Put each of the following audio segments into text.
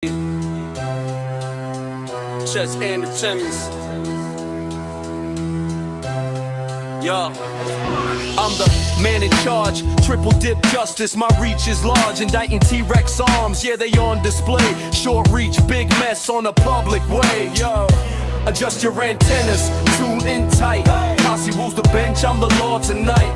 Chess and the Timmons. Yo, I'm the man in charge, triple dip justice. My reach is large, indicting T-Rex arms. Yeah, they on display. Short reach, big mess on a public way. Yo, adjust your antennas, tune in tight. Cossy rules the bench, I'm the law tonight.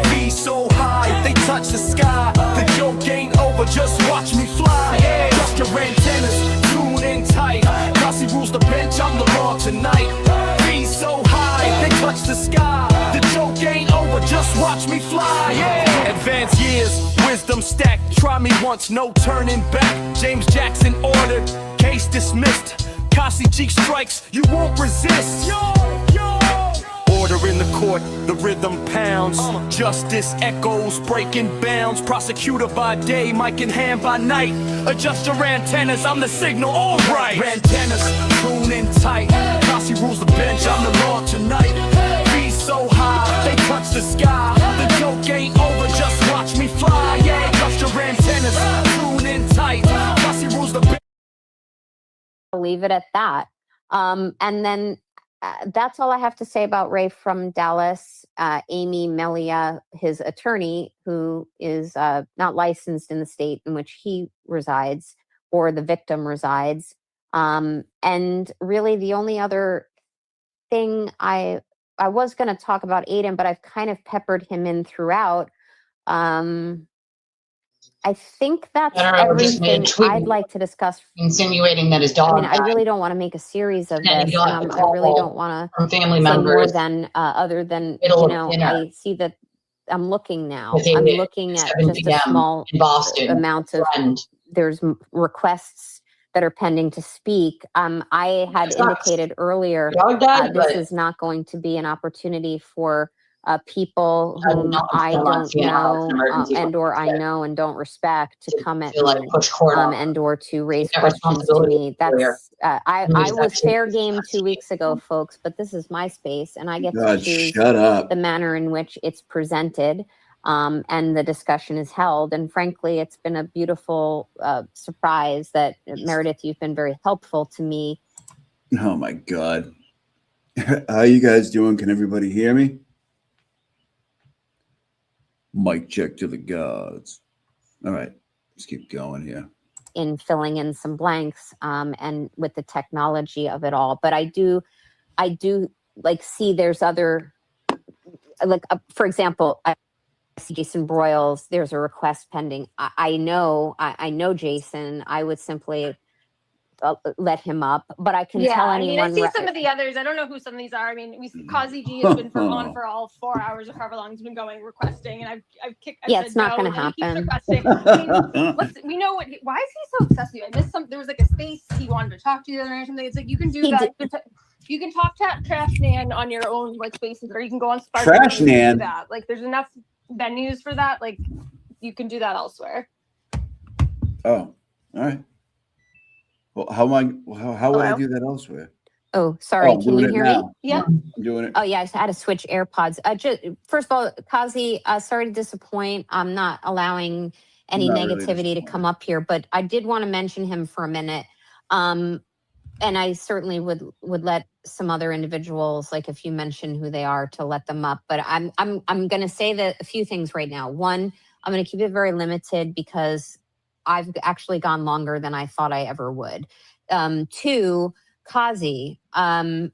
Be so high, they touch the sky. The joke ain't over, just watch me fly. Adjust your antennas, tune in tight. Cossy rules the bench, I'm the law tonight. Be so high, they touch the sky. The joke ain't over, just watch me fly. Advanced years, wisdom stacked. Try me once, no turning back. James Jackson ordered, case dismissed. CossyG strikes, you won't resist. Order in the court, the rhythm pounds. Justice echoes, breaking bounds. Prosecutor by day, mic in hand by night. Adjust your antennas, I'm the signal, alright. Antennas, tune in tight. Cossy rules the bench, I'm the law tonight. Be so high, they touch the sky. The joke ain't over, just watch me fly. Yeah, adjust your antennas, tune in tight. Cossy rules the bench. I'll leave it at that. And then that's all I have to say about Ray from Dallas. Amy Melia, his attorney, who is not licensed in the state in which he resides or the victim resides. And really the only other thing I was going to talk about Aiden, but I've kind of peppered him in throughout. I think that's everything I'd like to discuss. Insinuating that his dog. I mean, I really don't want to make a series of this, and I really don't want to say more than other than, you know, I see that I'm looking now. I'm looking at just a small amount of, there's requests that are pending to speak. I had indicated earlier, this is not going to be an opportunity for people whom I don't know and or I know and don't respect to come at me and or to raise questions to me. That's I was fair game 2 weeks ago, folks, but this is my space and I get to choose the manner in which it's presented and the discussion is held. And frankly, it's been a beautiful surprise that Meredith, you've been very helpful to me. Oh my God. How you guys doing? Can everybody hear me? Mic check to the gods. All right, let's keep going here. In filling in some blanks and with the technology of it all. But I do like see there's other, like, for example, I see Jason Broyles, there's a request pending. I know Jason, I would simply let him up, but I can tell anyone. I mean, I see some of the others. I don't know who some of these are. I mean, CossyG has been on for all 4 hours or however long it's been going requesting, and I've kicked. Yeah, it's not going to happen. I mean, we know what. Why is he so obsessed with you? I missed some. There was like a space he wanted to talk to you or something. It's like you can do that. You can talk to Trash Nan on your own like spaces, or you can go on Spark. Trash Nan. That like, there's enough venues for that. Like, you can do that elsewhere. Oh, all right. Well, how would I do that elsewhere? Oh, sorry. Can you hear me? Yeah. I'm doing it. Oh, yeah. I had to switch AirPods. First of all, Kazi, sorry to disappoint. I'm not allowing any negativity to come up here, but I did want to mention him for a minute. And I certainly would let some other individuals, like if you mention who they are, to let them up. But I'm going to say that a few things right now. One, I'm going to keep it very limited because I've actually gone longer than I thought I ever would. Two, Kazi, I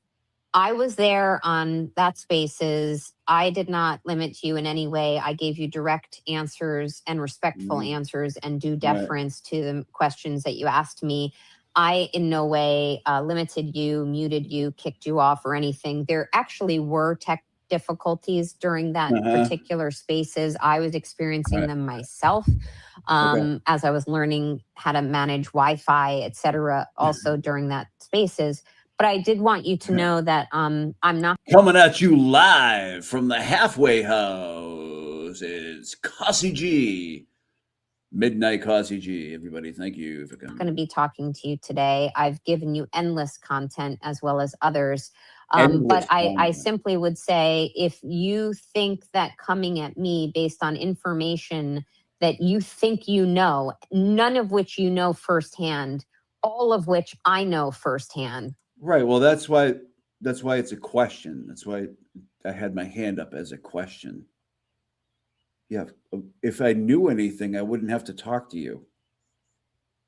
was there on that spaces. I did not limit you in any way. I gave you direct answers and respectful answers and due deference to the questions that you asked me. I in no way limited you, muted you, kicked you off or anything. There actually were tech difficulties during that particular spaces. I was experiencing them myself as I was learning how to manage Wi-Fi, et cetera, also during that spaces. But I did want you to know that I'm not coming at you live from the halfway house. It's CossyG. Midnight CossyG. Everybody, thank you for coming. going to be talking to you today. I've given you endless content as well as others. But I simply would say, if you think that coming at me based on information that you think you know, none of which you know firsthand, all of which I know firsthand. Right. Well, that's why it's a question. That's why I had my hand up as a question. Yeah. If I knew anything, I wouldn't have to talk to you.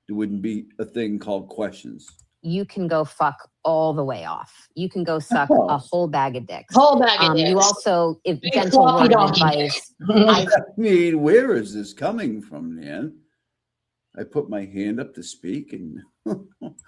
There wouldn't be a thing called questions. You can go fuck all the way off. You can go suck a whole bag of dicks. Whole bag of dicks. You also, if Big gentle floppy word of donkey advice, I mean, where is this coming from, Nan? I put my hand up to speak, and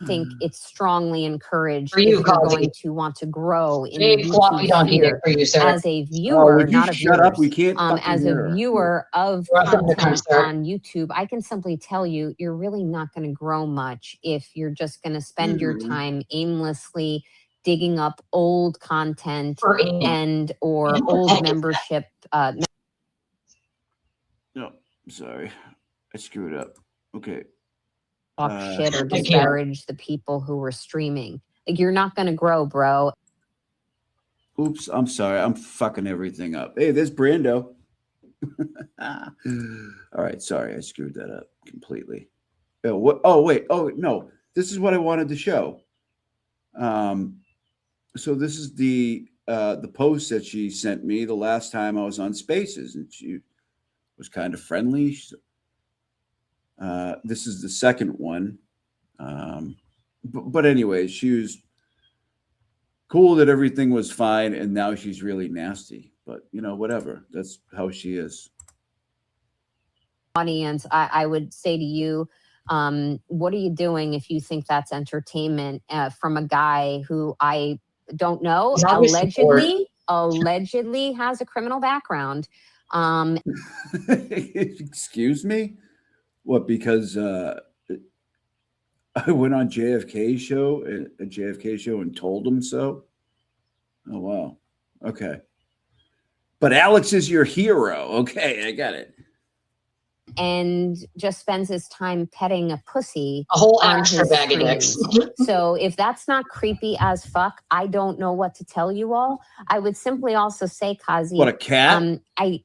think it's strongly encouraged For if you, you're Cosy. going to want to grow in Big the floppy YouTube donkey dick sphere for you, sir. as a viewer, would you not a shut viewer. up? We can't fucking As hear a her. viewer of Welcome to content Concert. on YouTube, I can simply tell you, you're really not going to grow much if you're just going to spend your time aimlessly digging up old content For Ian. and or old membership. No, sorry, I screwed up. Okay. Talk shit or I can't. disparage the people who were streaming. Like, you're not going to grow, bro. Oops, I'm sorry. I'm fucking everything up. Hey, there's Brando. All right, sorry, I screwed that up completely. Oh, what? Oh, wait. Oh, no. This is what I wanted to show. So this is the post that she sent me the last time I was on Spaces, and she was kind of friendly. This is the second one. But anyway, she was cool that everything was fine, and now she's really nasty. But, you know, whatever. That's how she is. Audience, I would say to you, what are you doing if you think that's entertainment from a guy who I don't know, allegedly has a criminal background? Excuse me? What, because I went on JFK show, a JFK show, and told him so? Oh, wow. Okay. But Alex is your hero. Okay, I got it. And just spends his time petting a pussy. A whole on extra his bag of dicks. streams. So if that's not creepy as fuck, I don't know what to tell you all. I would simply also say, Kazi, What, a cat? I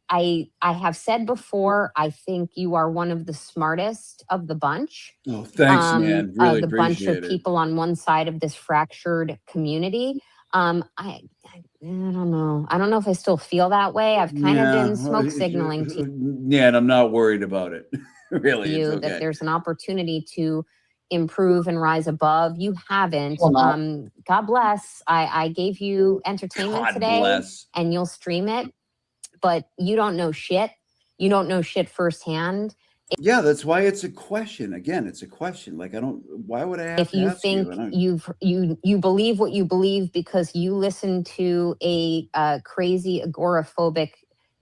have said before, I think you are one of the smartest of the bunch. Oh, thanks, man. Really the bunch of appreciate it. people on one side of this fractured community. I don't know. I don't know if I still feel that way. I've kind of been smoke signaling to Yeah, and I'm not worried about it. Really, you it's okay. that there's an opportunity to improve and rise above. You haven't. God bless. I gave you entertainment today, Bless. and you'll stream it, but you don't know shit. You don't know shit firsthand. Yeah, that's why it's a question. Again, it's a question. Like, why would I have If to you ask think you? you believe what you believe because you listen to a crazy agoraphobic,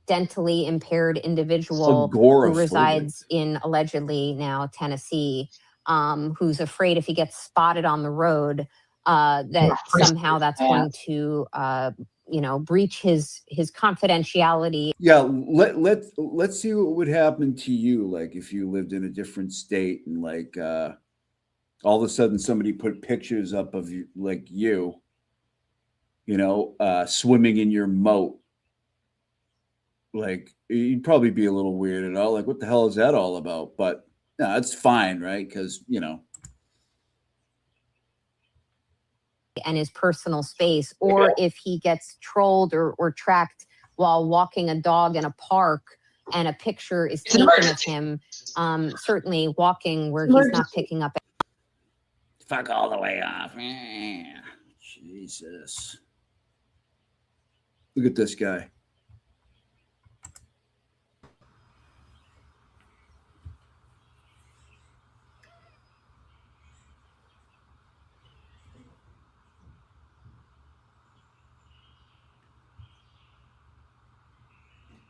dentally impaired individual who resides in allegedly now Tennessee, who's afraid if he gets spotted on the road, that somehow that's going to breach his confidentiality. Yeah, let's see what would happen to you, like if you lived in a different state and like all of a sudden somebody put pictures up of you, like swimming in your moat. Like, you'd probably be a little weird and all, like, what the hell is that all about? But no, it's fine, right? Because and his personal space, or if he gets trolled or tracked while walking a dog in a park and a picture is taken of him, certainly walking where he's not picking up. Fuck all the way off. Jesus. Look at this guy.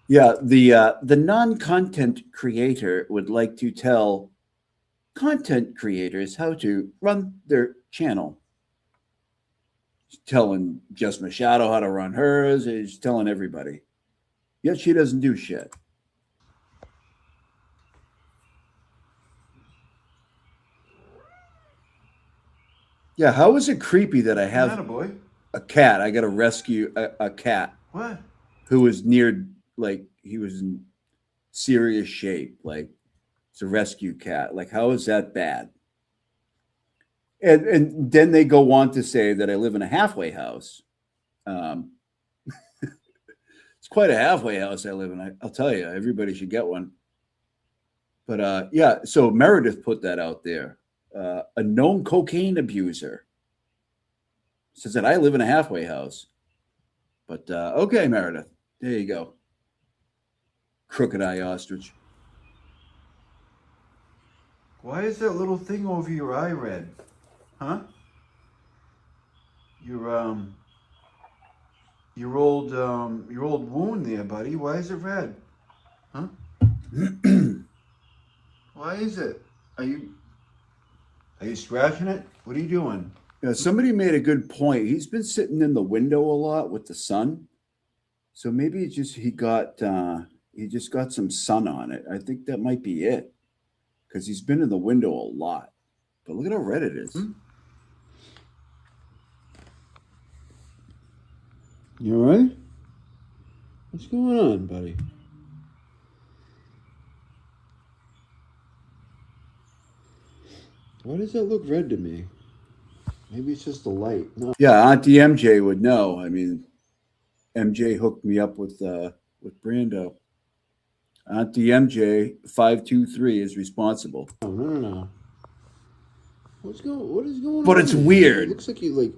Yeah, the non-content creator would like to tell content creators how to run their channel. He's telling Just Machado how to run hers. He's telling everybody. Yet she doesn't do shit. Yeah, how is it creepy that I have a cat? I got to rescue a cat. What? Who was near, like, he was in serious shape. Like, it's a rescue cat. Like, how is that bad? And then they go on to say that I live in a halfway house. It's quite a halfway house I live in. I'll tell you, everybody should get one. But yeah, so Meredith put that out there. A known cocaine abuser says that I live in a halfway house. But okay, Meredith, there you go. Crooked eye ostrich. Why is that little thing over your eye red? Huh? Your old wound there, buddy. Why is it red? Huh? Why is it? Are you scratching it? What are you doing? Yeah, somebody made a good point. He's been sitting in the window a lot with the sun. So maybe he just got some sun on it. I think that might be it. Because he's been in the window a lot. But look at how red it is. You all right? What's going on, buddy? Why does that look red to me? Maybe it's just the light. No. Yeah, Auntie MJ would know. I mean, MJ hooked me up with Brando. Auntie MJ 523 is responsible. Oh, no. What is going on? But it's weird. It looks like you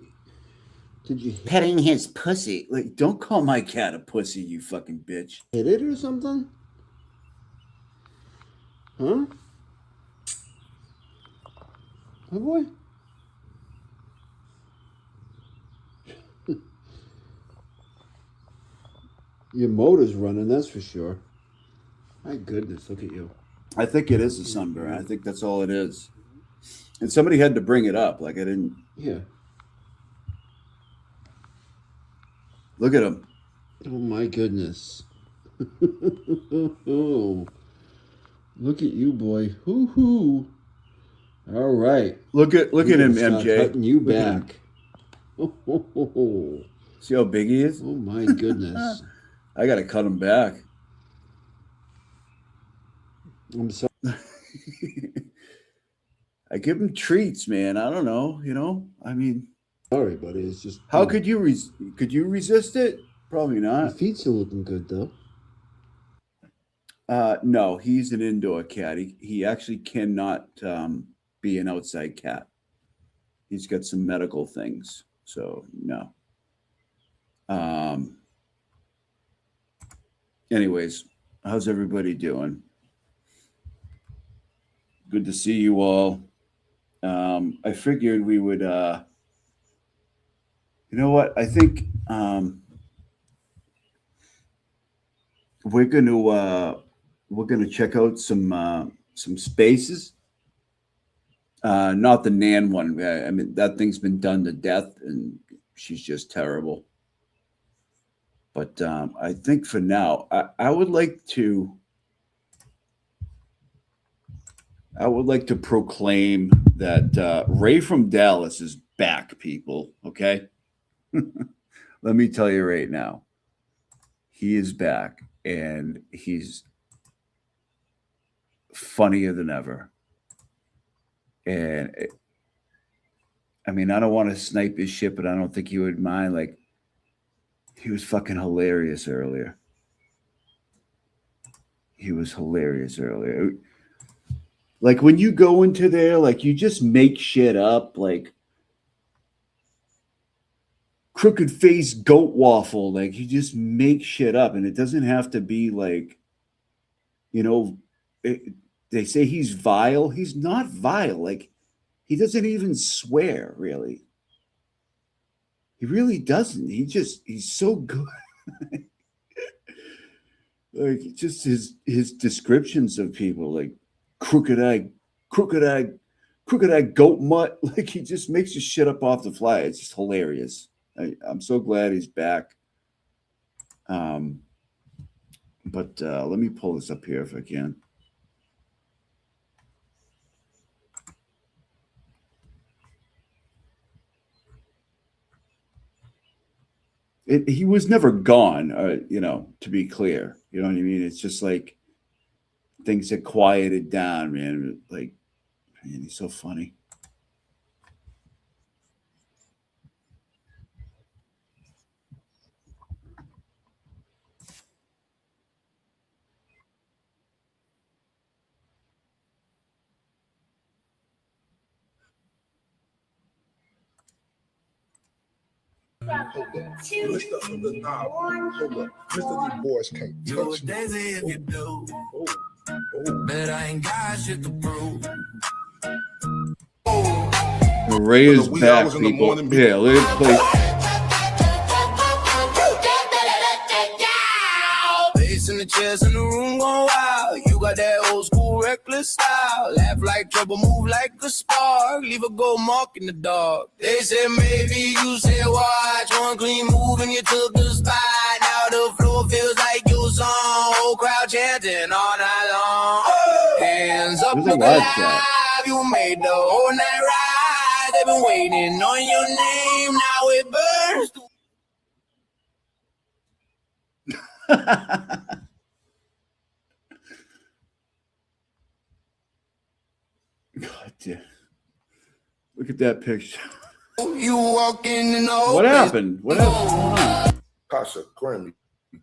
did you petting his pussy? Like, don't call my cat a pussy, you fucking bitch. Hit it or something? Huh? Oh boy. Your motor's running, that's for sure. My goodness, look at you. I think it is a sunburn. I think that's all it is. And somebody had to bring it up. Like I didn't. Yeah. Look at him. Oh my goodness. Oh. Look at you, boy. Hoo-hoo. All right. Look at him, MJ. Cutting you back. Oh. See how big he is? Oh my goodness. I gotta cut him back. I'm sorry. I give him treats, man. I don't know, I mean, sorry, buddy. It's just how could you resist it? Probably not. His feet still looking good though. No, he's an indoor cat. He actually cannot be an outside cat. He's got some medical things, so no. Anyways, how's everybody doing? Good to see you all. I figured we would, you know what? I think we're gonna check out some spaces. Not the Nan one. I mean, that thing's been done to death, and she's just terrible. But I think for now, I would like to proclaim that Ray from Dallas is back, people. Okay, let me tell you right now, he is back, and he's funnier than ever. And I mean, I don't want to snipe his shit, but I don't think he would mind. Like, he was fucking hilarious earlier. He was hilarious earlier. Like, when you go into there, like, you just make shit up, like crooked face goat waffle. Like, you just make shit up, and it doesn't have to be like, they say he's vile. He's not vile. Like, he doesn't even swear, really. He really doesn't. He's so good. Like, just his descriptions of people, like crooked eye goat mutt. Like, he just makes his shit up off the fly. It's just hilarious. I'm so glad he's back. But let me pull this up here if I can. He was never gone, to be clear. You know what I mean? It's just like things had quieted down, man. Like, man, he's so funny. Mr. Du Bois can't touch me. if you do. But I ain't got shit to prove. Ray is back, people. Yeah, let's play. In the chairs in the room going wild. You got that old school reckless style. Laugh like trouble, move like a spark. Leave a gold mark in the dark. They said maybe you said watch. One clean move and you took the spot. Now the floor feels like your song. Whole crowd chanting all night long. Hands up, look alive. You made the whole night ride. They've been waiting on your name. Now it burns. God damn. Look at that picture. You walk in what happened? What happened? Tasha, Grammy,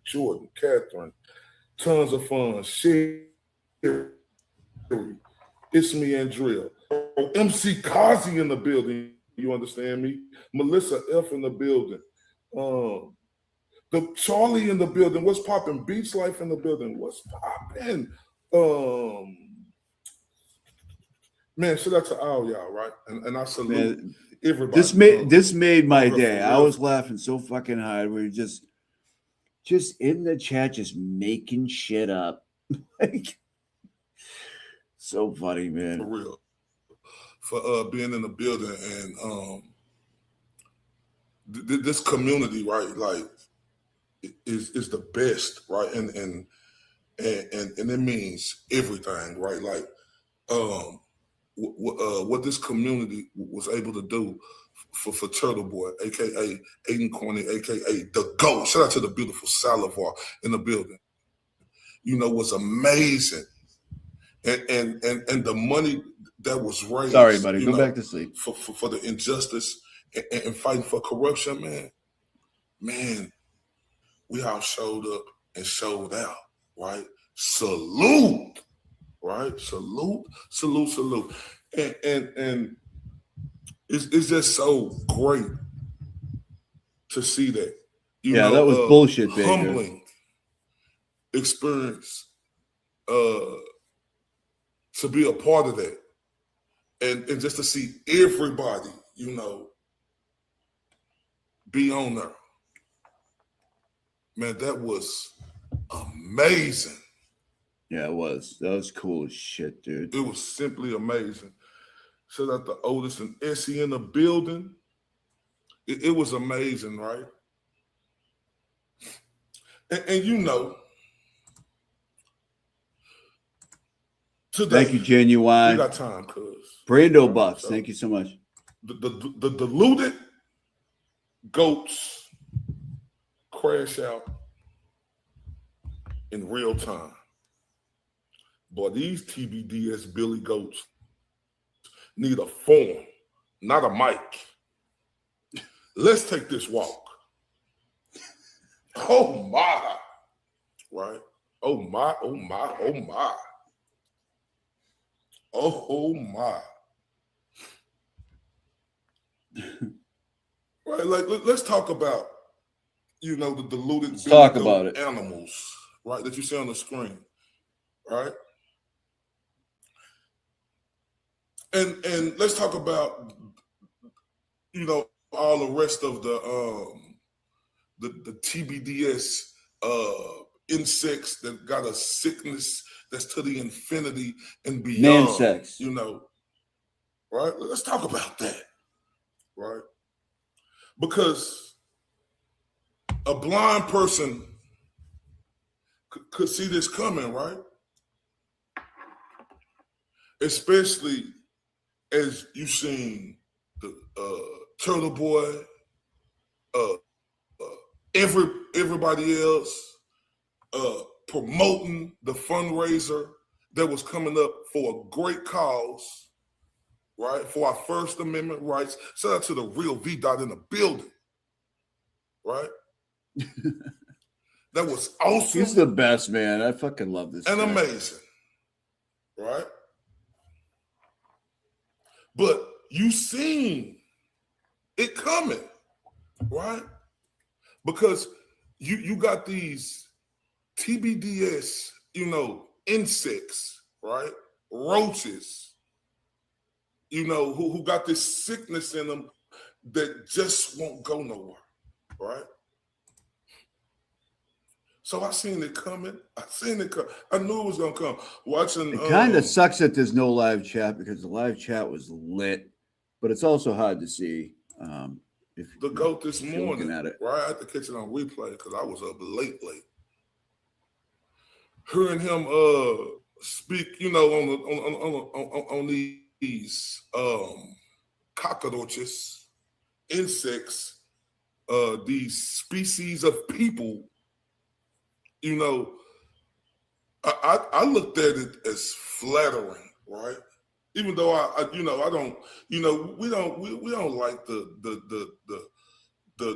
Jordan, Catherine, tons of fun. Sherry, it's me, Andrea. MC CossyG in the building. You understand me? Melissa F in the building. The Charlie in the building. What's popping? Beach Life in the building. What's popping? Man, shout out to all y'all, right? And I salute everybody. This made my day. I was laughing so fucking hard. We were just in the chat, just making shit up. Like, so funny, man. For real. For being in the building and this community, right? Like, is the best, right? And it means everything, right? Like, what this community was able to do for Turtle Boy, aka Aiden Corny, aka the GOAT. Shout out to the beautiful Salivar in the building. You know, was amazing, and the money that was raised. Sorry, buddy. Go back to sleep. For the injustice and fighting for corruption, man. We all showed up and showed out, right? Salute. Right? Salute. And it's just so great to see that. You know, that was bullshit, baby. Humbling experience to be a part of that. And just to see everybody, you know, be on there. Man, that was amazing. Yeah, it was. That was cool as shit, dude. It was simply amazing. Shout out to Otis and Essie in the building. It was amazing, right? And you know, today, thank you, Genuine. We got time, cuz. Brando Bucks, thank you so much. The deluded goats crash out in real time. Boy, these TBDS Billy Goats need a form, not a mic. Let's take this walk. Oh my, right? Oh my. Right, like let's talk about, you know, the deluded animals, right, that you see on the screen, right? And let's talk about, you know, all the rest of the TBDS insects that got a sickness that's to the infinity and beyond. Man sex. You know, right? Let's talk about that, right? Because a blind person could see this coming, right? Especially as you've seen the Turtle Boy, everybody else promoting the fundraiser that was coming up for a great cause, right? For our First Amendment rights. Shout out to the real V-Dot in the building, right? That was awesome. He's the best, man. I fucking love this. And guy. Amazing, right? But you seen it coming. right? Because you got these TBDS, insects, right? Roaches, who got this sickness in them that just won't go nowhere, right? So I seen it coming. I knew it was gonna come. Watching. It kind of sucks that there's no live chat because the live chat was lit, but it's also hard to see. If the GOAT this morning, at it. right? I had to catch it on replay because I was up late. Hearing him speak, on these cockroaches, insects, these species of people. I looked at it as flattering, right? Even though I don't, we don't like the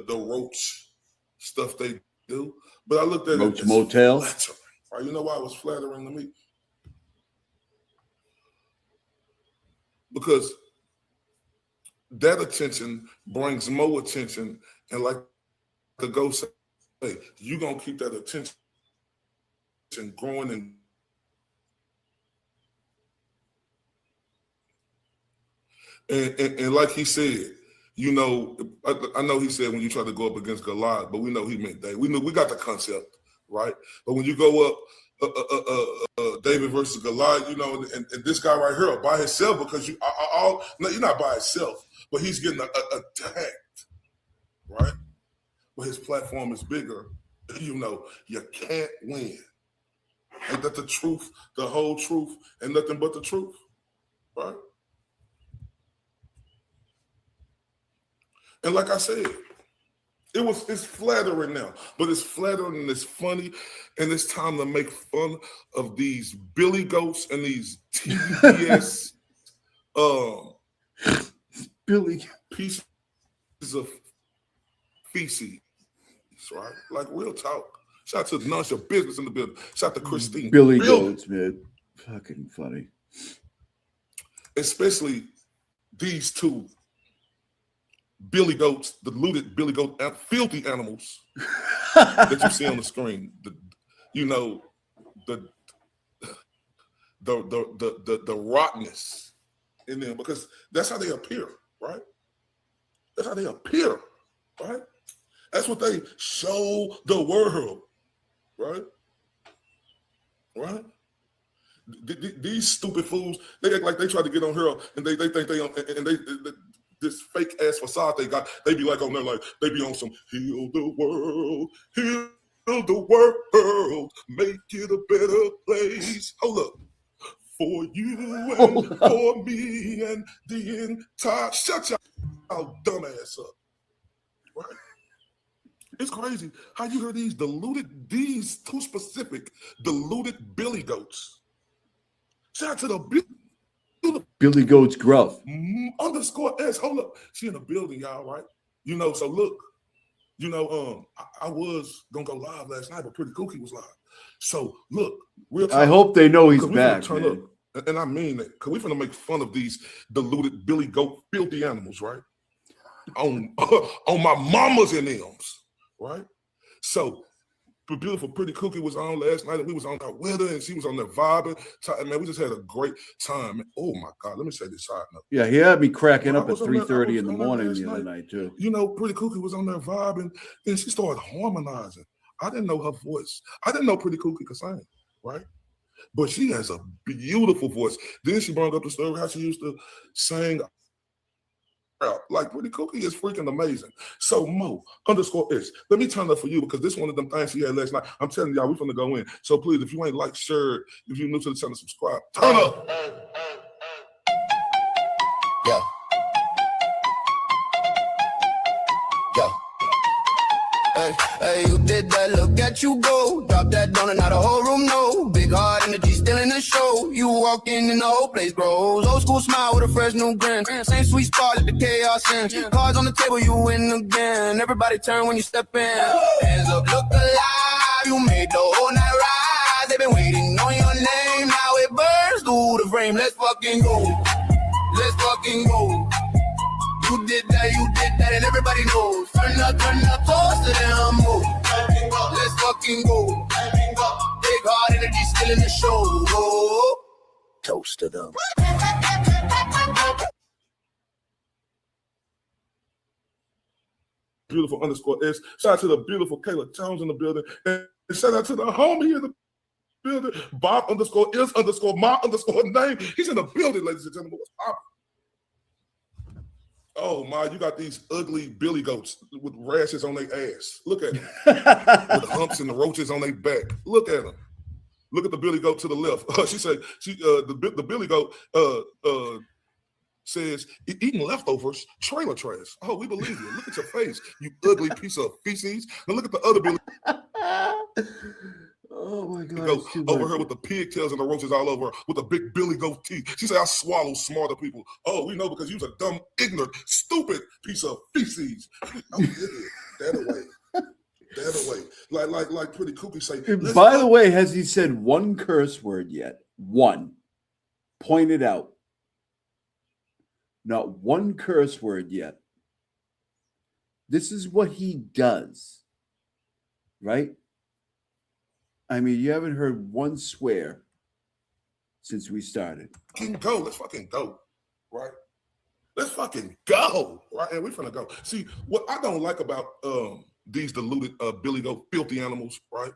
roach stuff they do, but I looked at Roach it as motel. flattering, right? You know why it was flattering to me? Because that attention brings more attention, and like the ghost say, you're gonna keep that attention growing and like he said, I know he said when you try to go up against Goliath, but we know he meant David. We got the concept, right? But when you go up David versus Goliath, and this guy right here by himself, because you're not by himself, but he's getting attacked, right? But his platform is bigger. You can't win. Ain't that the truth, the whole truth, and nothing but the truth, right? And like I said, it's flattering now, but it's flattering and it's funny, and it's time to make fun of these billy goats and these TBS Billy pieces of feces, right? Like real talk. Shout out to None Your Business in the building. Shout out to Christine. Billy goats, man. Fucking funny. Especially these two billy goats, deluded billy goat, filthy animals that you see on the screen. The rottenness in them, because that's how they appear, right? That's how they appear, right? That's what they show the world, right? Right? These stupid fools, they act like they try to get on here, and they think they this fake ass facade they got. They be like on there, like they be on some heal the world, make it a better place. Hold up. For you and for me and the entire, shut your dumb ass up, right? It's crazy how you hear these too specific, deluded billy goats. Shout out to the Billy Goat's gruff. _S. Hold up. She in the building, y'all, right? So look, I was gonna go live last night, but Pretty Cookie was live. So look, real time, I hope they know he's back. Turn up, and I mean that, because we're gonna make fun of these deluded billy goat filthy animals, right? On my mamas and them's, right? So the beautiful Pretty Cookie was on last night, and we was on out with her, and she was on there vibing. Man, we just had a great time. Oh my God, let me say this side note. Yeah, he had me cracking up at 3:30 in the morning the other night too. Pretty Cookie was on there vibing, and she started harmonizing. I didn't know her voice. I didn't know Pretty Cookie could sing, right? But she has a beautiful voice. Then she brought up the story how she used to sing. Like Pretty Cookie is freaking amazing. So Mo _S. Let me turn up for you, because this one of them things she had last night. I'm telling y'all, we're gonna go in. So please, if you ain't like, share, if you're new to the channel, subscribe. Turn up. Yeah. Yeah. Hey, you did that, look at you go. Drop that down and now the whole room know. Big heart energy still in the show. You walk in and the whole place grows. Old school smile with a fresh new grin. Same sweet spot at the chaos in. Cards on the table, you win again. Everybody turn when you step in. Hands up, look alive. You made the whole night rise. They've been waiting on your name. Now it burns through the frame. Let's fucking go. Let's fucking go. You you did that, and everybody knows. Turn up, toast to them, move. Let's fucking go. Big hard energy still in the show. Toast to them. Beautiful _S. Shout out to the beautiful Kayla Jones in the building. And shout out to the homie in the building, Bob _is _my _name. He's in the building, ladies and gentlemen. What's up? Oh my, you got these ugly billy goats with rashes on their ass. Look at them. With humps and the roaches on their back. Look at them. Look at the billy goat to the left. She said, the billy goat says, eating leftovers, trailer trash. Oh, we believe you. Look at your face, you ugly piece of feces. Now look at the other billy Oh my God. goat over here with the pigtails and the roaches all over her, with the big billy goat teeth. She said, I swallow smarter people. Oh, we know because you're a dumb, ignorant, stupid piece of feces. Oh, yeah. That away. That away. Like Pretty Cookie say. By the way, has he said one curse word yet? One. Point it out. Not one curse word yet. This is what he does. Right? I mean, you haven't heard one swear since we started. Go. Let's fucking go. Right? Let's fucking go. Right? And we're finna go. See, what I don't like about these deluded billy goat filthy animals, right?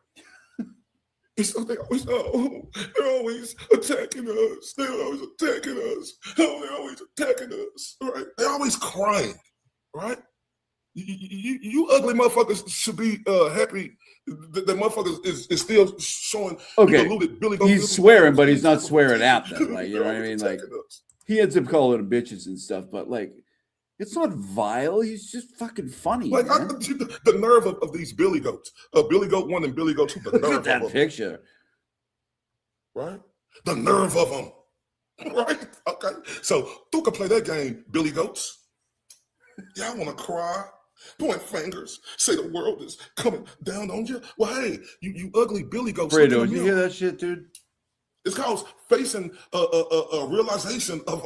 They're always attacking us. They're always attacking us. Oh, they're always attacking us. Right? They're always crying. Right? You ugly motherfuckers should be happy that motherfuckers is still showing. Okay, deluded billy goat. he's swearing, but he's not swearing at them. Like, you know what I mean? Like, he ends up calling them bitches and stuff, but like, it's not vile. He's just fucking funny. Like, the nerve of these billy goats. Billy Goat 1 and Billy Goat 2. The Look nerve at that of picture. them. Right? The nerve of them. Right? Okay. So, who can play that game, Billy Goats? Y'all want to cry? Point fingers. Say the world is coming down on you? Well, hey, you ugly Billy Goats. Fredo, did you hear that shit, dude? It's called facing a realization of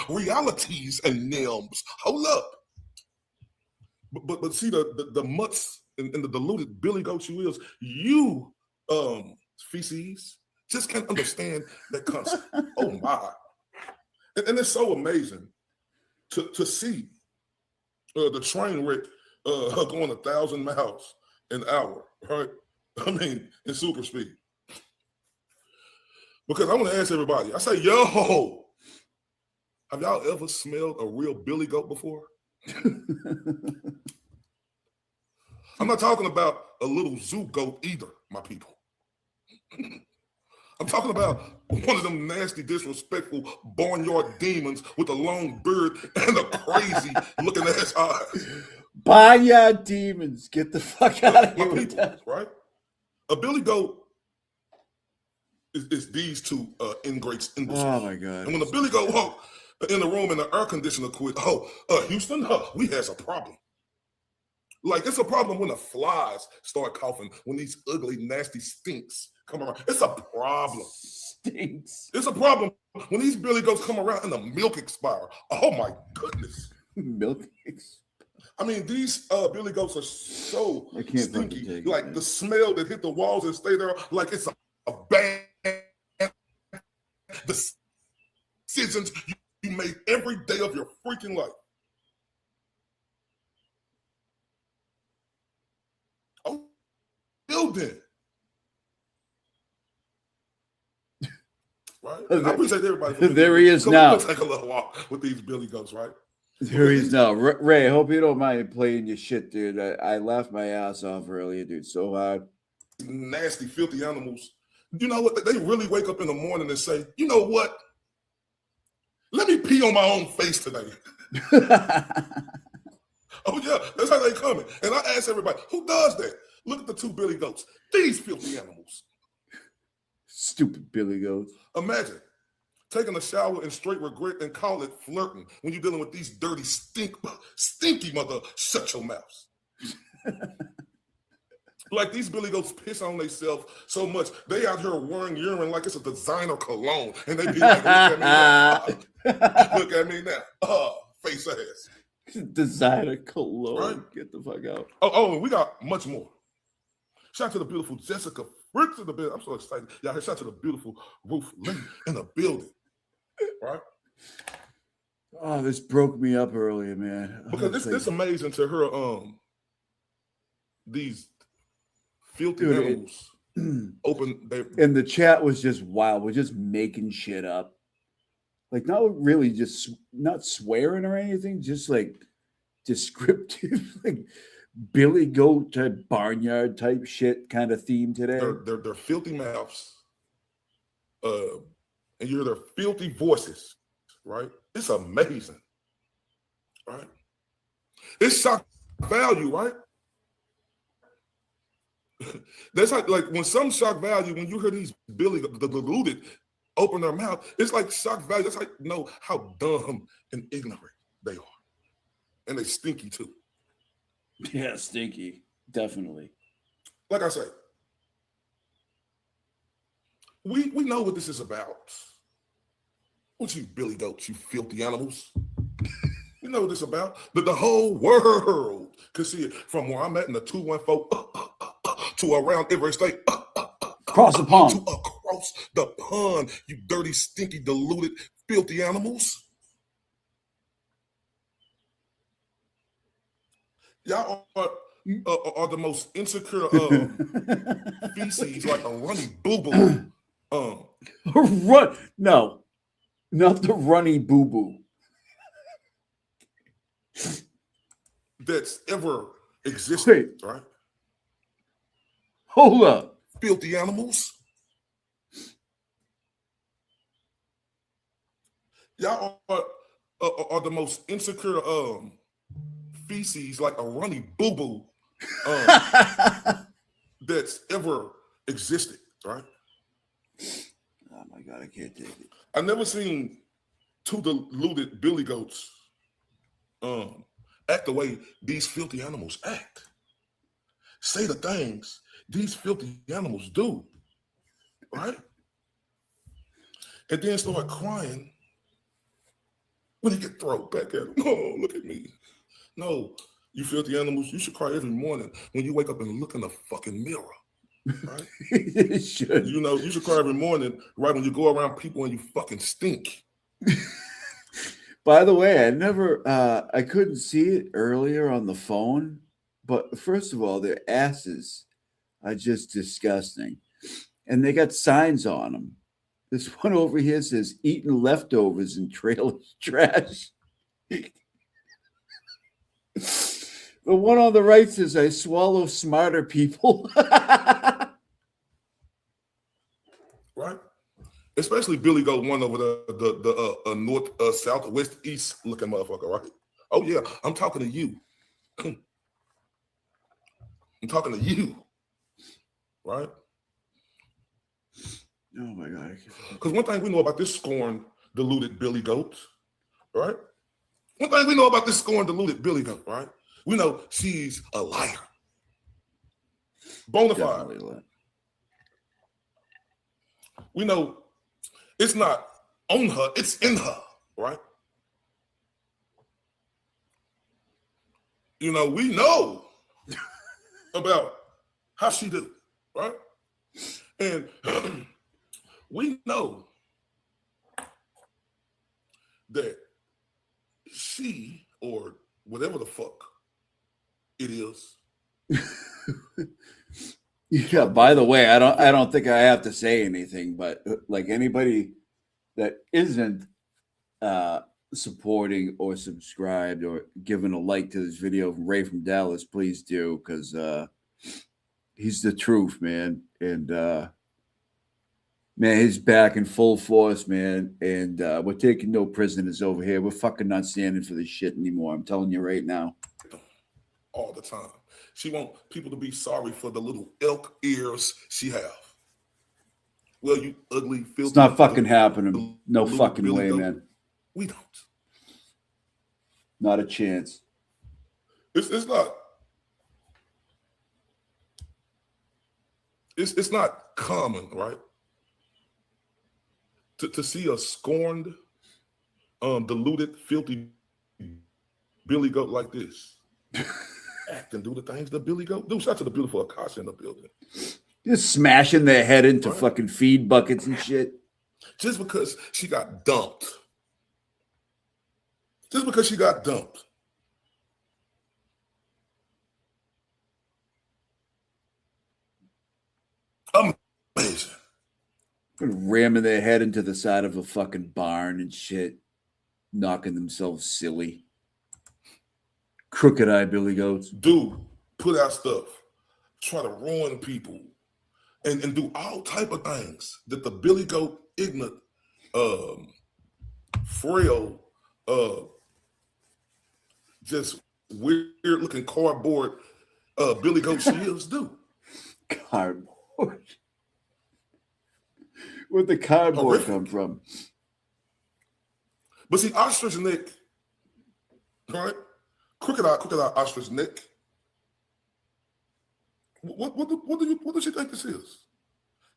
realities and NIMS. Hold up. But see, the mutts and the deluded billy goats you is, you feces just can't understand that concept. Oh my. And it's so amazing to see the train wreck going 1,000 miles an hour, right? I mean, in super speed. Because I want to ask everybody, I say, yo, have y'all ever smelled a real billy goat before? I'm not talking about a little zoo goat either, my people. I'm talking about one of them nasty, disrespectful barnyard demons with a long beard and a crazy looking ass eyes. Barnyard demons, get the fuck out of here My with people, that. right? A billy goat is these two ingrates. Oh my God. And when the billy goat walk in the room and the air conditioner quit, Houston, we has a problem. Like, it's a problem when the flies start coughing, when these ugly, nasty stinks come around. It's a problem. Stinks. It's a problem when these billy goats come around and the milk expire. Oh my goodness. Milk. I mean, these billy goats are so stinky. Like, man. the smell that hit the walls and stay there, like it's a bad decisions you made every day of your freaking life. Oh, building. Right? I appreciate everybody. There he is now. Take a little walk with these billy goats, right? There he is now. Ray, I hope you don't mind playing your shit, dude. I laughed my ass off earlier, dude, so hard. Nasty, filthy animals. You know what? They really wake up in the morning and say, you know what? Let me pee on my own face today. Oh, yeah, that's how they coming. And I ask everybody, who does that? Look at the two billy goats. These filthy animals. Stupid billy goats. Imagine taking a shower in straight regret and call it flirting when you're dealing with these dirty, stinky mother, shut your mouth. Like, these billy goats piss on themselves so much, they out here wearing urine like it's a designer cologne. And they be like, look at me now. Look at me now. Face ass. Designer cologne. Right? Get the fuck out. Oh, and we got much more. Shout out to the beautiful Jessica Fritz in the building. I'm so excited. Y'all shout out to the beautiful Ruth Lee in the building. Right? Oh, this broke me up earlier, man. Because it's amazing to her these filthy Dude, animals open their and the chat was just wild. We're just making shit up. Like not really just not swearing or anything, just like descriptive, like Billy Goat type barnyard type shit kind of theme today. Their filthy mouths. And you hear their filthy voices, right? It's amazing. Right? It's shock value, right? That's like when some shock value, when you hear these Billy, the deluded, open their mouth, it's like shock value. That's like know how dumb and ignorant they are. And they stinky too. Yeah, stinky. Definitely. Like I say, we know what this is about. What you Billy Goats, you filthy animals. We know what this is about. But the whole world could see it from where I'm at in the 214 to around every state. Across the pond. To across the pond, you dirty, stinky, deluded, filthy animals. Y'all are the most insecure feces, like a runny boo-boo. Run. No, not the runny boo-boo. That's ever existed, Wait. right? Hold up. Filthy animals. Y'all are the most insecure feces, like a runny boo-boo that's ever existed, right? Oh my God, I can't take it. I've never seen two deluded Billy Goats act the way these filthy animals act. Say the things these filthy animals do, right? And then start crying when they get thrown back at them. Oh, look at me. No, you filthy animals, you should cry every morning when you wake up and look in the fucking mirror. Right? You should. You know, you should cry every morning, right, when you go around people and you fucking stink. By the way, I couldn't see it earlier on the phone, but first of all, their asses are just disgusting. And they got signs on them. This one over here says, eating leftovers in trailer trash. The one on the right says, I swallow smarter people. Right? Especially Billy Goat one over the north, south, west, east looking motherfucker, right? Oh yeah, I'm talking to you. I'm talking to you, right? Oh my God. Because one thing we know about this scorned, deluded Billy Goat, right? One thing we know about this scorned, deluded Billy Goat, right? We know she's a liar. Bonafide. We know it's not on her, it's in her, right? You know, we know about how she do, right? And we know that she, or whatever the fuck it is. Yeah, by the way, I don't think I have to say anything, but like anybody that isn't supporting or subscribed or giving a like to this video from Ray from Dallas, please do, because he's the truth, man. And man, he's back in full force, man. And we're taking no prisoners over here. We're fucking not standing for this shit anymore. I'm telling you right now. All the time. She want people to be sorry for the little elk ears she have. Well, you ugly, filthy. It's not fucking happening. No fucking way, Goat. man. We don't. Not a chance. It's not. It's not common, right? To see a scorned, deluded, filthy Billy Goat like this. Act and do the things that Billy Goat do. Shout out to the beautiful Akasha in the building. Just smashing their head into Right. fucking feed buckets and shit. Just because she got dumped. Just because she got dumped. Amazing. Ramming their head into the side of a fucking barn and shit. Knocking themselves silly. Crooked eye Billy Goats. Dude, put out stuff. Try to ruin people. And do all type of things that the Billy Goat ignorant, frail, just weird looking cardboard Billy Goat shields do. Cardboard. Where'd the cardboard come from? But see, ostrich neck, right? Crooked eye ostrich neck. What does she think this is?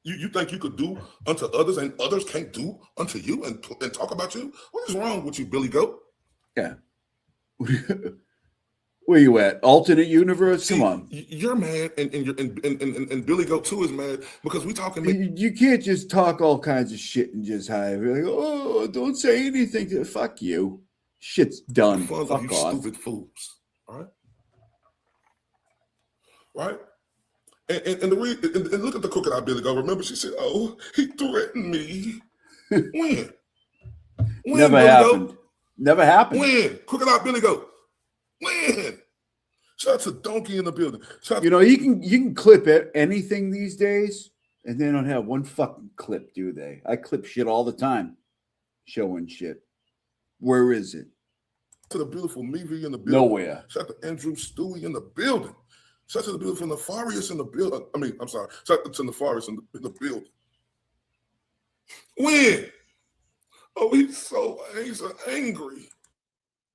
You think you could do unto others and others can't do unto you and talk about you? What is wrong with you, Billy Goat? Yeah. Where you at? Alternate universe? Come on. You're mad, and Billy Goat too is mad because we talking. You can't just talk all kinds of shit and just hide. Like, oh, don't say anything. Fuck you. Shit's done. Fuck off. Stupid fools. All right. Right. And look at the crooked eye Billy Goat. Remember, she said, "Oh, he threatened me." When? Never Billy happened. Goat? Never happened. When? Crooked eye Billy Goat. When? Shout out to Donkey in the building. You know, you can clip anything these days, and they don't have one fucking clip, do they? I clip shit all the time, showing shit. Where is it? To the beautiful Mevi in the building. Nowhere. Shout out to Andrew Stewie in the building. Shout out to the beautiful Nefarious in the building. I'm sorry. Shout out to Nefarious in the building. When? Oh, he's so angry.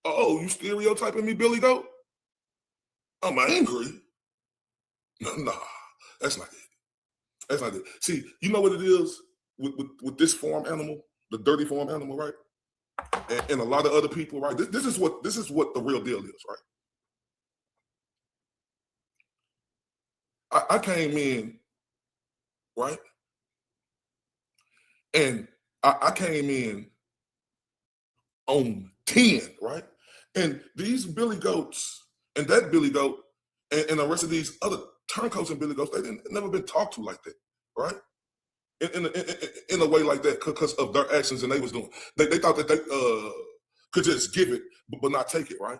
Oh, you stereotyping me, Billy Goat? I'm angry. Nah, that's not it. That's not it. See, you know what it is with this farm animal, the dirty farm animal, right? And a lot of other people, right? This is what the real deal is, right? I came in, right? And I came in on 10, right? And these Billy Goats and that Billy Goat and the rest of these other turncoats and Billy Goats, they never been talked to like that, right? In a way like that because of their actions and they was doing. They thought that they could just give it but not take it, right?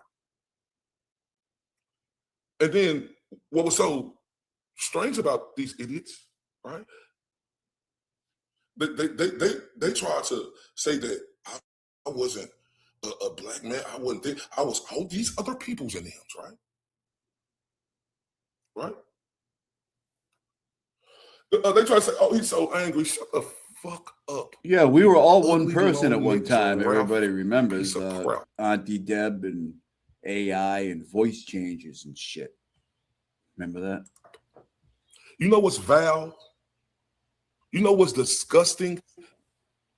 And then what was so strange about these idiots, right? They tried to say that I wasn't a black man. I wasn't there. I was all these other people's in names, right? Right? They try to say, "Oh, he's so angry." Shut the fuck up. Yeah, we were all one Ugly, person at one long-necked time. giraffe. Everybody remembers Piece of crap. Auntie Deb and AI and voice changes and shit. Remember that? You know what's vile? You know what's disgusting?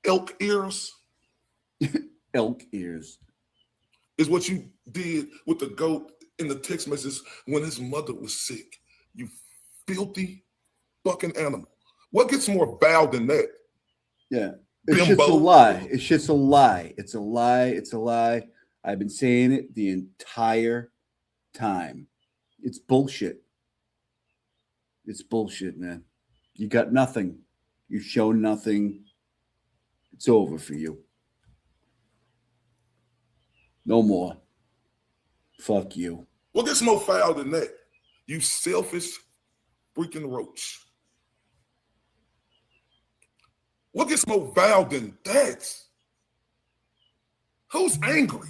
Elk ears Elk ears. is what you did with the goat in the text messages when his mother was sick. You filthy fucking animal. What gets more vile than that? Yeah. It's Bimbo. just a lie. It's just a lie. It's a lie. It's a lie. I've been saying it the entire time. It's bullshit. It's bullshit, man. You got nothing. You show nothing. It's over for you. No more. Fuck you. What gets more foul than that? You selfish freaking roach. What gets more vile than that? Who's angry?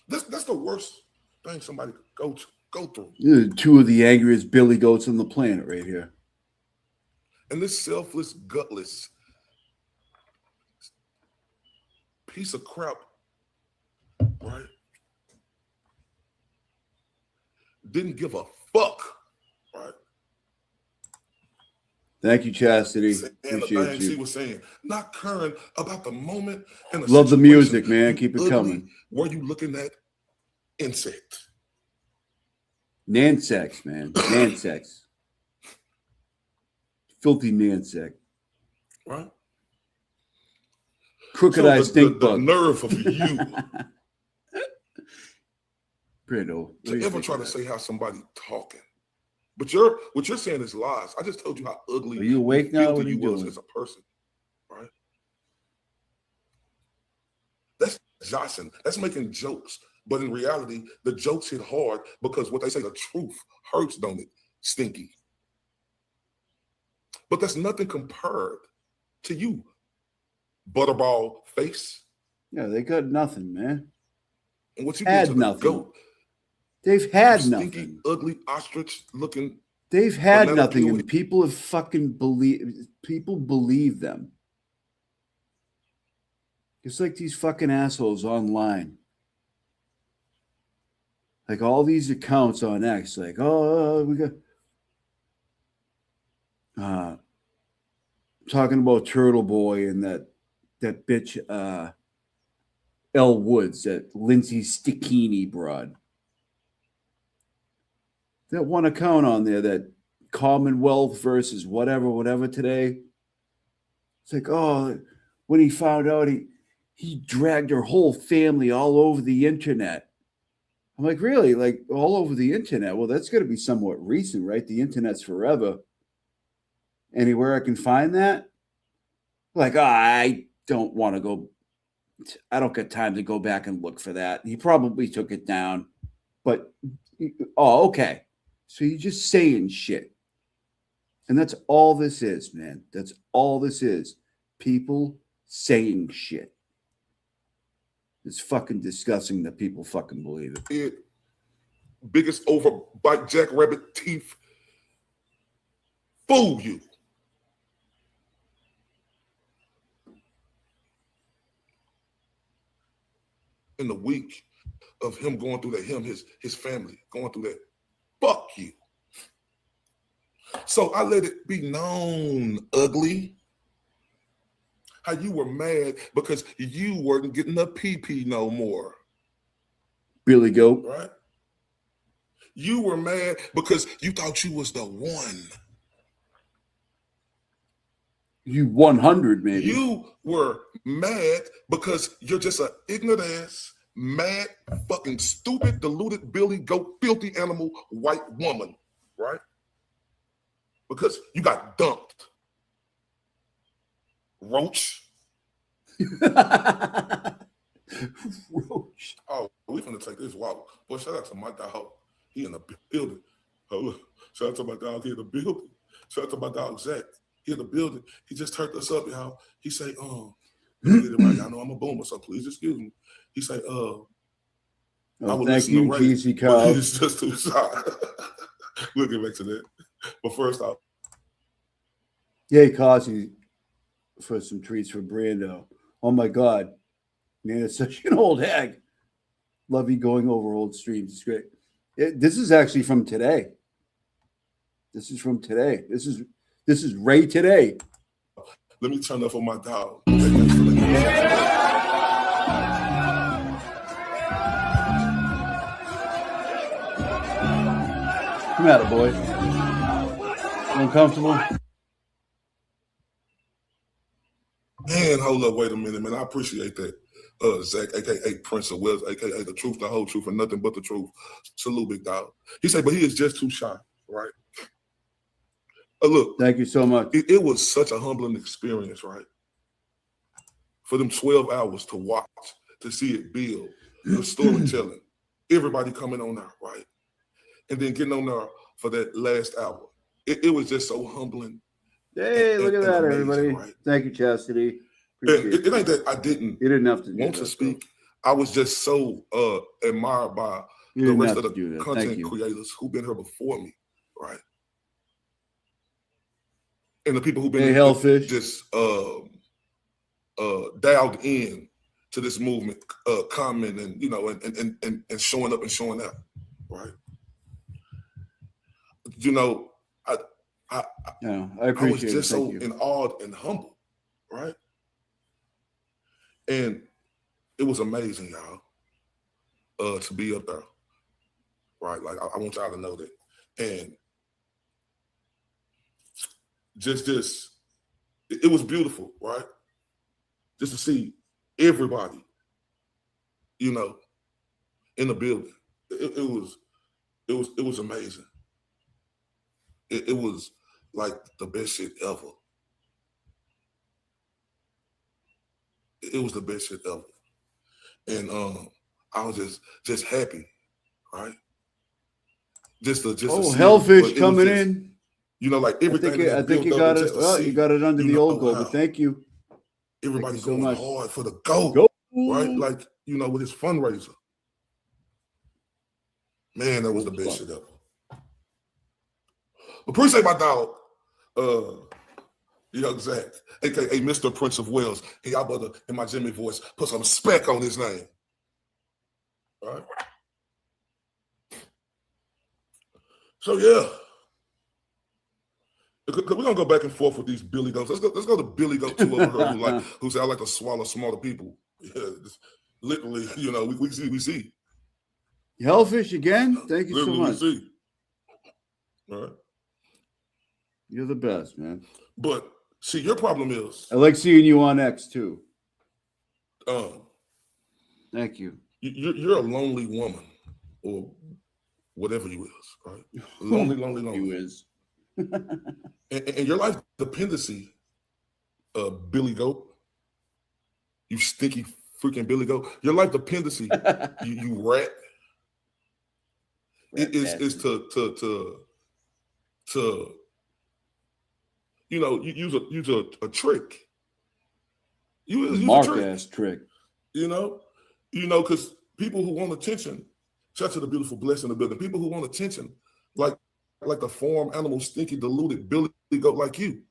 That's the worst thing somebody could go through. These are two of the angriest Billy Goats on the planet right here. And this selfless, gutless piece of crap, right? Didn't give a fuck, right? Thank you, Chastity. Saying the Appreciate things he you. was saying, not current about the moment and the Love the situation. music, man. You Keep it ugly, coming. Were you looking at insect? Nansex, man. Nansex. Filthy Nansec. Right? Crooked So eye stink the bug. nerve of you Brando, to ever try to that? say how somebody talking. But what you're saying is lies. I just told you how ugly Are you awake now? What are you you was doing? as a person. Right? That's joshing. That's making jokes. But in reality, the jokes hit hard because what they say, the truth hurts, don't it? Stinky. But that's nothing compared to you. Butterball face. Yeah, they got nothing, man. And what you Had did to the nothing. goat. They've had Stinky, nothing. ugly, ostrich looking. They've had banana nothing, peel. and people have fucking believe them. It's like these fucking assholes online. Like all these accounts on X, like, oh, we got talking about Turtle Boy and that bitch Elle Woods, that Lindsay Sticchini broad. That one account on there, that Commonwealth versus whatever today. It's like, oh, when he found out he dragged her whole family all over the internet. I'm like, really? Like all over the internet? Well, that's got to be somewhat recent, right? The internet's forever. Anywhere I can find that? Like, oh, I don't want to go. I don't got time to go back and look for that. He probably took it down. But, oh, okay. So you're just saying shit. And that's all this is, man. That's all this is. People saying shit. It's fucking disgusting that people fucking believe it. Biggest overbite jackrabbit teeth. Fool you. In the week of him going through that, his family going through that. Fuck you. So I let it be known, ugly, how you were mad because you weren't getting a PP no more. Billy Goat. Right? You were mad because you thought you was the one. You 100, maybe. You were mad because you're just an ignorant ass, mad, fucking stupid, deluded, Billy Goat, filthy animal, white woman, right? Because you got dumped. Roach. Roach. Oh, we finna take this walk. Boy, shout out to my dog. He in the building. Oh, shout out to my dog. He in the building. Shout out to my dog, Zach. He in the building. He just turned us up, y'all. He say, let me get it right. Y'all know I'm a boomer, so please excuse me. He say, I will thank listen you, to Ray, GC but Cow. he's just too shy. We'll get back to that. But first off, Yay, Cossy, for some treats for Brando. Oh my God. Man, it's such an old hag. Love you going over old streams. It's great. This is actually from today. This is from today. This is Ray today. let me turn up for my dog. Come at it, boy. Uncomfortable? Man, hold up, wait a minute, man. I appreciate that. Zach, aka Prince of Wales, aka the truth, the whole truth, and nothing but the truth. Salute, big dog. He said, but he is just too shy, right? Look. Thank you so much. It was such a humbling experience, right? For them 12 hours to watch, to see it build, the storytelling, everybody coming on there, right? And then getting on there for that last hour. It was just so humbling. Hey, look at that, amazing, everybody. Right? Thank you, Chastity. It ain't that I didn't you didn't have to want to speak. I was just so admired by the rest of the content creators who've been here before me, right? And the people who've been just dialed in to this movement, commenting, and showing up and showing out, right? I appreciate was just it. so Thank you. awed and humble, right? And it was amazing, y'all, to be up there, right? Like I want y'all to know that, and just it was beautiful, right? Just to see everybody, in the building. It was amazing. It was like the best shit ever. It was the best shit ever. And I was just happy, right? Just to Hellfish coming in. Like everything. I think you got it. Well, you got it under the old goal, but thank you. Everybody going hard for the GOAT, right? Like, with his fundraiser. Man, that was the best shit ever. Appreciate my dog, Young Zach, aka Mr. Prince of Wales. Hey, y'all better, in my Jimmy voice, put some spec on his name. All right? So, yeah. We're gonna go back and forth with these Billy Goats. Let's go to Billy Goat 2 over here who say I like to swallow smaller people. Yeah, literally, we see. Hellfish again. Thank you so Literally, much. We see. All right. You're the best, man. But see, your problem is I like seeing you on X too. Thank you. You're a lonely woman, or whatever you is, right? Lonely. You is. And your life dependency, Billy Goat, you stinky freaking Billy Goat. Your life dependency, you rat. It is to use a trick. Use Mark a trick. ass trick. Because people who want attention, shout to the beautiful blessing in the building. People who want attention, like the farm animal, stinky, diluted Billy Goat like you.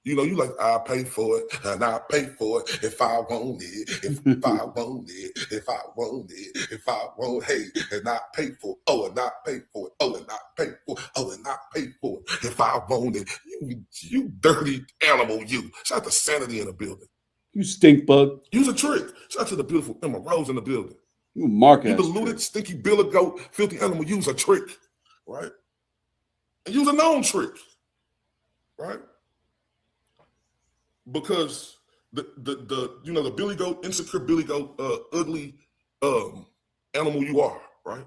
You like, I pay for it, and I pay for it if I want it, if I want it, if I want it, if I want it, and I pay for it, oh, and I pay for it, oh, and I pay for it, oh, and I pay for it, if I want it. You dirty animal, you. Shout out to Sanity in the building. You stink bug. Use a trick. Shout out to the beautiful Emma Rose in the building. You Mark You ass deluded, trick. stinky Billy Goat, filthy animal, use a trick, right? And use a known trick, right? Because the Billy Goat, insecure Billy Goat, ugly animal you are, right?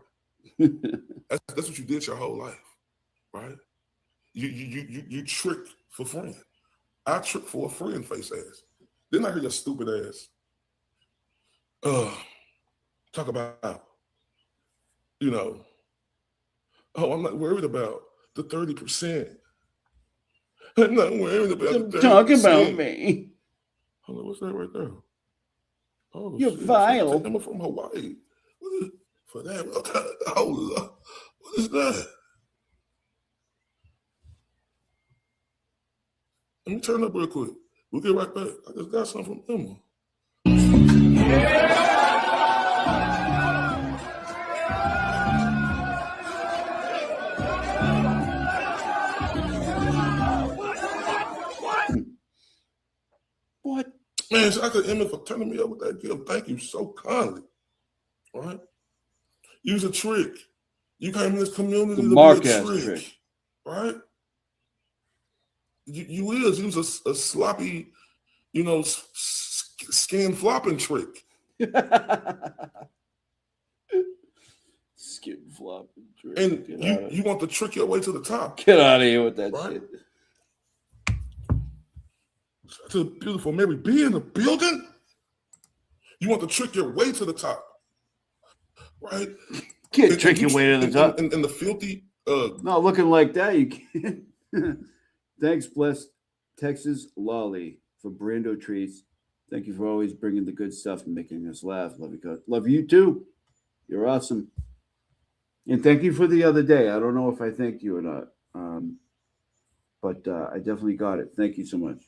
That's what you did your whole life, right? You trick for friend. I trick for a friend, face ass. Didn't I hear your stupid ass talk about, oh, I'm not worried about the 30%. I'm not worried about the 30%. Talking about me. Hold on, what's that right there? Oh, You're shit. vile. I'm from Hawaii. What is, for that? Hold up. What is that? Let me turn up real quick. We'll get right back. I just got something from Emma. What? Man, shout out to Emma for turning me up with that gift. Thank you so kindly. All right? Use a trick. You came in this community to Mark be a ass trick. Right? You use a sloppy, skin flopping trick. Skin flopping trick. And you want to trick your way to the top. Get out of here with that shit. To the beautiful Mary B in the building. You want to trick your way to the top, right? Can't trick your way to the top. And the filthy. Not looking like that. You can't. Thanks, blessed Texas Lolly for Brando treats. Thank you for always bringing the good stuff and making us laugh. Love you, coach. Love you too. You're awesome. And thank you for the other day. I don't know if I thanked you or not, but I definitely got it. Thank you so much.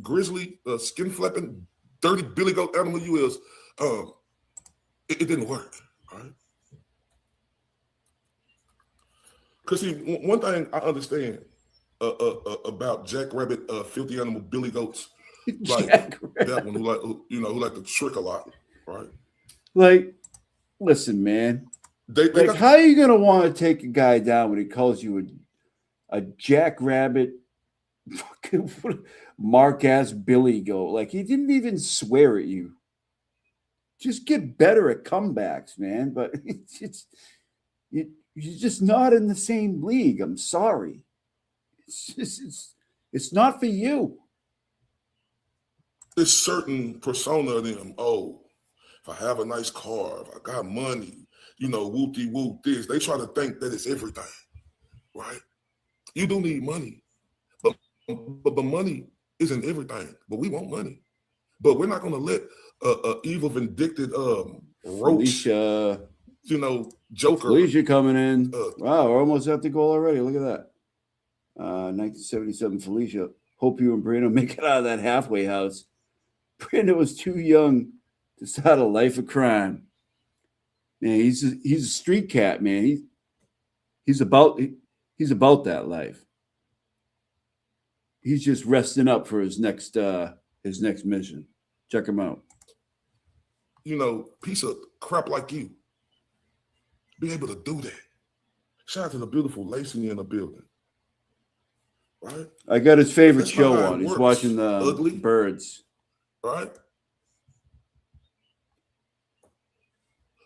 Grizzly, skin flapping, dirty Billy Goat animal you is. It didn't work. All right. Because see, one thing I understand about Jackrabbit, Filthy Animal, Billy Goats, like that one who like to trick a lot, right? Like, listen, man. They got, how are you gonna want to take a guy down when he calls you a Jackrabbit, fucking mark ass Billy Goat? Like, he didn't even swear at you. Just get better at comebacks, man. But you're just not in the same league. I'm sorry. It's not for you. There's certain persona of them. Oh, if I have a nice car, if I got money, whoop-de-whoop this. They try to think that it's everything, right? You do need money, but money isn't everything. But we want money. But we're not going to let evil, vindictive roach, Felicia, Joker. Felicia coming in. Wow, we're almost at the goal already. Look at that. 1977 Felicia. Hope you and Brando make it out of that halfway house. Brando was too young to start a life of crime. Man, he's a street cat, man. He's about that life. He's just resting up for his next mission. Check him out. Piece of crap like you. Be able to do that. Shout out to the beautiful Lacey in the building. Right? I got his favorite That's show not how it on. He's works. watching the Ugly. birds. Right?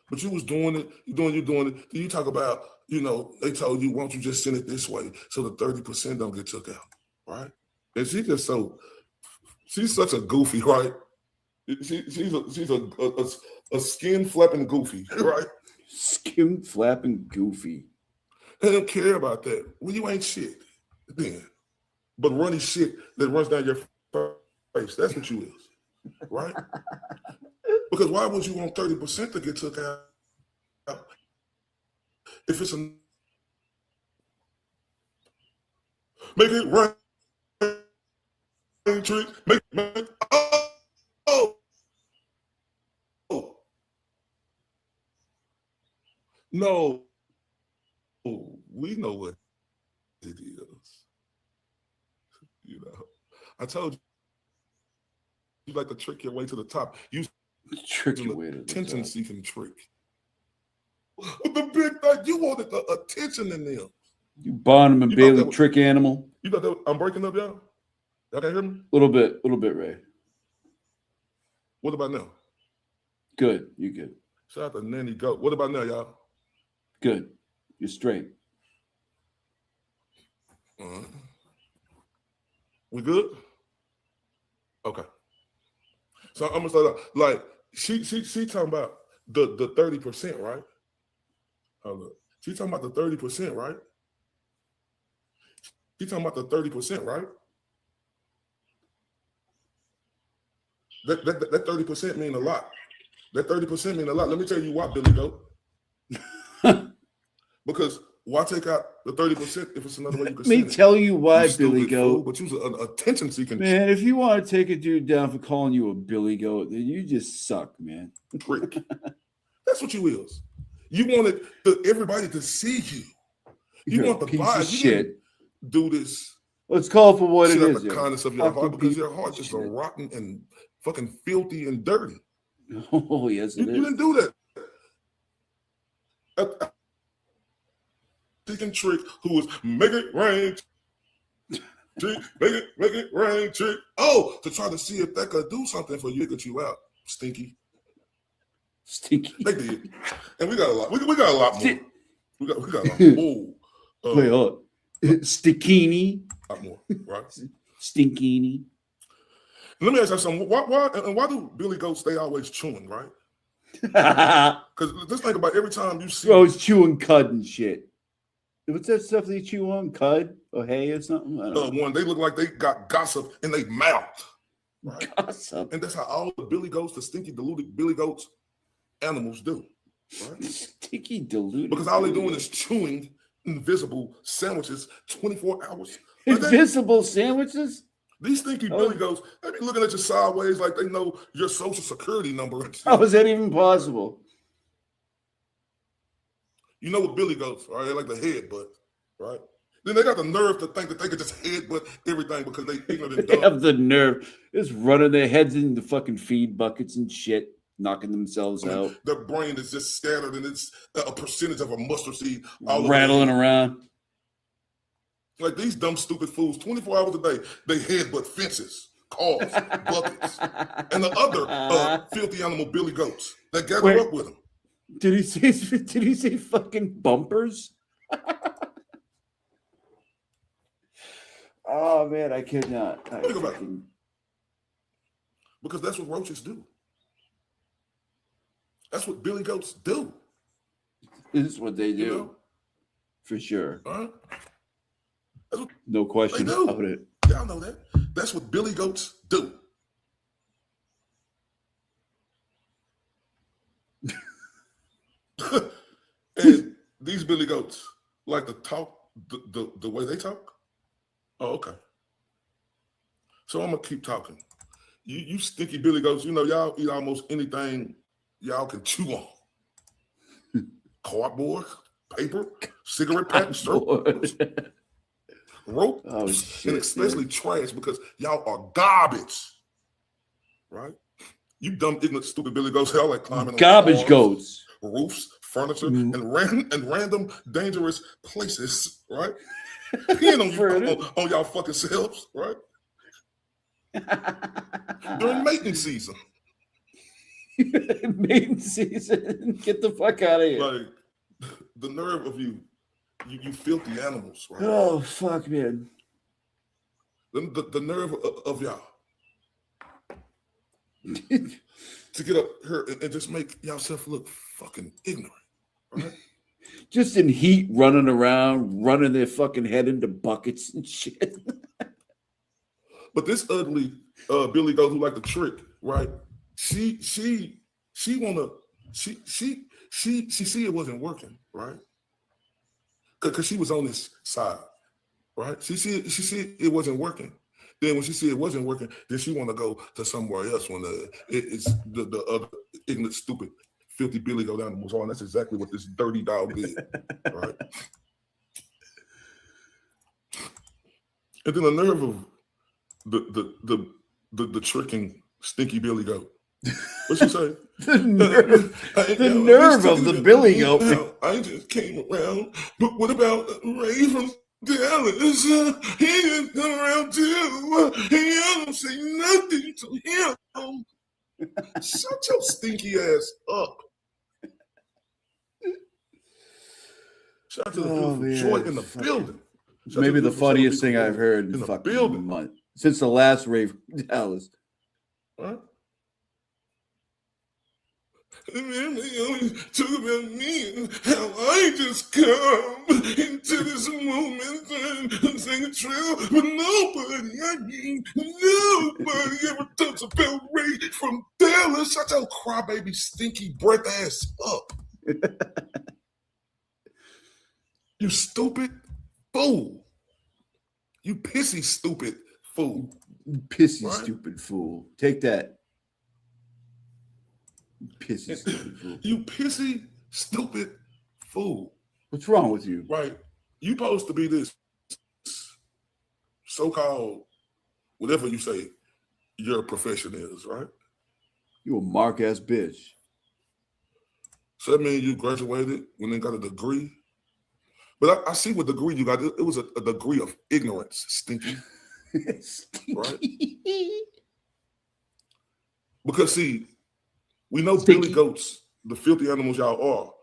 But you was doing it, you're doing it. You talk about, they told you, why don't you just send it this way so the 30% don't get took out, right? And she's such a goofy, right? She's a skin flapping goofy, right? Skin flapping goofy. They don't care about that. Well, you ain't shit then. But runny shit that runs down your face, that's what you is, right? Because why would you want 30% to get took out if it's make it rain, trick, make oh no, we know what it is. I told you like to trick your way to the top. You Trick your way to the attention-seeking trick. With the big thing, you wanted the attention in them. You Barnum and Bailey trick animal. You thought that I'm breaking up, y'all? Y'all can't hear me? Little bit, Ray. What about now? Good, you good. Shout out to Nanny Goat. What about now, y'all? Good. You're straight. We good? Okay. So I'm gonna start out like she talking about the 30%, right? Hold up. She talking about the 30%, right? She talking about the 30%, right? That 30% mean a lot. That 30% mean a lot. Let me tell you why, Billy Goat. Because why take out the 30% if it's another way you can Let me tell you why, Billy Goat. But you're an attention-seeking man. If you want to take a dude down for calling you a Billy Goat, then you just suck, man. Prick. That's what you is. You wanted everybody to see you. You want the vibe. You didn't do this. Let's call it for what it is. The kindness of your heart, because your heart is rotten and fucking filthy and dirty. Oh yes, it is. You didn't do that. Chicken trick who was make it rain, trick, make it rain, trick. Oh, to try to see if that could do something for you, get you out, stinky. They did, and we got a lot. We got a lot more. We got a lot more. Wait, hold on. Stickini. A lot more, right? Stinkini. Let me ask you something. Why do Billy Goats stay always chewing, right? Because just think about every time you see. Oh, it's chewing cud and shit. What's that stuff they chew on? Cud or hay or something? One, they look like they got gossip in their mouth. Right? Gossip. And that's how all the Billy Goats, the stinky, diluted Billy Goats animals do. Right? Sticky, diluted. Because all they're doing is chewing invisible sandwiches 24 hours. Invisible sandwiches? These stinky Billy Goats, they be looking at you sideways like they know your social security number. How is that even possible? You know what Billy Goats, right? They like the head butt, right? Then they got the nerve to think that they could just headbutt everything because they ignorant and They dumb. have the nerve just running their heads in the fucking feed buckets and shit, knocking themselves out, Their brain is just scattered, and it's a percentage of a mustard seed all rattling over around. Like these dumb, stupid fools, 24 hours a day, they headbutt fences, cars, buckets, and the other filthy animal billy goats that gather up with them. Did he say fucking bumpers? Oh man, I could not. Think about it. Because that's what roaches do. That's what billy goats do. This is what they do. You know? For sure. Huh? No question about it. Y'all know that. That's what billy goats do. And these billy goats like to talk the way they talk. Oh, okay. So I'm gonna keep talking. You stinky billy goats, you know y'all eat almost anything y'all can chew on. Cardboard, paper, cigarette packs, rope, oh, shit, and especially trash because y'all are garbage, right? You dumb, ignorant, stupid billy goats, y'all like climbing garbage on goats, roofs, furniture, and random dangerous places, right? Peeing on y'all fucking selves, right? During mating season. Mating season. Get the fuck out of here. Like the nerve of you filthy animals, right? Oh fuck, man. The nerve of y'all to get up here and just make yourself look fucking ignorant, right? Just in heat, running around, running their fucking head into buckets and shit. But this ugly Billy goat who like to trick, right? She see it wasn't working, right? Because she was on this side, right? She see it wasn't working. Then when she see it wasn't working, then she want to go to somewhere else when it's the other ignorant, stupid, filthy Billy goat animals on. That's exactly what this dirty dog did, right? And then the nerve of the tricking stinky Billy goat. What she say? The nerve of the Billy goat. I just came around, but what about Ray from Dallas? He didn't come around too. He don't say nothing to him. Shut your stinky ass up. Shout out to the beautiful Joy in the building. Maybe the funniest thing I've heard in the fucking month since the last rave from Dallas. Huh? And they always talk about me and how I just come into this moment and sing a trail, but nobody ever talks about Ray from Dallas. Shut your crybaby, stinky breath ass up. You stupid fool. You pissy, stupid fool. Pissy, stupid fool. Take that. Pissy, stupid fool. You pissy, stupid fool. What's wrong with you? Right. You supposed to be this so-called, whatever you say your profession is, right? You a mark-ass bitch. So that means you graduated when they got a degree. But I see what degree you got. It was a degree of ignorance, stinky. Right? Because see, we know Billy goats, the filthy animals y'all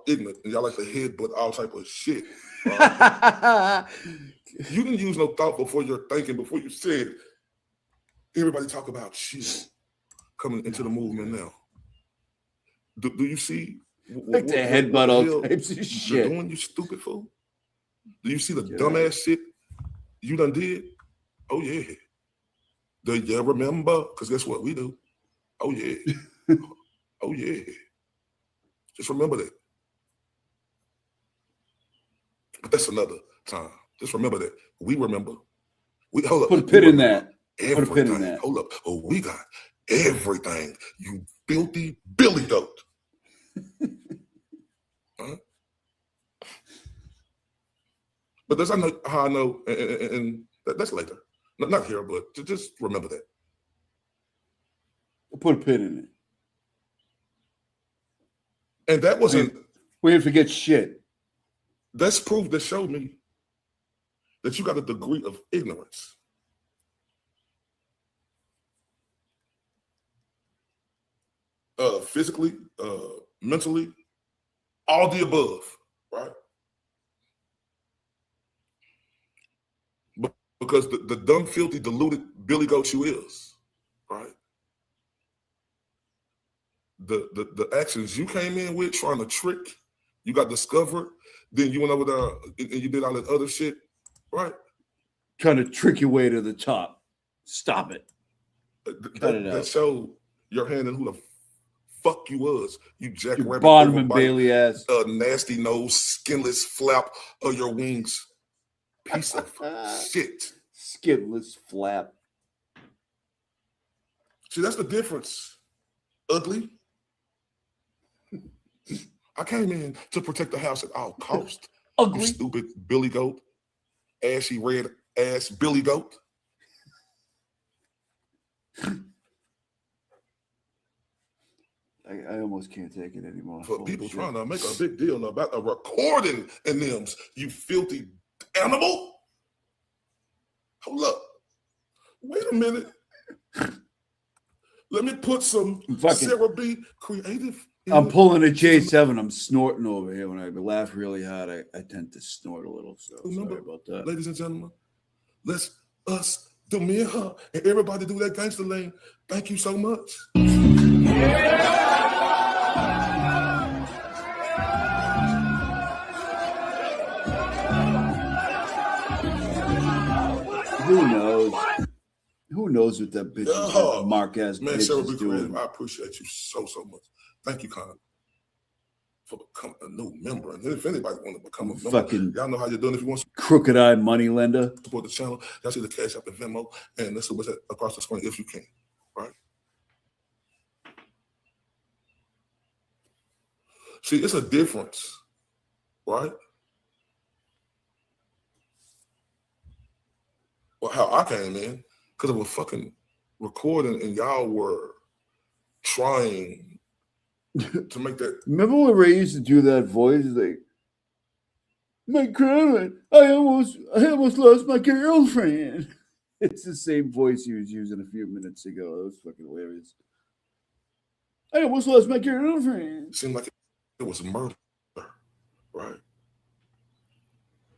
ignorant, and y'all like to headbutt all type of shit. Right? You didn't use no thought before you're thinking, before you said, everybody talk about shit coming into the movement now. Do you see? Like the headbutt all types of shit. Doing, you stupid fool? Do you see the dumbass shit you done did? Oh yeah. Do you remember? Because guess what we do? Oh yeah. Oh yeah. Just remember that. But that's another time. Just remember that. We remember. We hold up. Put a pin in that. Everything. Put a pin in that. Hold up. Oh, we got everything. You filthy Billy goat. Huh? But that's how I know, and that's later. Not here, but just remember that. Put a pin in it. And that wasn't. We didn't forget shit. That's proof that showed me that you got a degree of ignorance. Physically, mentally, all the above, right? Because the dumb, filthy, deluded Billy Goat you is, right? The actions you came in with trying to trick, you got discovered, then you went over there and you did all that other shit, right? Trying to trick your way to the top. Stop it. That showed your hand in who the fuck you was. You jackrabbit, Bonham Bailey ass, nasty nose, skinless flap of your wings, piece of shit. Skinless flap. See, that's the difference. Ugly. I came in to protect the house at all costs. Ugly. You stupid Billy Goat, ashy red ass Billy Goat. I almost can't take it anymore. For people trying to make a big deal about a recording in them, you filthy animal. Hold up. Wait a minute. Let me put some Sarah B. creative. I'm pulling a J7. I'm snorting over here. When I laugh really hard, I tend to snort a little. So remember, sorry about that. Ladies and gentlemen, let's us do me and her and everybody do that gangster lane. Thank you so much. Who knows? Who knows what that bitch Marquez man, bitch Sarah is B. doing? Creative, I appreciate you so much. Thank you, Con, for becoming a new member. And if anybody want to become a member, y'all know how you're doing. If you want to crooked eye money lender, support the channel, y'all see the Cash App and Venmo, and this is what's across the screen if you can, right? See, it's a difference, right? Well, how I came in, because of a fucking recording and y'all were trying to make that. Remember when Ray used to do that voice? Like, my girlfriend, I almost lost my girlfriend. It's the same voice he was using a few minutes ago. That was fucking hilarious. I almost lost my girlfriend. It seemed like it was murder, right?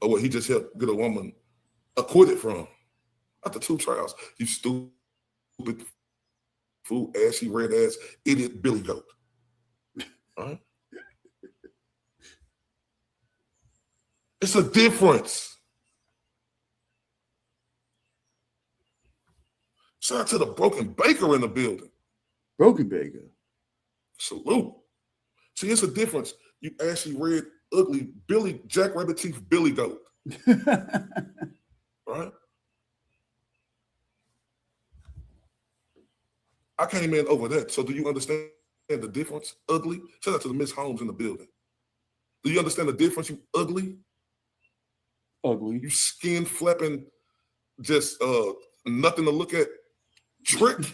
Or what he just helped get a woman acquitted from. After 2 trials, you stupid, fool, ashy, red ass, idiot Billy Goat. Right? It's a difference. Shout out to the Broken Baker in the building. Broken Baker. Salute. See, it's a difference. You ashy, red, ugly, Billy, jackrabbit teeth Billy Goat. Right? I came in over that. So do you understand the difference? Ugly. Shout out to the Miss Holmes in the building. Do you understand the difference? You ugly. Ugly. You skin flapping, just nothing to look at. Trick.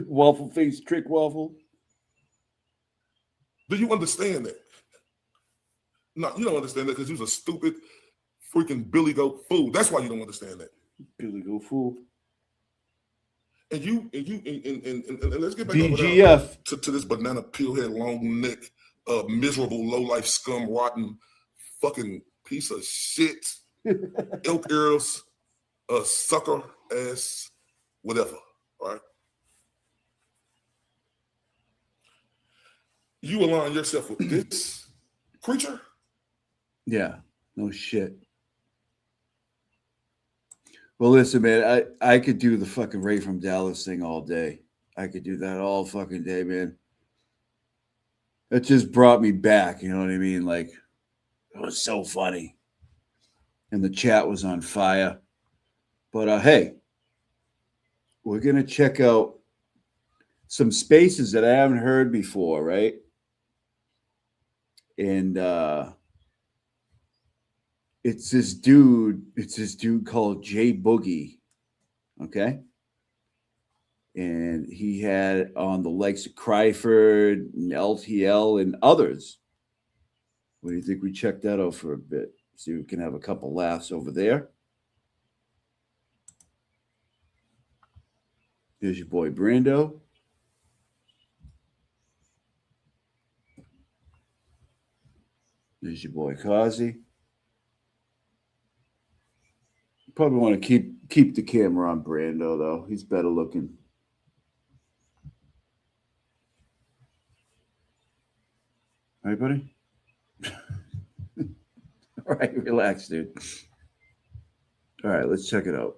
Waffle face trick waffle. Do you understand that? No, you don't understand that because you're a stupid freaking Billy Goat fool. That's why you don't understand that. Billy Goat fool. And let's get back BGF. over there to this banana peel head, long neck, miserable, low life, scum, rotten, fucking piece of shit, elk ears, sucker ass, whatever. Right? You align yourself with this creature? Yeah, no shit. Well, listen, man, I could do the fucking Ray from Dallas thing all day. I could do that all fucking day, man. It just brought me back, you know what I mean? Like, it was so funny. And the chat was on fire. But hey, we're going to check out some spaces that I haven't heard before, right? And It's this dude called Jay Boogie. Okay. And he had on the likes of Cryford and LTL and others. What do you think we check that out for a bit? See if we can have a couple laughs over there. Here's your boy Brando. There's your boy Cosy. Probably want to keep the camera on Brando, though. He's better looking. All right, buddy? All right, relax, dude. All right, let's check it out.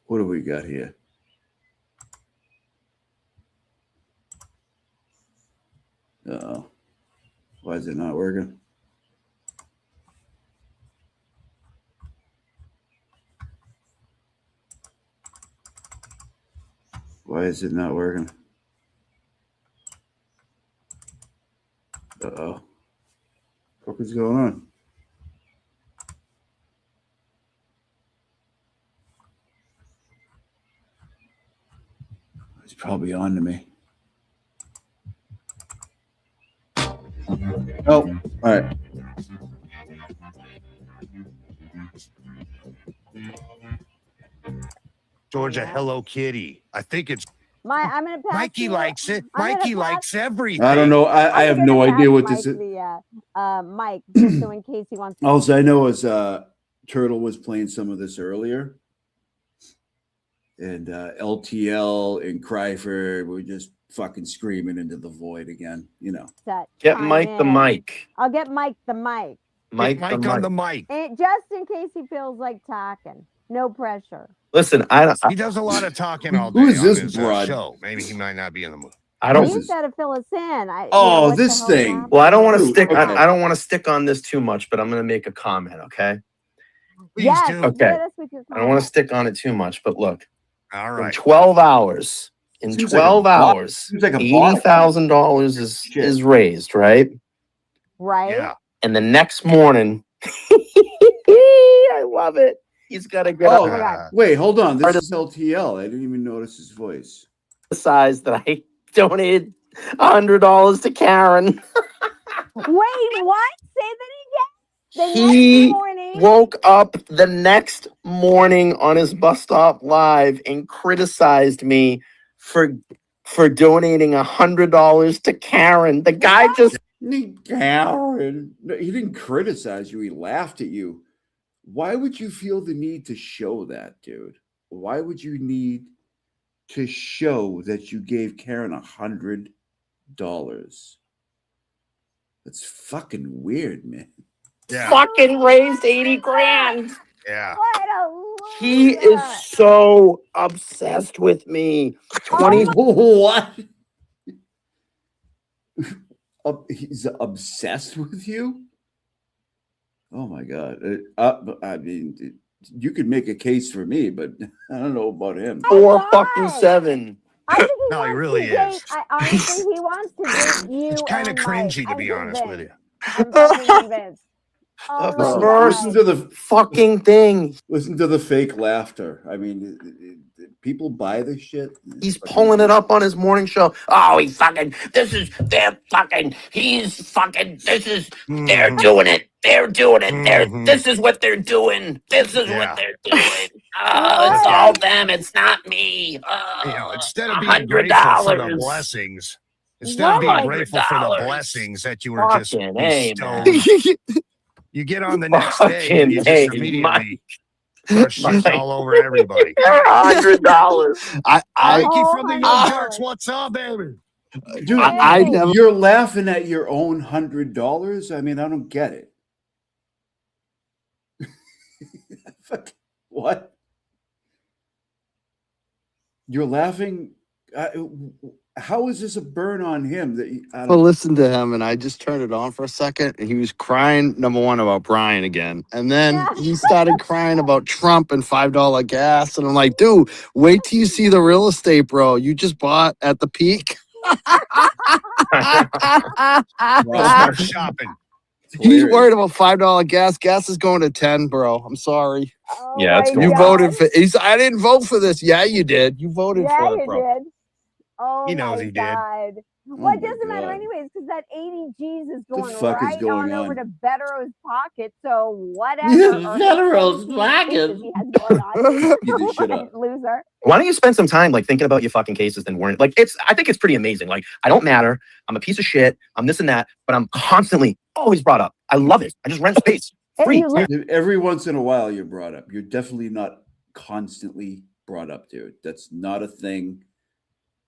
What do we got here? Uh-oh. Why is it not working? Why is it not working? Uh-oh. What is going on? It's probably on to me. Oh, all right. Georgia, Hello Kitty. I think it's I'm gonna pass Mikey you. likes it. I'm gonna Mikey pass- likes everything. I don't know. I have no idea what this is. Mike, just so in case he wants. All I know is Turtle was playing some of this earlier. And LTL and Cryford were just fucking screaming into the void again, you know. Get Mike the mic. I'll get Mike the mic. Mike on the mic. And just in case he feels like talking. No pressure. Listen, He does a lot of talking all day. Who is on this his, broad? show. Maybe he might not be in the mood. I don't. He's got to fill us in. Oh, this thing. Well, I don't want to Ooh, stick. okay. I don't want to stick on this too much, but I'm going to make a comment. Okay. Please Yes, do. Okay. hit us with your I don't want comment. to stick on it too much, but look, All in right. 12 hours, in Seems like 12 a bot. hours, Seems like a bot. $80,000 is raised, right? Right? Yeah. And the next morning, I love it. He's got to get Oh, my God. wait, hold on. This is LTL. I didn't even notice his voice. the size that I donated $100 to Karen. Wait, what? Say that again. The He next morning. woke up the next morning on his bus stop live and criticized me for donating $100 to Karen. The guy just Karen. No, he didn't criticize you. He laughed at you. Why would you feel the need to show that, dude? Why would you need to show that you gave Karen $100? That's fucking weird, man. Yeah. fucking raised 80 grand. Yeah. What a He loser. is so obsessed with me. 20 What? He's obsessed with you? Oh my God. I mean, you could make a case for me, but I don't know about him. 4-7. I think he No, he wants really to date, is. honestly, he wants to date you. It's kind of and cringy, Mike. to be I'm honest with you. I'm fucking convinced. Oh my First- Listen God. to the Fucking thing. listen to the fake laughter. I mean, people buy this shit. He's pulling it up on his morning show. Oh, he's fucking, this is, they're fucking, he's fucking, this is, they're doing it. They're doing it. Mhm. This is what they're doing. This is Yeah. what they're doing. Oh, it's What? all them. It's not me. You know, Oh, instead of being grateful for the $100. blessings, instead of being What? grateful for the $100. blessings that you were just Fucking A, man. bestowed, you get on the next day and you Fucking just A, immediately start shitting Mike. all over everybody. $100. Mikey from the Young $100. Turks, what's up, baby? Dude, I never- you're laughing at your own $100. I mean, I don't get it. Fuck, what? You're laughing? how is this a burn on him? That I Well, don't. listen to him, and I just turned it on for a second, and he was crying, number one, about Brian again. And then he started crying about Trump and $5 gas. And I'm like, dude, wait till you see the real estate, bro. You just bought at the peak. Bro, start shopping. He's worried about $5 gas. Gas is going to 10, bro. I'm sorry. Oh Yeah, it's my going You down. voted for. I didn't vote for this. Yeah, you did. You voted Yeah, for it, you bro. did. Oh He knows my he did. God. Well, it my doesn't matter God. anyways, because that 80 G's is The going fuck is right going on over on? to Bettero's pocket. So whatever. or Bettero's 17 pocket. cases he has going on. Eat this shit up. Loser. Why don't you spend some time like thinking about your fucking cases than worrying? Like I think it's pretty amazing. Like I don't matter. I'm a piece of shit. I'm this and that, but I'm constantly always brought up. I love it. I just rent space. And Free. you look, Every once in a while, you're brought up. You're definitely not constantly brought up, dude. That's not a thing.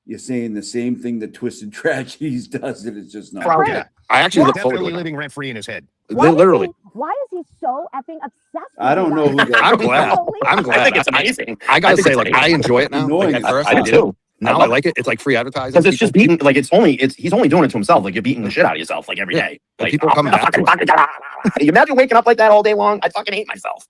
You're saying the same thing that Twisted Tragedies does, and it's just not. Proud. Yeah, I actually look forward to Definitely it. living rent free in his head. Literally. why is he so effing obsessed with I don't you know guys? who that. I'm glad. Unbelievable. I'm glad. I think it's amazing. I I gotta think say, it's like, I amazing. enjoy it now. Annoying Like, at as first, I I do did. too. Now love I like it. It's like free advertising. Because it's just People- beating. Like he's only doing it to himself. Like you're beating the shit out of yourself like every Yeah. day. And Like people I'm coming gonna back to fucking you imagine waking up like that all day long? I fucking hate myself.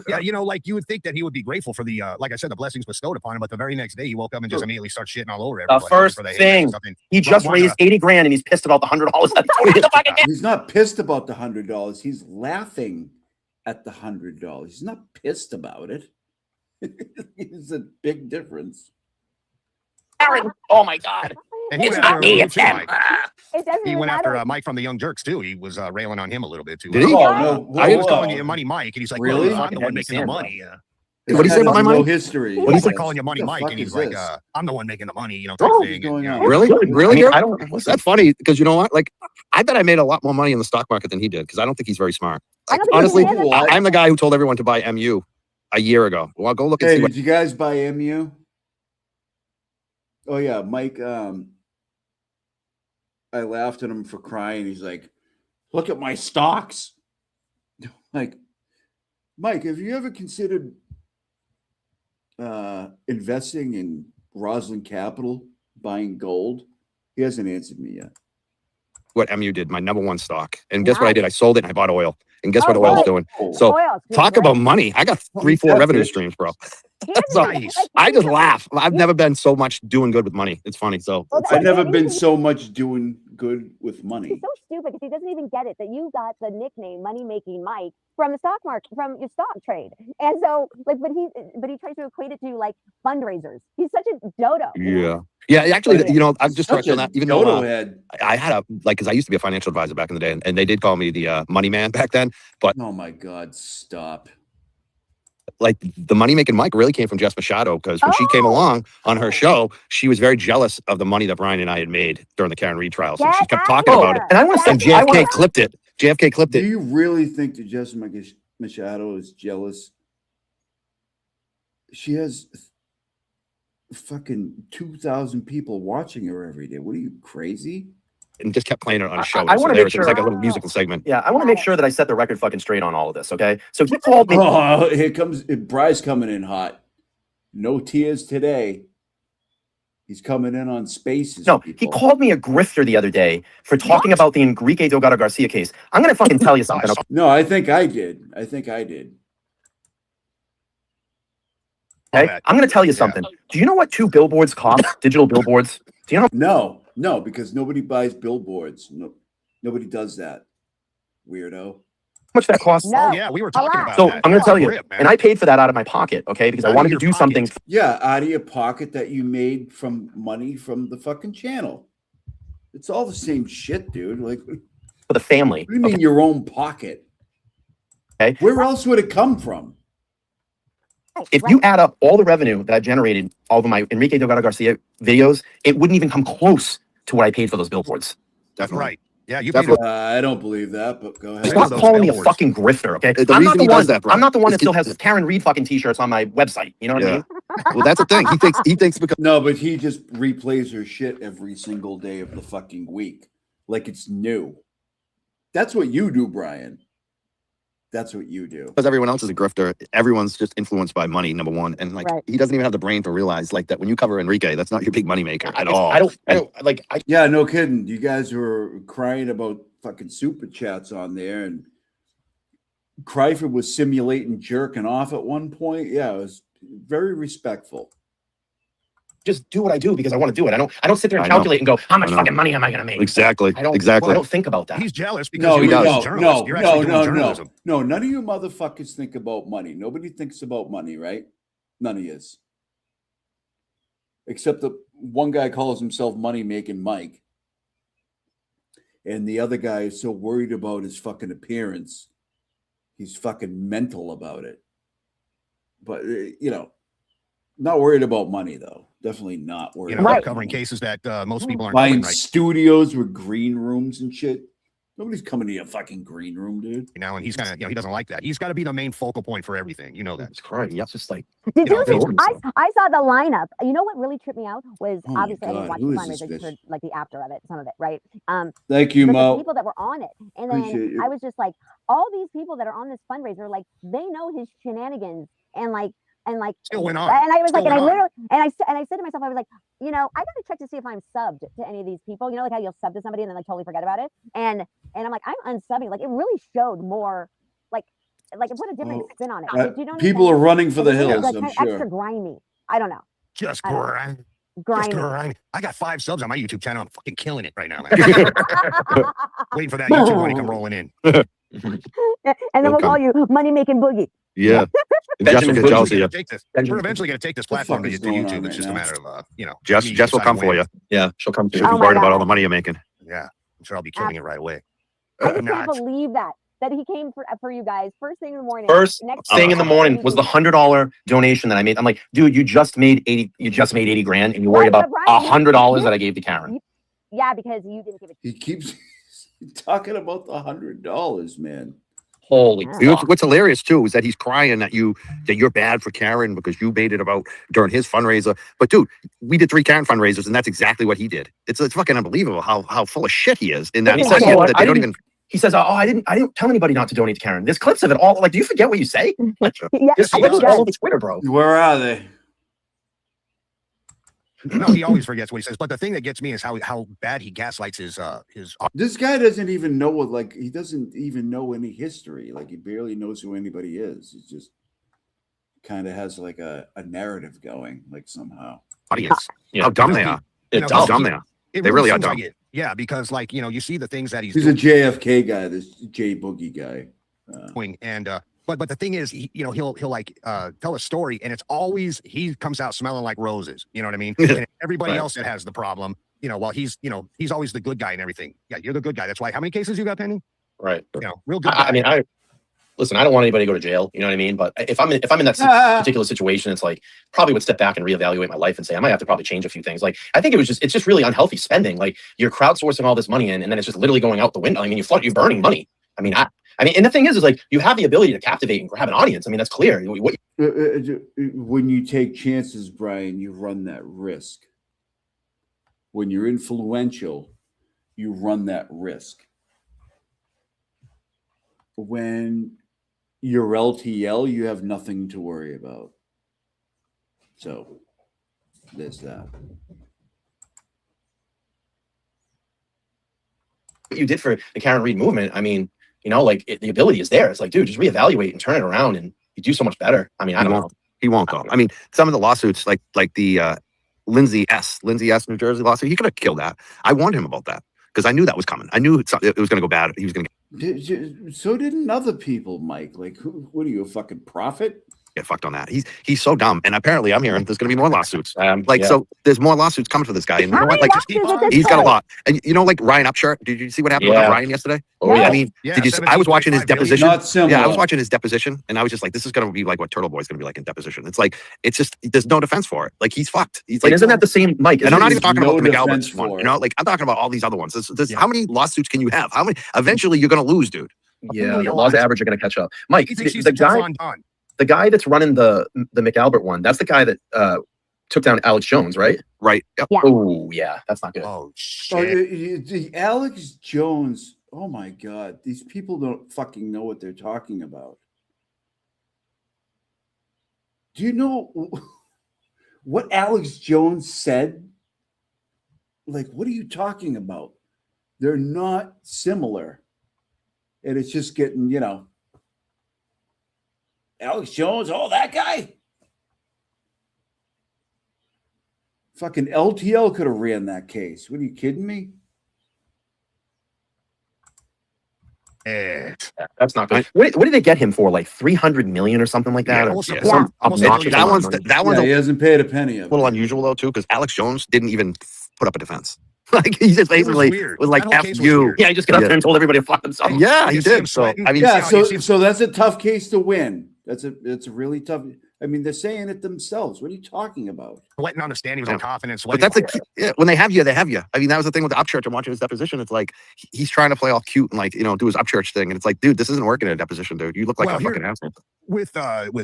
Yeah, you know, like you would think that he would be grateful for the, like I said, the blessings bestowed upon him. But the very next day, he woke up and just immediately starts shitting all over everybody. first for the hate thing, or something. He just Well, raised 80 grand and he's pissed about the $100 that he told me to fucking get. He's not pissed about the $100. He's laughing at the $100. He's not pissed about it. It's a big difference. Aaron, oh my God. And he It's went not after me, Mike. it's him. It doesn't He even went matter. after Mike from the Young Jerks too. He was railing on him a little bit too. Did he? Oh, no. I He was whoa. calling you Money Mike, and he's like, Really? "Well, I'm the one making the Understand, money." What do you say about my No money? history. What He's is like this? calling you Money What the Mike, fuck and he's is like, this? "I'm the one making the money," you know, type Oh, thing. going and, on? yeah. Really? Really, I mean, Gary? I don't. What's That's funny because you know what? Like, I bet I made a lot more money in the stock market than he did because I don't think he's very smart. I don't think Honestly, he can I'm the guy who told everyone to buy MU a year ago. Well, go look and Hey, see what. did you guys buy MU? Oh yeah, Mike. I laughed at him for crying. He's like, "Look at my stocks." Like, Mike, have you ever considered investing in Roslyn Capital, buying gold? He hasn't answered me yet. What MU did, my number one stock. And guess what I did? I sold it and I bought oil. And guess what Oh, oil's good. doing? Oh, So Oil, it's talk great. about money. I got 3-4 That's revenue it. streams, bro. He doesn't So even- Nice. like, I just he- laugh. I've never been so much doing good with money. It's funny. So Well, it's that- I've never he been doesn't- so much doing good with He's money. so stupid because he doesn't even get it that you got the nickname "Money Making Mike" from the stock market, from your stock trade, and so like, but he tries to equate it to like fundraisers. He's such a dodo. you know? yeah. Actually, Yeah. you know, I've just Such touched on a that. Even dodo though head. I had a because I used to be a financial advisor back in the day, and they did call me the money man back then. Oh my God! Stop. Like the money making Mike really came from Jess Machado because when she came Oh! along on her show, she was very jealous of the money that Brian and I had made during the Karen Reed trials, and she Get kept outta talking here. about it. And I want to And say, I want JFK to. clipped it. JFK clipped Do it. you really think that Jessica Machado is jealous? She has fucking 2,000 people watching her every day. What are you, crazy? And just kept playing it on a show. I It was wanna make hilarious. It was sure- like a little musical segment. Yeah, I want to make sure that I set the record fucking straight on all of this. Okay, so he called me. Oh, here comes Bryce coming in hot. No tears today. He's coming in on spaces. No, he people. called me a grifter the other day for talking about the Enrique Delgado Garcia case. I'm gonna fucking tell you something. Okay? No, I think I did. I think I did. that. I'm gonna tell you something. Do you know what 2 billboards cost? Digital billboards. Do you know? No, because nobody buys billboards. No, nobody does that. Weirdo. How much that costs? No. Oh, yeah, we were talking about So that. I'm gonna tell you, Rip, man. and I paid for that out of my pocket, okay? Because I Out of wanted to your do pocket. something. Yeah, out of your pocket that you made from money from the fucking channel. It's all the same shit, dude. Like, what For the family. do you mean your own pocket? Okay. Where else would it come from? If you add up all the revenue that I generated all of my Enrique Delgado Garcia videos, it wouldn't even come close to what I paid for those billboards. Definitely. Right. Yeah, you Definitely. I don't believe that, but go ahead. Stop those calling me a billboards. fucking grifter, okay? The I'm not reason the he one. does that, bro, I'm not the one that is still has Karen Reed fucking t-shirts on my website. You know what I mean? Well, that's the thing. He thinks because No, but he just replays her shit every single day of the fucking week. Like it's new. That's what you do, Brian. That's what you do. Because everyone else is a grifter. Everyone's just influenced by money, number one. And like, Right. he doesn't even have the brain to realize like that when you cover Enrique, that's not your big money maker at all. I don't like. Yeah, no kidding. You guys were crying about fucking super chats on there, and Cryford was simulating jerking off at one point. Yeah, it was very respectful. Just do what I do because I want to do it. I don't sit there and calculate and go, how much fucking money am I going to make? Exactly. I don't think about that. He's jealous because No, you're a journalist. You're actually doing journalism. no. None of you motherfuckers think about money. Nobody thinks about money, right? None of yous. Except the one guy calls himself Money Making Mike. And the other guy is so worried about his fucking appearance. He's fucking mental about it. But, not worried about money, though. Definitely not worried about covering money. cases that most people aren't buying covering, right? studios with green rooms and shit. Nobody's coming to your fucking green room, dude. And he's kind of, he doesn't like that. He's got to be the main focal point for everything. You know that. It's crying. Yeah, it's just like. Did you see, I saw the lineup. You know what really tripped me out was obviously I didn't watch the fundraiser, I just heard like the after of it, some of it, right? Thank you, Mo. The people that were on it, and then I was just like, all these people that are on this fundraiser, like they know his shenanigans, and still went on. And I was like, and I literally, and I said to myself, I was like, I gotta check to see if I'm subbed to any of these people. You know, like how you'll sub to somebody and then like totally forget about it. And I'm like, I'm unsubbing. Like it really showed more, like it put a different spin on it. Like, you know people are running for the hills. like, I'm sure. Extra grimy. I don't know. Just grimy. I got 5 subs on my YouTube channel. I'm fucking killing it right now, man. Waiting for that YouTube money to come rolling in. And then we'll call you Money Making Boogie. Yeah. Jessica Chelsea. We're eventually going to take this platform to YouTube. It's just a matter of, Jess will come for you. Yeah, she'll come. She'll be worried about all the money you're making. Yeah, I'm sure I'll be killing it right away. I just can't believe that he came for you guys first thing in the morning. First thing in the morning was the $100 donation that I made. I'm like, dude, you just made 80 grand, and you worry about $100 that I gave to Karen. Yeah, because you didn't give it. He keeps talking about the $100, man. Holy What's hilarious too is that he's crying that you're bad for Karen because you made it about during his fundraiser. But dude, we did 3 Karen fundraisers and that's exactly what he did. It's fucking unbelievable how full of shit he is in that. He says, I didn't tell anybody not to donate to Karen. There's clips of it all. Like, do you forget what you say? There's clips all over Twitter, bro. Where are they? No, he always forgets what he says. But the thing that gets me is how bad he gaslights his. This guy doesn't even know he doesn't even know any history. Like he barely knows who anybody is. He just kind of has like a narrative going, like somehow. Audience, how dumb they are. How dumb they are. They really are dumb. Yeah, because you see the things that he's a JFK guy, this J Boogie guy. And but the thing is, he'll like tell a story, and it's always he comes out smelling like roses. You know what I mean? And everybody else that has the problem, while he's always the good guy and everything. Yeah, you're the good guy. That's why. How many cases you got pending? Right. Real good. I mean, listen, I don't want anybody to go to jail. You know what I mean? But if I'm in that particular situation, it's like probably would step back and reevaluate my life and say I might have to probably change a few things. Like I think it's just really unhealthy spending. Like you're crowdsourcing all this money in, and then it's just literally going out the window. I mean, you're burning money. I mean, and the thing is like you have the ability to captivate and grab an audience. I mean, that's clear. When you take chances, Brian, you run that risk. When you're influential, you run that risk. When you're LTL, you have nothing to worry about. So there's that. What you did for the Karen Reed movement, I mean, the ability is there. It's like, dude, just reevaluate and turn it around, and you do so much better. I mean, I don't know. He won't though. I mean, some of the lawsuits, like the Lindsay S. New Jersey lawsuit, he could have killed that. I warned him about that because I knew that was coming. I knew it was going to go bad. He was going to. So didn't other people, Mike. Like, what are you, a fucking prophet? Get fucked on that. He's so dumb. And apparently I'm hearing there's going to be more lawsuits. So there's more lawsuits coming for this guy. And you know what? Like he's got a lot. And like Ryan Upshirt, did you see what happened with Ryan yesterday? Oh, yeah. I mean, I was watching his deposition. Yeah, I was watching his deposition and I was just like, this is going to be like what Turtle Boy's going to be like in deposition. It's like, it's just, there's no defense for it. Like he's fucked. He's like, isn't that the same, Mike? And I'm not even talking about the McAlbert's one, like I'm talking about all these other ones. How many lawsuits can you have? How many? Eventually you're going to lose, dude. Yeah, the laws of average are going to catch up. Mike, the guy that's running the McAlbert one, that's the guy that took down Alex Jones, right? Right. Yep. Yeah. Oh, yeah. That's not good. Oh, shit. The Alex Jones Oh my God. These people don't fucking know what they're talking about. Do you know what Alex Jones said? Like, what are you talking about? They're not similar. And it's just getting, Alex Jones, oh, that guy. Fucking LTL could have ran that case. What are you kidding me? That's not good. What did they get him for? Like 300 million or something like that? Yeah, Or almost some almost obnoxious That amount of one's money. He hasn't paid a penny of a little it. unusual though too, because Alex Jones didn't even put up a defense. Like he just It was basically weird. was like, That whole "F case was you." weird. Yeah, he just got up there and told everybody to fuck themselves. Yeah, You he see him did. So sweating? I mean, Yeah, you see- so that's a tough case to win. It's a really tough. I mean, they're saying it themselves. What are you talking about? Sweating on the stand, he was Yeah. on confidence. but that's when they have you, they have you. I mean, that was the thing with the Upchurch. I'm watching his deposition. It's like he's trying to play all cute and like do his Upchurch thing, and it's like, dude, this isn't working in a deposition, dude. You look like Well, a here- fucking asshole. with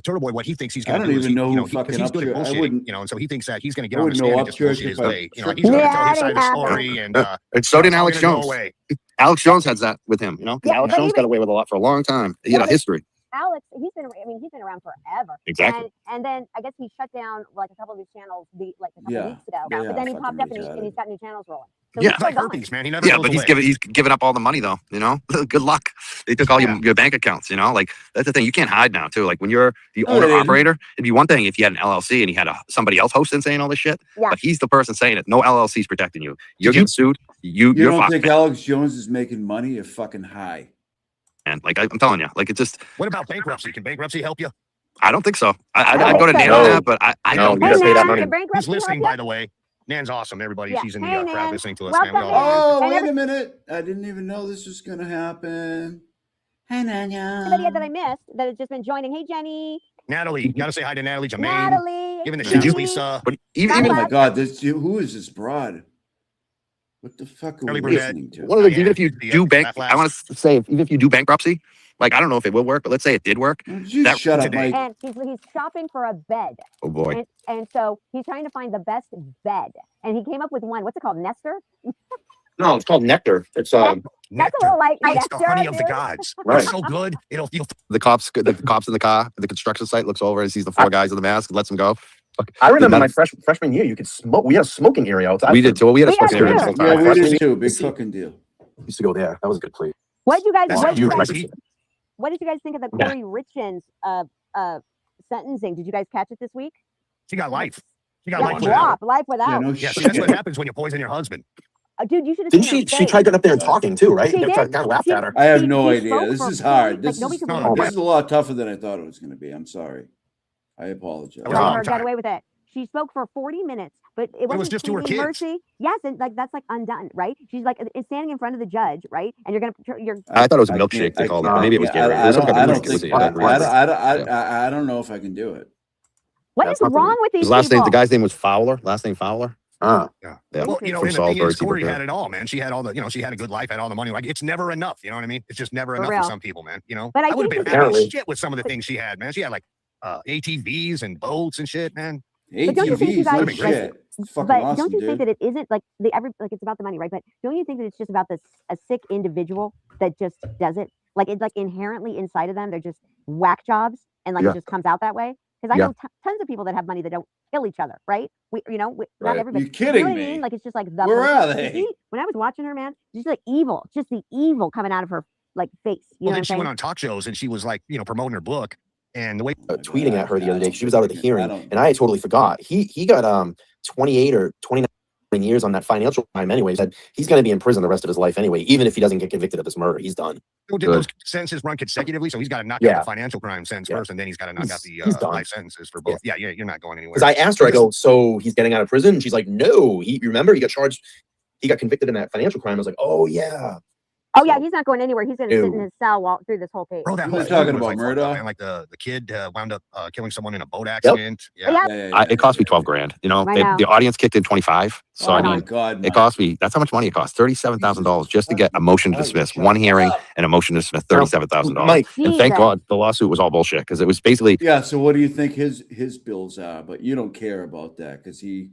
Turtle Boy. What he thinks he's I going to don't do is even know who because fucking he's good at Upchurch- I bullshitting, wouldn't- and so he thinks that he's going to I get on the wouldn't know stand and just Upchurch bullshit if his I way. He's tripped going to Yeah, tell his that side ain't of the happening. story, and And so did it's all Alex gonna go Jones. away. Alex Jones has that with him, because Yeah, Alex but Jones even- got away with a lot for a long time. He had Yeah, a but- history. Alex, he's been around forever. Exactly. And then I guess he shut down like a couple of his channels a couple Yeah. of weeks ago. Yeah, But then he fucking popped up and retarded. he's got new channels rolling. So Yeah. he's It's still like going. herpes, man. He never Yeah, goes but away. he's giving up all the money though. Good luck. They took all Yeah. your bank accounts. Like that's the thing. You can't hide now too. Like when you're the No, owner they didn't. operator, it'd be one thing if you had an LLC and you had somebody else hosting saying all this shit. Yeah. But he's the person saying it. No LLC's protecting you. You're Did you- getting sued. You You're don't fucked, think man. Alex Jones is making money? You're fucking high. Like I'm telling you, like it just. What about bankruptcy? Can bankruptcy help you? I don't think so. I I'd don't go to think Nan so. on No. that, but I No, don't. you Hey, gotta pay that Nan, money. can bankruptcy Who's listening, help by the way? Nan's awesome. Everybody, Yeah. she's in the Hey, crowd Nan. listening to us, man. We Welcome, all love you. Oh, And wait every- a minute. I didn't even know this was going to happen. Hi, Nanya. Somebody that I missed that has just been joining. Hey, Jenny, Natalie, gotta say hi to Natalie Jermaine. Natalie, Giving the Did shouts, you- Lisa. But even God Oh my bless. God, who is this broad? What the fuck are Curly we brunette. listening to? one of those, Yeah, even if you the, do bank, laugh I want to say, even if you do bankruptcy, like I don't know if it will work, but let's say it did work. You that- shut up, today. Mike. and he's shopping for a bed, Oh boy. and so he's trying to find the best bed, and he came up with one. What's it called? Nester. No, it's called nectar. It's That's a Nectar. little like It's the nectar, honey of the dude. gods. Right. It's so good. You'll The cops in the car, the construction site looks over and sees the four guys in the mask and lets them go. I remember Did my not- freshman year, you could smoke. We had a smoking area outside. We did too. We had a We got smoking area. two. sometime. Yeah, we freshman did too. Big year. fucking deal. used to go there. That was a good place. What did you guys? That's What did you huge, guys, right? what did you guys think of the Yeah. Corey Richards sentencing? Did you guys catch it this week? She got life. She got Yeah, life without. life without. Yeah, no Yeah, see, shit. that's what happens when you poison your husband. Dude, you should have Didn't seen she? her She face. tried getting up there and talking too, right? She They did. kind of laughed She- at her. I have He- no he idea. spoke This for is 40 hard. like, This nobody is could believe this it. is a lot tougher than I thought it was going to be. I'm sorry. I apologize. That was Let a her long get time. away with it. She spoke for 40 minutes, but it wasn't just to her pleading kids. mercy. Yes, and like that's like undone, right? She's like standing in front of the judge, right? And you're I thought it was a I milkshake. can't- They I called it. can't- Maybe it was yeah, Gatorade. It I was some don't. kind I of don't milk. It was think. either- I don't know if I can do it. what That's is not the- wrong with these His last name, people? the guy's name was Fowler. Last name Fowler. Ah, Yeah. Yeah. Well, you know, From and the thing Salisbury, is, Corey Super had it all, man. She had all the, she had a good life, had all the money. Like, it's never enough. You know what I mean? It's just never For enough real. for some people, man. You know, But I would have think been that- happy as Apparently. shit with some of the things she had, man. She had like ATVs and boats and shit, man. But don't you think you ATVs, no guys, shit. It's fucking But awesome, don't you dude. think that it isn't like it's about the money, right? But don't you think that it's just about a sick individual that just does it? Like it's like inherently inside of them, they're just whack jobs, and like Yeah. it just comes out that way. Because I Yeah. know tons of people that have money that don't kill each other, right? Not Right. everybody. You kidding know what I me? mean? Like it's just like the Where are person. they? See, when I was watching her, man, just like evil, just the evil coming out of her like face. You Well, know then what she I'm went saying? on talk shows and she was like, promoting her book. And the way tweeting at her the other day. She was out at the hearing, don't- and I totally forgot. He got 28 or 29 years on that financial crime. Anyway, said he's going to be in prison the rest of his life anyway. Even if he doesn't get convicted of this murder, he's done. did Good. those sentences run consecutively, so he's got to knock out Yeah. the financial crime sentence Yeah. first, and then he's got to knock out He's the done. life sentences for both. Yeah, you're not going anywhere. Because I asked her, I go, so he's getting out of prison? She's like, no. You remember he got charged, he got convicted in that financial crime. I was like, oh yeah. Oh yeah, he's not going anywhere. He's going to sit in Ew. his cell through this whole case. Bro, that We're whole not thing talking was, about like, fucked murder. up, man. Like the kid wound up killing someone in a boat accident. Yeah. Yeah. It cost me $12,000. You know, I know. the audience kicked in 25. So Oh I my mean, God, it Mike. cost me. That's how much money it cost. $37,000 just to get a motion to dismiss. One hearing and a motion to dismiss. $37,000. Mike, And thank Jesus. God the lawsuit was all bullshit because it was basically Yeah. So what do you think his bills are? But you don't care about that because he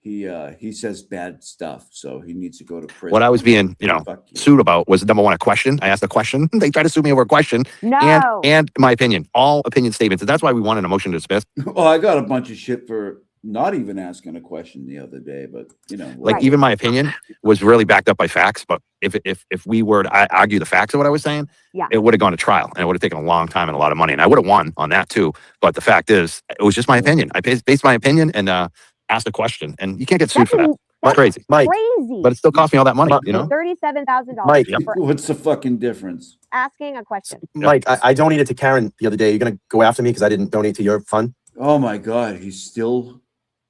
he says bad stuff, so he needs to go to prison. What I was being, sued about was number one, a question. I asked a question. They tried to sue me over a question. No. And my opinion, all opinion statements. And that's why we wanted a motion to dismiss. Oh, I got a bunch of shit for not even asking a question the other day, but like even my opinion was really backed up by facts. But if we were to argue the facts of what I was saying, it would have gone to trial and it would have taken a long time and a lot of money. And I would have won on that too. But the fact is, it was just my opinion. I based my opinion and asked a question, and you can't get sued for that. That's crazy, Mike. Crazy. But it still cost me all that money, $37,000. Mike, what's the fucking difference? Asking a question. Mike, I donated to Karen the other day. You're gonna go after me because I didn't donate to your fund? Oh my God, he's still.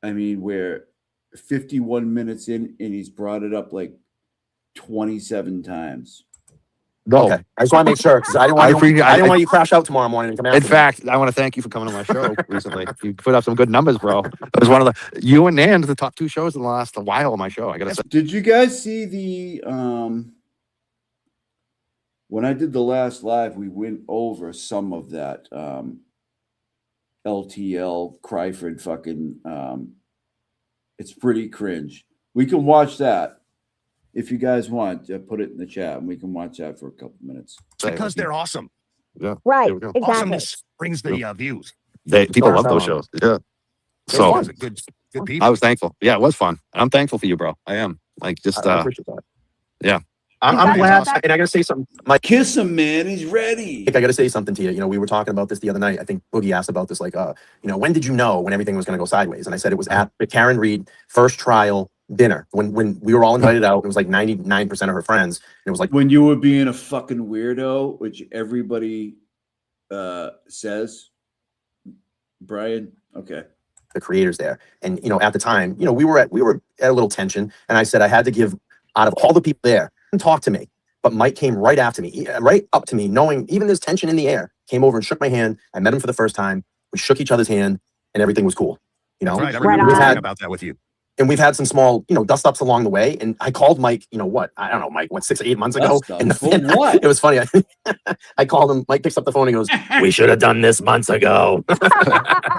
I mean, we're 51 minutes in, and he's brought it up like 27 times. No. Okay, I just want to make sure because I don't want you to crash out tomorrow morning and come out. In fact, I want to thank you for coming on my show recently. You put up some good numbers, bro. It was one of you and Nan's the top 2 shows in the last while on my show. I gotta say. Did you guys see the when I did the last live, we went over some of that LTL Cryford fucking it's pretty cringe. We can watch that. If you guys want, put it in the chat and we can watch that for a couple minutes. Because they're awesome. Yeah. Right. Exactly. Awesomeness brings the views. People love those shows. Yeah. So good people. I was thankful. Yeah, it was fun. I'm thankful for you, bro. I am. Like just I appreciate that. Yeah. I'm glad. And I gotta say something. Mike, kiss him, man. He's ready. I gotta say something to you. We were talking about this the other night. I think Boogie asked about this, like, when did you know when everything was gonna go sideways? And I said it was at the Karen Reed first trial dinner when we were all invited out. It was like 99% of her friends. And it was like when you were being a fucking weirdo, which everybody says. Brian, okay. The creators there, and at the time, we were at a little tension, and I said I had to give out of all the people there, didn't talk to me, but Mike came right after me, right up to me, knowing even there's tension in the air. Came over and shook my hand. I met him for the first time. We shook each other's hand, and everything was cool. Right. I remember talking about that with you. And we've had some small, dust ups along the way. And I called Mike, I don't know, Mike, 6 or 8 months ago? And what? It was funny. I called him. Mike picks up the phone and goes, "We should have done this months ago."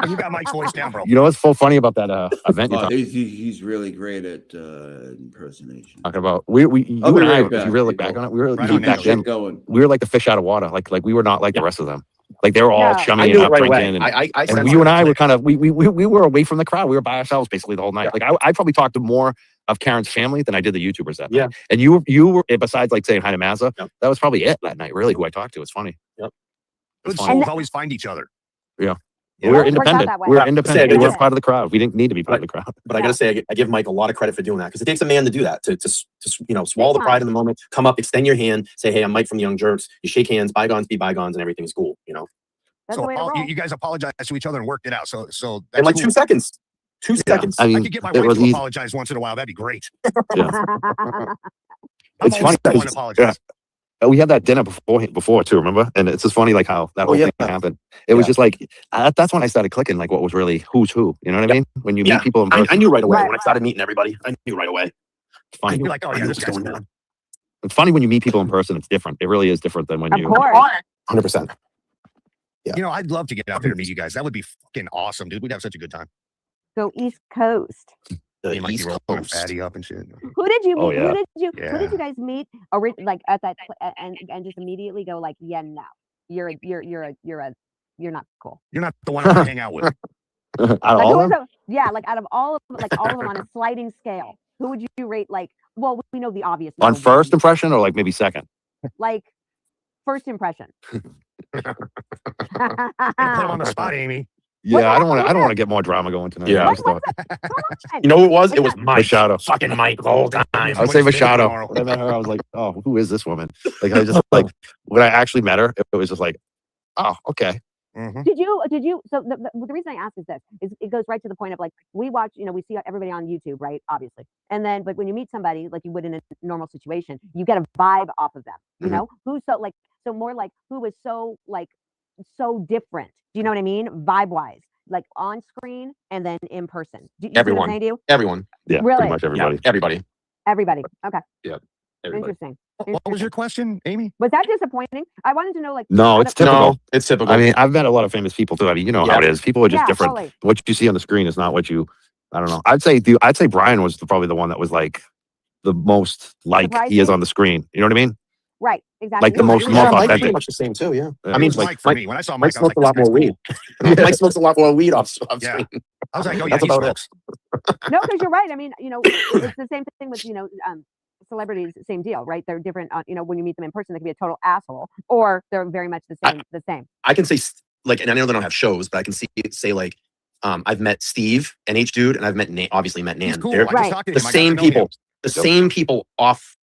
You got Mike's voice down, bro. You know what's so funny about that event? He's really great at impersonation. Talking about you and I, if you really look back on it, we were back then. We were like the fish out of water. Like we were not like the rest of them. Like they were all chummy and up drinking. And you and I were kind of we were away from the crowd. We were by ourselves basically the whole night. Like I probably talked to more of Karen's family than I did the YouTubers that night. And you were besides like saying hi to Mazza, that was probably it that night. Really, who I talked to. It's funny. Good souls always find each other. Yeah. We were independent. We were independent. We weren't part of the crowd. We didn't need to be part of the crowd. But I gotta say, I give Mike a lot of credit for doing that because it takes a man to do that. To swallow the pride in the moment, come up, extend your hand, say, "Hey, I'm Mike from the Young Jerks." You shake hands, bygones be bygones, and everything's cool. That's so you guys apologized to each other and worked it out. So that's in like cool. 2 seconds. 2 seconds. I mean, I could get my wife to apologize once in a while. That'd be great. It's funny. We had that dinner before too, remember? And it's just funny, like how that whole thing happened. It was just like that's when I started clicking, like what was really who's who. You know what I mean? When you meet people in person. I knew right away when I started meeting everybody. I knew right away. It's funny. You're like, oh yeah, this guy's going. It's funny when you meet people in person. It's different. It really is different than when you. 100%. Yeah. I'd love to get out there and meet you guys. That would be fucking awesome, dude. We'd have such a good time. Go East Coast. The East Coast. Fatty up and shit. Who did you meet? Oh, Who did you guys meet? Like at that and just immediately go like, yeah, no, you're not cool. You're not the one I want to hang out with. Out of all of them? Like out of all of them on a sliding scale, who would you rate? Like, well, we know the obvious. On first impression or like maybe second? Like first impression. Put him on the spot, Amy. Yeah, I don't want to get more drama going tonight. Yeah. You know who it was? It was Mike. Machado. Fucking Mike the whole time. I would say Machado. When I met her, I was like, oh, who is this woman? Like I was just like, when I actually met her, it was just like, oh, okay. Mm-hmm. Did you? So the reason I ask is this: it goes right to the point of like we watch, we see everybody on YouTube, right? Obviously, and then but when you meet somebody like you would in a normal situation, you get a vibe off of them. You know, who's so more like who is so different. Do you know what I mean? Vibe wise, like on screen and then in person. Do you everyone. See what I'm saying to you? Everyone. Yeah. Really? Pretty much everybody. Yeah, everybody. Everybody. Okay. Yeah. Everybody. Interesting. What was your question, Amy? Was that disappointing? I wanted to know, like. No, it's typical. No, it's typical. I mean, I've met a lot of famous people too. I mean, you know how it is. People are just different. Totally. What you see on the screen is not what you I don't know. I'd say Brian was probably the one that was like the most like he is on the screen. You know what I mean? Right. Exactly. Like the most Mike's authentic. pretty much the same too. Yeah. I mean, Mike for me. When I saw Mike Mike, I was smoked like, a lot more weed. Mike smokes a lot more weed off screen. I was like, oh yeah, That's he about smokes. No, because you're right. I mean, it's the same thing with celebrities. Same deal, right? They're different. When you meet them in person, they can be a total asshole, or they're very much the same. I can say like, and I know they don't have shows, but I can say like, I've met Steve, NH dude, and I've met obviously met Nan. He's cool. They're I just talked to him. the same people. The same people off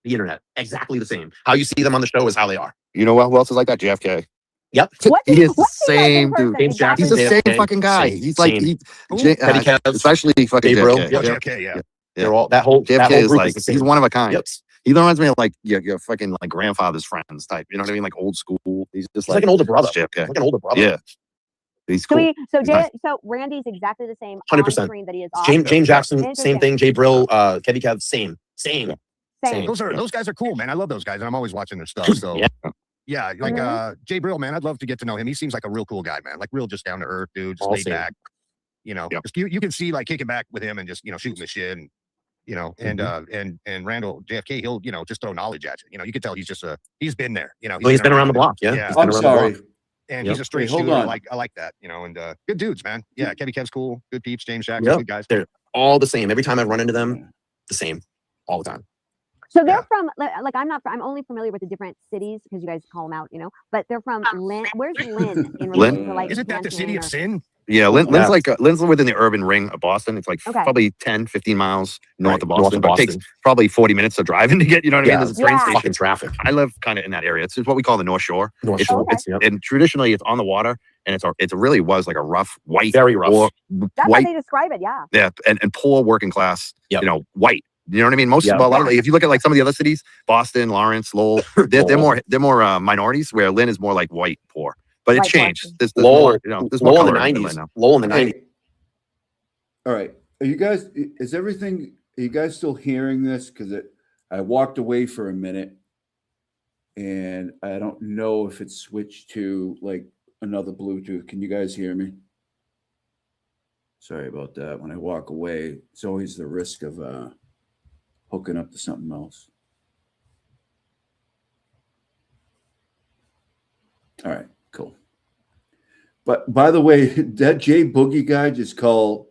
the internet. Exactly the same. How you see them on the show is how they are. You know what? Who else is like that? JFK. Yep. He is the same dude. James Jackson, He's the same JFK, fucking guy. same, He's like Kev, especially fucking Gabriel. JFK. Yep. JFK, yeah. They're all that whole JFK is group like the same. he's one of a kind. Yep. He reminds me of like your fucking like grandfather's friends type. You know what I mean? Like old school. He's just like an older brother. JFK. Like an older brother. Yeah. He's cool. So Randy's exactly the same 100%. on screen that he is off. James Jackson, same thing. Jay Brill, Kevy Kev, same. Those guys are cool, man. I love those guys, and I'm always watching their stuff. So yeah, like Jay Brill, man. I'd love to get to know him. He seems like a real cool guy, man. Like real, just down to earth, dude. Just laid back. Just, you can see like kicking back with him and just shooting the shit and. And Randall JFK, he'll just throw knowledge at you. You can tell he's been there. He's been around the block. Yeah. I'm sorry. And he's a straight shooter. I like that. And good dudes, man. Yeah, Kevy Kev's cool. Good peeps. James Jackson, good guys. They're all the same. Every time I run into them, the same, all the time. So they're from like I'm only familiar with the different cities because you guys call them out, but they're from Lynn. Where's Lynn in relation to like? Isn't that the city of sin? Yeah, Lynn's Lynn's within the urban ring of Boston. It's like probably 10, 15 miles north of Boston. But it takes probably 40 minutes of driving to get, you know what I mean? There's a train station. Fucking traffic. I live kind of in that area. It's what we call the North Shore. And traditionally it's on the water, and it really was like a rough white, very rough. That's how they describe it. Yeah. Yeah, and poor working class. White. You know what I mean? A lot of if you look at like some of the other cities, Boston, Lawrence, Lowell, they're more minorities, where Lynn is more like white poor. But it's changed. There's Lowell, there's Lowell more in the 90s. Lowell in the 90s. All right. Are you guys still hearing this? Because I walked away for a minute and I don't know if it switched to like another Bluetooth. Can you guys hear me? Sorry about that. When I walk away, it's always the risk of hooking up to something else. All right, cool. But by the way, that Jay Boogie guy just called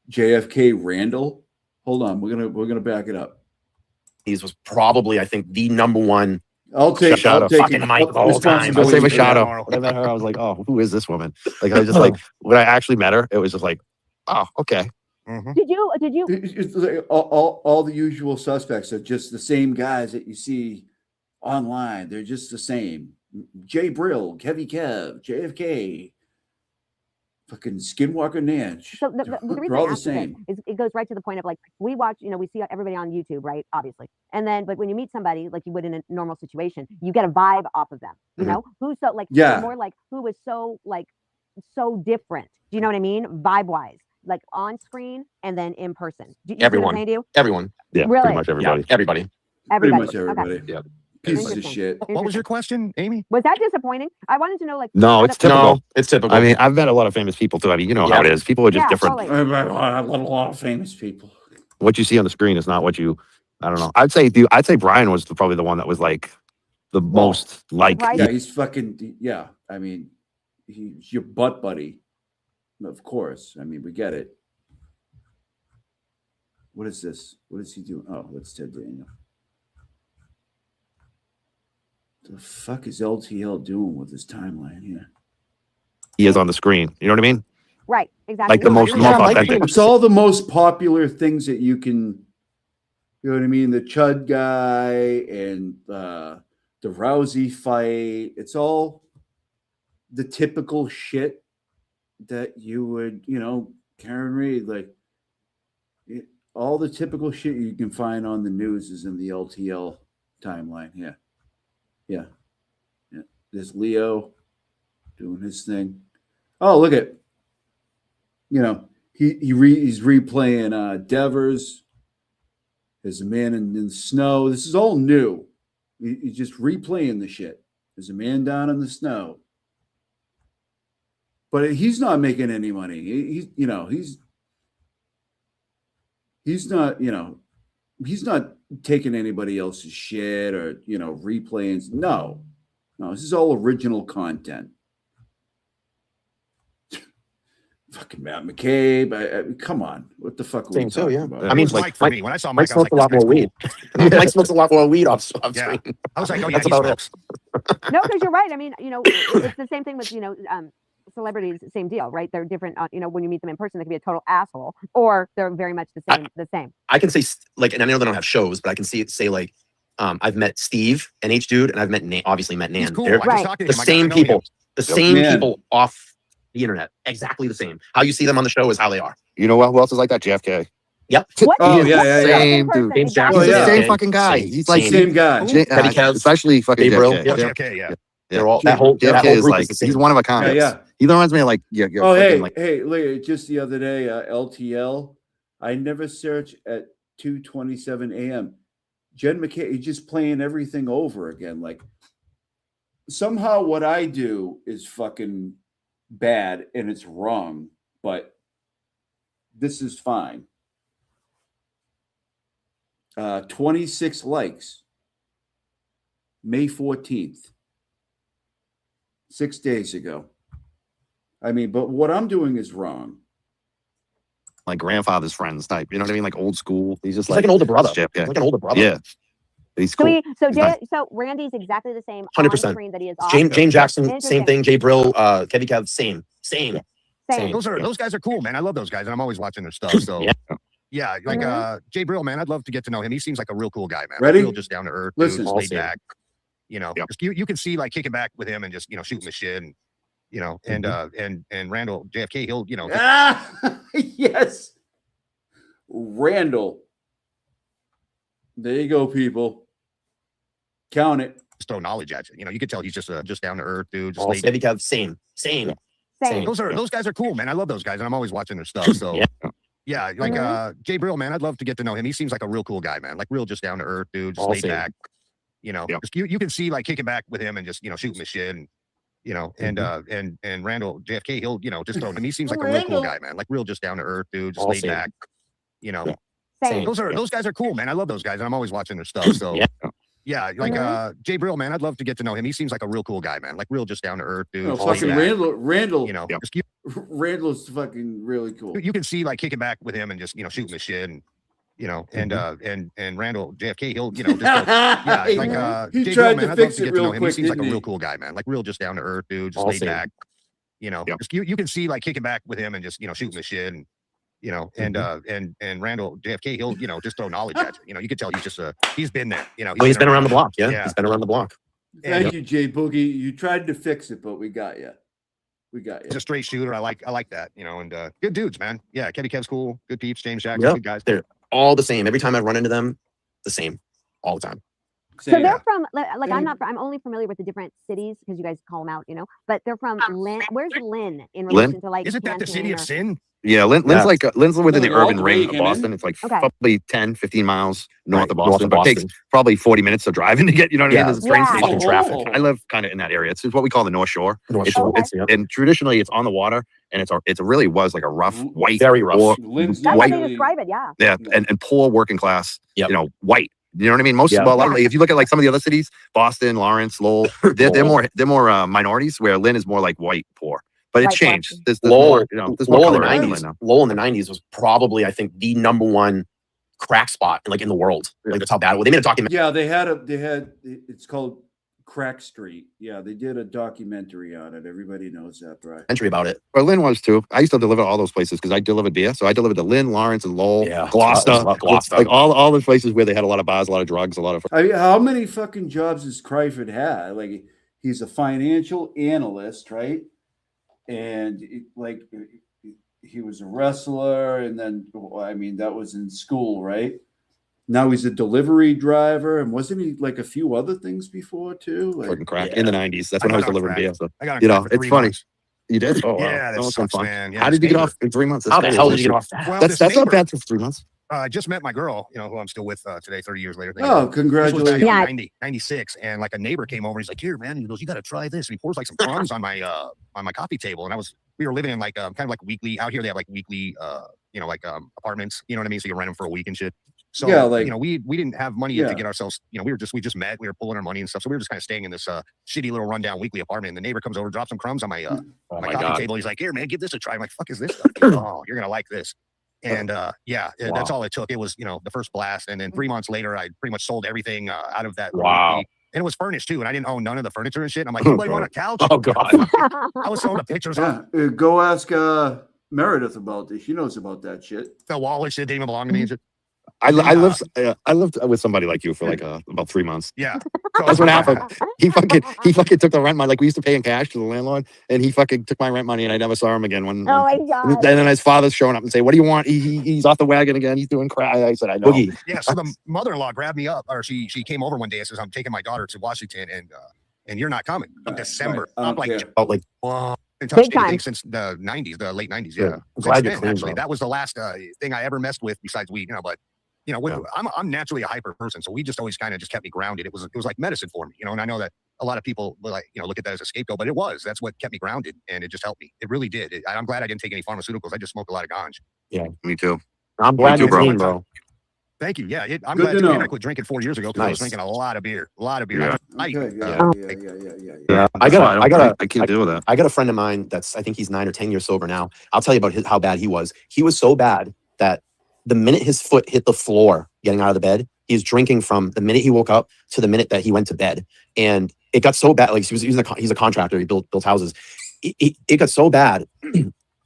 JFK Randall. Hold on, we're gonna back it up. He was probably, I think, the number one. I'll take fucking Mike all time. I'll say Machado. When I met her, I was like, oh, who is this woman? Like I was just like, when I actually met her, it was just like, oh, okay. Mm-hmm. Did you? It's like all the usual suspects are just the same guys that you see online. They're just the same. Jay Brill, Kevy Kev, JFK, fucking Skinwalker Nanch. So the reason all I the same. Is it goes right to the point of like we watch, we see everybody on YouTube, right? Obviously, and then but when you meet somebody like you would in a normal situation, you get a vibe off of them. You know who's so like more like who was so like so different. Do you know what I mean? Vibe wise. Like on screen and then in person. Everyone. Yeah, really? pretty much everybody. Yeah, everybody. Pretty much everybody. Okay. Yeah. Pieces of shit. What was your question, Amy? Was that disappointing? I wanted to know, like. No, it's typical. No, it's typical. I mean, I've met a lot of famous people too. I mean, you know how it is. People are just different. Totally. I've met a lot of famous people. What you see on the screen is not what you. I don't know. I'd say Brian was probably the one that was like the most like. Yeah, he's fucking. Yeah, I mean, he's your butt buddy. Of course. I mean, we get it. What is this? What is he doing? Oh, that's Ted Daniel. The fuck is LTL doing with his timeline here? He is on the screen. You know what I mean? Right. Exactly. Like the most authentic. It's all the most popular things that you can. You know what I mean? The Chud guy and the Rousey fight. It's all the typical shit that you would, Karen Reed, like all the typical shit you can find on the news is in the LTL timeline. Yeah. There's Leo doing his thing. Oh, look at, he's replaying Devers. There's a man in the snow. This is all new. He's just replaying the shit. There's a man down in the snow. But he's not making any money. He's he's not, he's not taking anybody else's shit or, replaying. No, this is all original content. Fucking Matt McCabe. I come on. What the fuck are we talking about? I mean, Mike for me. When I saw Mike, I was smokes like, a lot more weed. Mike smokes a lot more weed off screen. I was like, oh, yeah, That's about it. No, because you're right. I mean, it's the same thing with, celebrities, same deal, right? They're different. When you meet them in person, they can be a total asshole, or they're very much the same. I can say and I know they don't have shows, but I can say like, I've met Steve, NH dude, and I've met obviously met Nan. He's cool. They're the same people, people off the internet, exactly the same. How you see them on the show is how they are. You know who else is like that? JFK. Yep. What? Oh, He is yeah, the yeah, same dude. James Jackson. He's the Yeah. same fucking guy. He's like Same guy. Petty Kev. Especially fucking Gabriel. JFK. JFK, yeah. They're all that whole JFK is group like the same. he's one of a kind. Yeah. He reminds me of like Oh, hey, look, just the other day, LTL. I never search at 2:27 a.m. Jen McKay, he's just playing everything over again. Like somehow what I do is fucking bad and it's wrong, but this is fine. 26 likes. May 14th. 6 days ago. I mean, but what I'm doing is wrong. like grandfather's friends type. You know what I mean? Like old school. He's like an older brother. Yeah. Like an older brother. Yeah. He's cool. So Randy's exactly the same 100%. on screen that he is off. James Jackson, same thing. Jay Brill, Kevy Kev, same. Those guys are cool, man. I love those guys, and I'm always watching their stuff. So yeah, like Jay Brill, man. I'd love to get to know him. He seems like a real cool guy, man. Ready? Real just down to earth. Listen, dude, laid back. You know, you can see like kicking back with him and just shooting the shit and and Randall JFK. He'll yes, Randall. There you go, people. Count it. Just throw knowledge at you. You can tell he's just down to earth, dude. Just Kevy Kev, same. Those guys are cool, man. I love those guys, and I'm always watching their stuff. So yeah, like Jay Brill, man. I'd love to get to know him. He seems like a real cool guy, man. Like real just down to earth, dude. Just laid back. Just, you can see like kicking back with him and just shooting the shit and and Randall JFK. He'll just throw him. He seems like a real cool guy, man. Like real just down to earth, dude. Just laid back. Those guys are cool, man. I love those guys, and I'm always watching their stuff. So yeah, like Jay Brill, man. I'd love to get to know him. He seems like a real cool guy, man. Like real just down to earth, dude. Fucking Randall. Randall's fucking really cool. You can see like kicking back with him and just shooting the shit and and Randall JFK. He'll just he Jay tried Brill, man, to I'd fix love to it get to know real him. quick. He seems like a didn't real he? cool guy, man. Like real just down to earth, dude. Just laid back. Just, you can see like kicking back with him and just shooting the shit and and Randall JFK. He'll just throw knowledge at you. You can tell he's just he's been there. He's been around the block. Yeah, he's been around the block. Thank you, Jay Boogie. You tried to fix it, but we got you. He's a straight shooter. I like that. And good dudes, man. Yeah, Kevy Kev's cool. Good peeps. James Jackson, good guys. They're all the same. Every time I run into them, the same, all the time. So they're from like I'm only familiar with the different cities because you guys call them out, but they're from Lynn. Where's Lynn in relation to like? Isn't that the city of sin? Yeah, Lynn's Lynn's within the urban ring of Boston. Boston. It's like probably 10, 15 miles north of Boston, but it takes probably 40 minutes of driving to get, you know what I mean? There's a train station traffic. I live kind of in that area. It's what we call the North Shore. And traditionally it's on the water, and it really was like a rough, white, very rough, that's how they describe it. Yeah, and poor working class, white. You know what I mean? If you look at like some of the other cities, Boston, Lawrence, Lowell, they're more minorities, where Lynn is more like white, poor. But it changed. Lowell in the 90s was probably, I think, the number one crack spot in the world. Like that's how bad it was. They made a documentary. Yeah, it's called Crack Street. Yeah, they did a documentary on it. Everybody knows that, right? Entry about it. But Lynn was too. I used to deliver all those places because I delivered beer. So I delivered to Lynn, Lawrence, and Lowell, Gloucester. Like all those places where they had a lot of bars, a lot of drugs, a lot of. I mean, how many fucking jobs does Kryford have? Like, he's a financial analyst, right? And he was a wrestler, and then that was in school, right? Now he's a delivery driver, and wasn't he like a few other things before too? Like crack in the 90s. That's when I was delivering beer. So I got it's funny. Months. You did? Oh, yeah, wow. that sucks, fun. man. Yeah, how did you get off in 3 months? How the hell did you get off that? Well, that's not bad for 3 months. I just met my girl, who I'm still with today, 30 years later. Oh, congratulations. This was back in 96, and like a neighbor came over, and he's like, "Here, man," he goes, "You got to try this." And he pours like some crumbs on my coffee table, and we were living in like kind of like weekly out here. They have like weekly like apartments, you know what I mean? So you rent them for a week and shit. So, Yeah, like- you know, we didn't have money Yeah. to get ourselves, you know, we just met, we were pulling our money and stuff. So we were just kind of staying in this shitty little rundown weekly apartment. And the neighbor comes over, drops some crumbs on my Oh my my coffee God. table. He's like, here, man, give this a try. I'm like, fuck is this stuff? He's like, oh, you're gonna like this. And yeah, that's all it took. It was, you know, the first blast. And then 3 months later, I pretty much sold everything out of that. Wow. And it was furnished too. And I didn't own none of the furniture and shit. And I'm like, anybody want a couch? Oh God. I was showing the pictures Yeah, of go ask Meredith about this. She knows about that shit. the wall and shit. Didn't even belong to me and shit. I lived with somebody like you for like about 3 months. Yeah. That's what happened. He fucking took the rent money. Like we used to pay in cash to the landlord, and he fucking took my rent money, and I never saw him again. Oh my God. And then his father's showing up and say, "What do you want?" He's off the wagon again. He's doing cry. I said, "I know." Boogie. Yeah. So the mother-in-law grabbed me up, or she came over one day and says, "I'm taking my daughter to Washington, and you're not coming." December. I I'm don't like, care. Oh, like and touched Big anything time. since the 90s, the late 90s. Good. Yeah. I'm Since glad you're then, clean, actually, bro. that was the last thing I ever messed with besides weed, you know, but you know, I'm naturally a hyper person. So we just always kind of just kept me grounded. It was like medicine for me, you know, and I know that a lot of people will like, you know, look at that as a scapegoat, but that's what kept me grounded. And it just helped me. It really did. I'm glad I didn't take any pharmaceuticals. I just smoked a lot of ganj. Yeah, me too. I'm glad too, you're bro. clean, bro. Thank you. Yeah. I'm Good glad to too. know. And I quit drinking 4 years ago because I was Nice. drinking a lot of beer. Yeah. Yeah. I can't deal with that. I got a friend of mine I think he's 9 or 10 years sober now. I'll tell you about how bad he was. He was so bad that the minute his foot hit the floor getting out of the bed, he's drinking from the minute he woke up to the minute that he went to bed. And it got so bad, like he's a contractor, he built houses. It got so bad,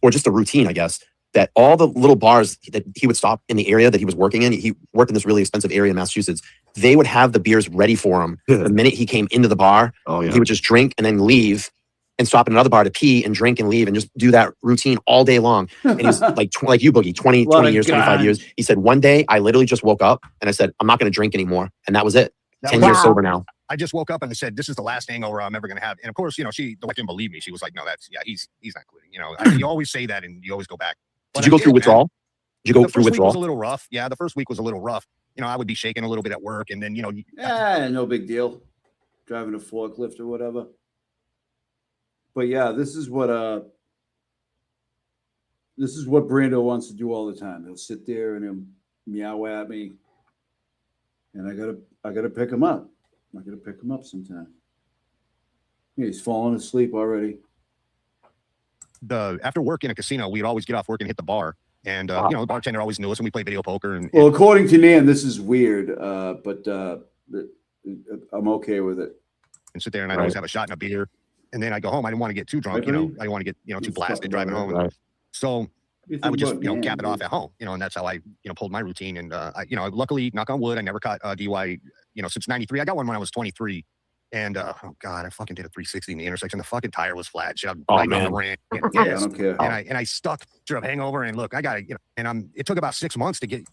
or just a routine, I guess, that all the little bars that he would stop in the area that he was working in, he worked in this really expensive area in Massachusetts, they would have the beers ready for him. The minute he came into the bar, Oh yeah. he would just drink and then leave and stop at another bar to pee and drink and leave and just do that routine all day long. And he's like you, Boogie, 20 years, 25 years. He said, one day I literally just woke up and I said, I'm not going to drink anymore. And that was it. 10 years sober now. I just woke up and I said, this is the last hangover I'm ever going to have. And of course, you know, the wife didn't believe me. She was like, no, he's not quitting. You know, you always say that and you always go back. Did you go through withdrawal? Did you go through withdrawal? The first week was a withdrawal? little rough. Yeah, the first week was a little rough. You know, I would be shaking a little bit at work, and then, you know, No big deal. Driving a forklift or whatever. But yeah, this is what Brando wants to do all the time. He'll sit there and he'll meow at me, and I gotta pick him up. I gotta pick him up sometime. Yeah, he's falling asleep already. after work in a casino, we'd always get off work and hit the bar. And, you know, the bartender always knew us and we played video poker. And Well, according to Nan, this is weird, but I'm okay with it. and sit there and I'd always have a shot and a beer. And then I go home. I didn't want to get too drunk, you know. I didn't want to get, you know, too blasted driving home. Right. So I would just, you know, cap it off at home, you know, and that's how I, you know, pulled my routine. And, you know, luckily, knock on wood, I never caught DUI, you know, since 93. I got one when I was 23. And, oh God, I fucking did a 360 in the intersection. The fucking tire was flat. Shit, I'm right on the ramp. Yeah, I don't care. And I stuck to a hangover. And look, I got to, you know, and it took about 6 months to get.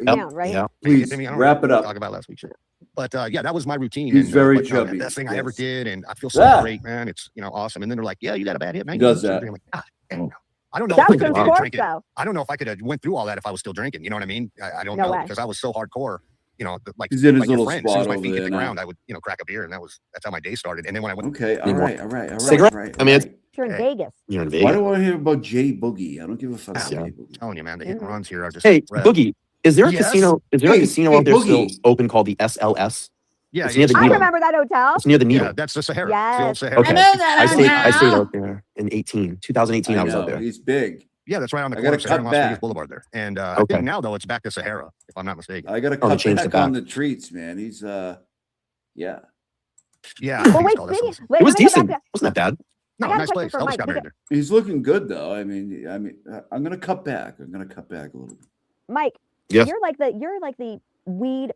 Yeah, right. Yeah. Please I mean, I don't wrap it really up. Talk about last week's shit. But yeah, that was my routine. He's very but, chubby. Best thing I ever Yes. did, and I feel so great, man. It's, you know, awesome. And then they're like, "Yeah, you got a bad hit, man." He does that. I'm like, God, damn. I don't know That if I was could some have sports, drinking. though. I don't know if I could have went through all that if I was still drinking. You know what I mean? I don't No know way. because I was so hardcore. You know, like He's in his like your little friend. As soon as spot my over feet hit there the now. ground, I would, you know, crack a beer, and that's how my day started. And then when I went, Okay, all right. Cigarette? Right, I mean, right. You're in Hey. Vegas. You're in Why Vegas. do I want to hear about Jay Boogie? I don't give a fuck about Yeah. Jay I'm Boogie. telling you, man, the hit and runs here are just. Hey, red. Boogie, is there a Yes? casino? Is there a Hey, casino hey, out there still Boogie. open called the SLS? Yeah, It's near the I Needle. remember that hotel. It's near the Needle. yeah, that's the Sahara. Yes. It's the old Sahara. Okay. I stayed now. out there in 2018 I was out there. He's big. Yeah, that's right on the I corner gotta of Sahara and cut Las Vegas back. Boulevard there. And I Okay. think now though it's back to Sahara, if I'm not mistaken. I got to Oh, they cut changed it back on back. the treats, man. He's yeah. Yeah. Well, wait, Call that speaking, something. wait, It was let me go decent. back to- Wasn't that bad? No, I got a nice question place. for Elvis Mike. got married there. He's looking good though. I mean, I'm gonna cut back. I'm gonna cut back a little bit. Mike, Yes. you're like the weed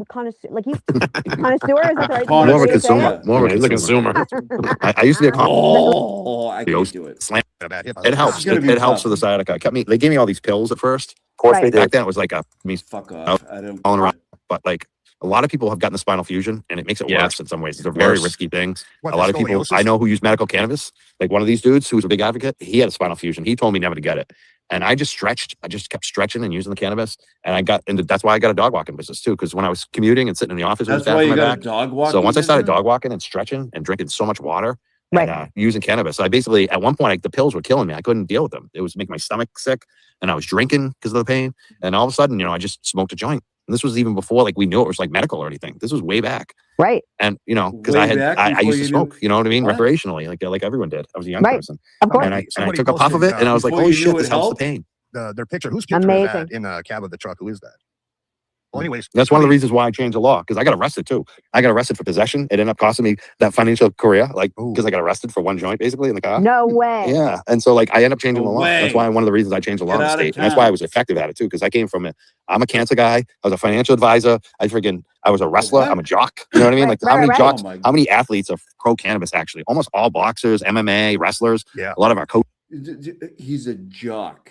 connoisseur. Like you, connoisseur is that the right More More of a way to say consumer. it? More of Yeah, a he's a consumer. consumer. I used to be a con- Oh, I He can't always do it. slam. Got a bad hip. It helps. It's gonna It, be it helps tough. for the sciatica. They gave me all these pills at first. Of course Right. they Back did. then it was like Fuck off. I don't. all around, but like a lot of people have gotten the spinal fusion, and it makes it Yeah. worse in some ways. It's a very Worse. risky thing. What, A the lot of people scoliosis? I know who use medical cannabis. Like one of these dudes who was a big advocate, he had a spinal fusion. He told me never to get it, and I just stretched. I just kept stretching and using the cannabis, and I got into. That's why I got a dog walking business too. Because when I was commuting and sitting in the office, it was That's bad why for you my got back. a dog walking. So once I started business? dog walking and stretching and drinking so much water, and using cannabis. So I basically, at one point, the pills were killing me. I couldn't deal with them. It was making my stomach sick, and I was drinking because of the pain. And all of a sudden, I just smoked a joint. And this was even before we knew it was medical or anything. This was way back. Right. And because I used to smoke, you know what I mean, recreationally, like everyone did. I was a young person. Of course. And I took a puff of it, and I was like, "Holy shit, this helps the pain." Their picture. Whose picture is that in the cab of the truck? Who is that? Well, anyways, that's one of the reasons why I changed the law, because I got arrested too. I got arrested for possession. It ended up costing me that financial career, because I got arrested for one joint basically in the car. No way. Yeah, and so I ended up changing the law. That's why one of the reasons I changed the law in the state, and that's why I was effective at it too, because I came from I'm a cancer guy. I was a financial advisor. I was a wrestler. I'm a jock. You know what I mean? How many jocks? How many athletes are pro cannabis? Actually, almost all boxers, MMA, wrestlers. Yeah, a lot of our coaches. He's a jock.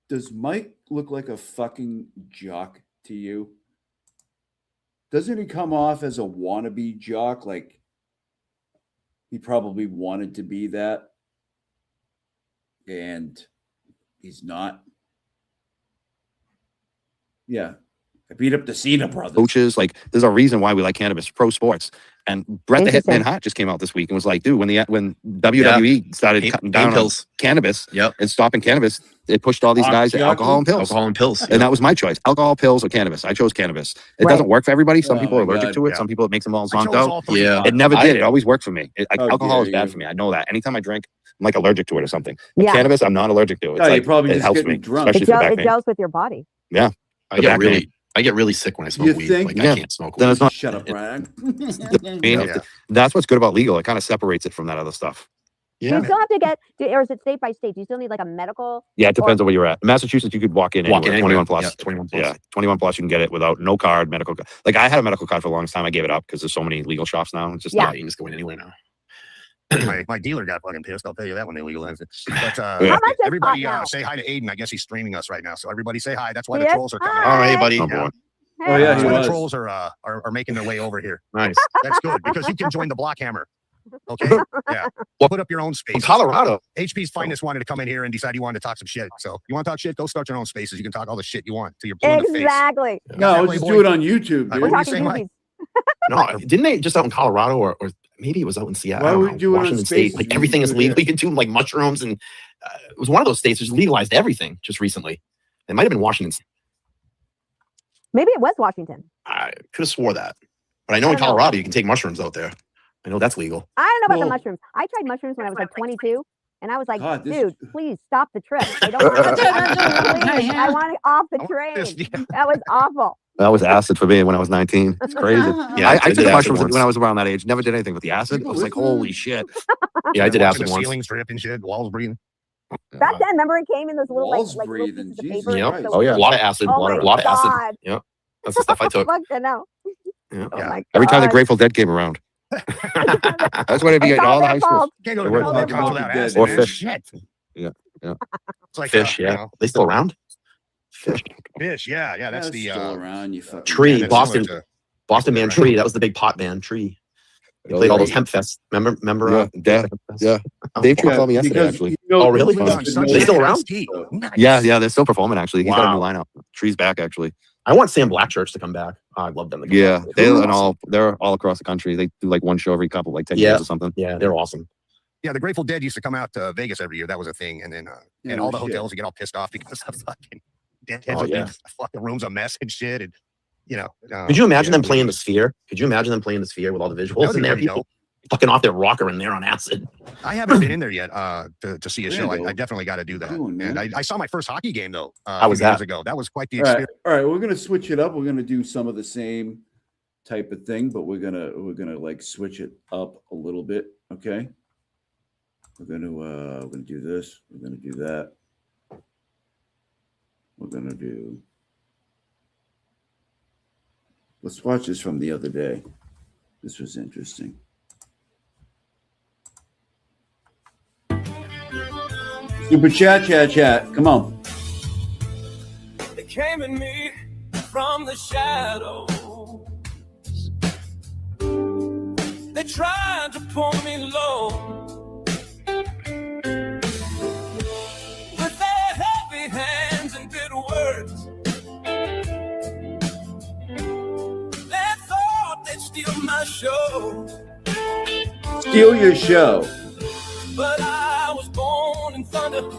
Does Mike look like a fucking jock to you? Doesn't he come off as a wannabe jock? Like he probably wanted to be that, and he's not. Yeah. I beat up the Cena brothers. Coaches, there's a reason why we like cannabis, pro sports. And Bret the Hitman Hart just came out this week and was like, dude, when WWE started cutting down on cannabis and stopping cannabis, it pushed all these guys to alcohol and pills. And that was my choice. Alcohol, pills, or cannabis. I chose cannabis. It doesn't work for everybody. Some people are allergic to it. Some people, it makes them all zonked out. Yeah. It never did. It always worked for me. Alcohol is bad for me. I know that. Anytime I drink, I'm allergic to it or something. But cannabis, I'm not allergic to it. It helps me. Drunk. It gels with your body. Yeah. I get really sick when I smoke weed. I can't smoke weed. Then it's not. Shut up, Brian. That's what's good about legal. It kind of separates it from that other stuff. Yeah. Do you still have to or is it state by state? Do you still need a medical? Yeah, it depends on where you're at. In Massachusetts, you could walk in anywhere. 21 plus. Yeah, 21 plus. Yeah, 21 plus, you can get it without no card, medical card. I had a medical card for the longest time. I gave it up because there's so many legal shops now. It's just you can just go in anywhere now. my dealer got fucking pissed. I'll tell you that when they legalized it. But everybody say hi to Aiden. I guess he's streaming us right now. So everybody say hi. That's why the trolls are coming. All right, buddy. Oh yeah, that's why the trolls are making their way over here. Nice. That's good because you can join the block hammer. Okay. Yeah. Well, put up your own space. Colorado. HP's finest wanted to come in here and decide you wanted to talk some shit. So you want to talk shit? Go start your own spaces. You can talk all the shit you want till you're blue in the face. Exactly. No, just do it on YouTube. Dude. We're talking movies. No, didn't they just out in Colorado or maybe it was out in Seattle? Why would you do it Washington State? Everything is legal. You can do mushrooms, and it was one of those states that just legalized everything just recently. It might have been Washington State. Maybe it was Washington. I could have swore that, but I know in Colorado you can take mushrooms out there. I know that's legal. I don't know about the mushrooms. I tried mushrooms when I was 22, and I was like, dude, please stop the trip. I don't want to I want it off the train. That was awful. That was acid for me when I was 19. It's crazy. Yeah, I took mushrooms when I was around that age. Never did anything with the acid. I was like, holy shit. Yeah, I did acid the once. Ceilings dripping shit, walls breathing. Back then, remember it came in those little Walls little breathing, pieces of Jesus paper. Christ. Oh yeah, a lot of acid. Oh A lot of acid. God. Yeah, that's the stuff I took. Fuck, no. Yeah. Oh my Every time the God. Grateful Dead came around. That's what it'd be at all the high schools. Can't go to Or the club without acid. or man. fish. Shit. Yeah. It's like Fish, they still around? Fish, yeah. That's the still around. You fucking Tree, yeah, that's Boston, similar to- Boston Man Tree. That was the big pot band Tree. They played all those hemp fests. Remember? Yeah. Dave Tree called me yesterday, actually. Oh, really? Sunday They still around? Nice. Yeah, they're still performing, actually. He's got a new Wow. lineup. Tree's back, actually. I want Sam Blackchurch to come back. Oh, I love them. Yeah, they're all across the country. They do one show every couple, 10 years or something. Yeah, they're awesome. Yeah, the Grateful Dead used to come out to Vegas every year. That was a thing. And then and all the hotels would get all pissed off because the fucking deadheads would be fucking rooms a mess and shit. And could you imagine them playing the Sphere? Could you imagine them playing the Sphere with all the visuals in there? People fucking off their rocker and they're on acid. I haven't been in there yet to see a show. I definitely got to do that. And I saw my first hockey game though. How was that? Years ago. That was quite the experience. All right, we're gonna switch it up. We're gonna do some of the same type of thing, but we're gonna switch it up a little bit. Okay. We're gonna do this. We're gonna do that. We're gonna do. Let's watch this from the other day. This was interesting. Super chat. Come on. They came at me from the shadows. They tried to pull me low with their heavy hands and bitter words. my show. Steal your show. But I was born in thunder,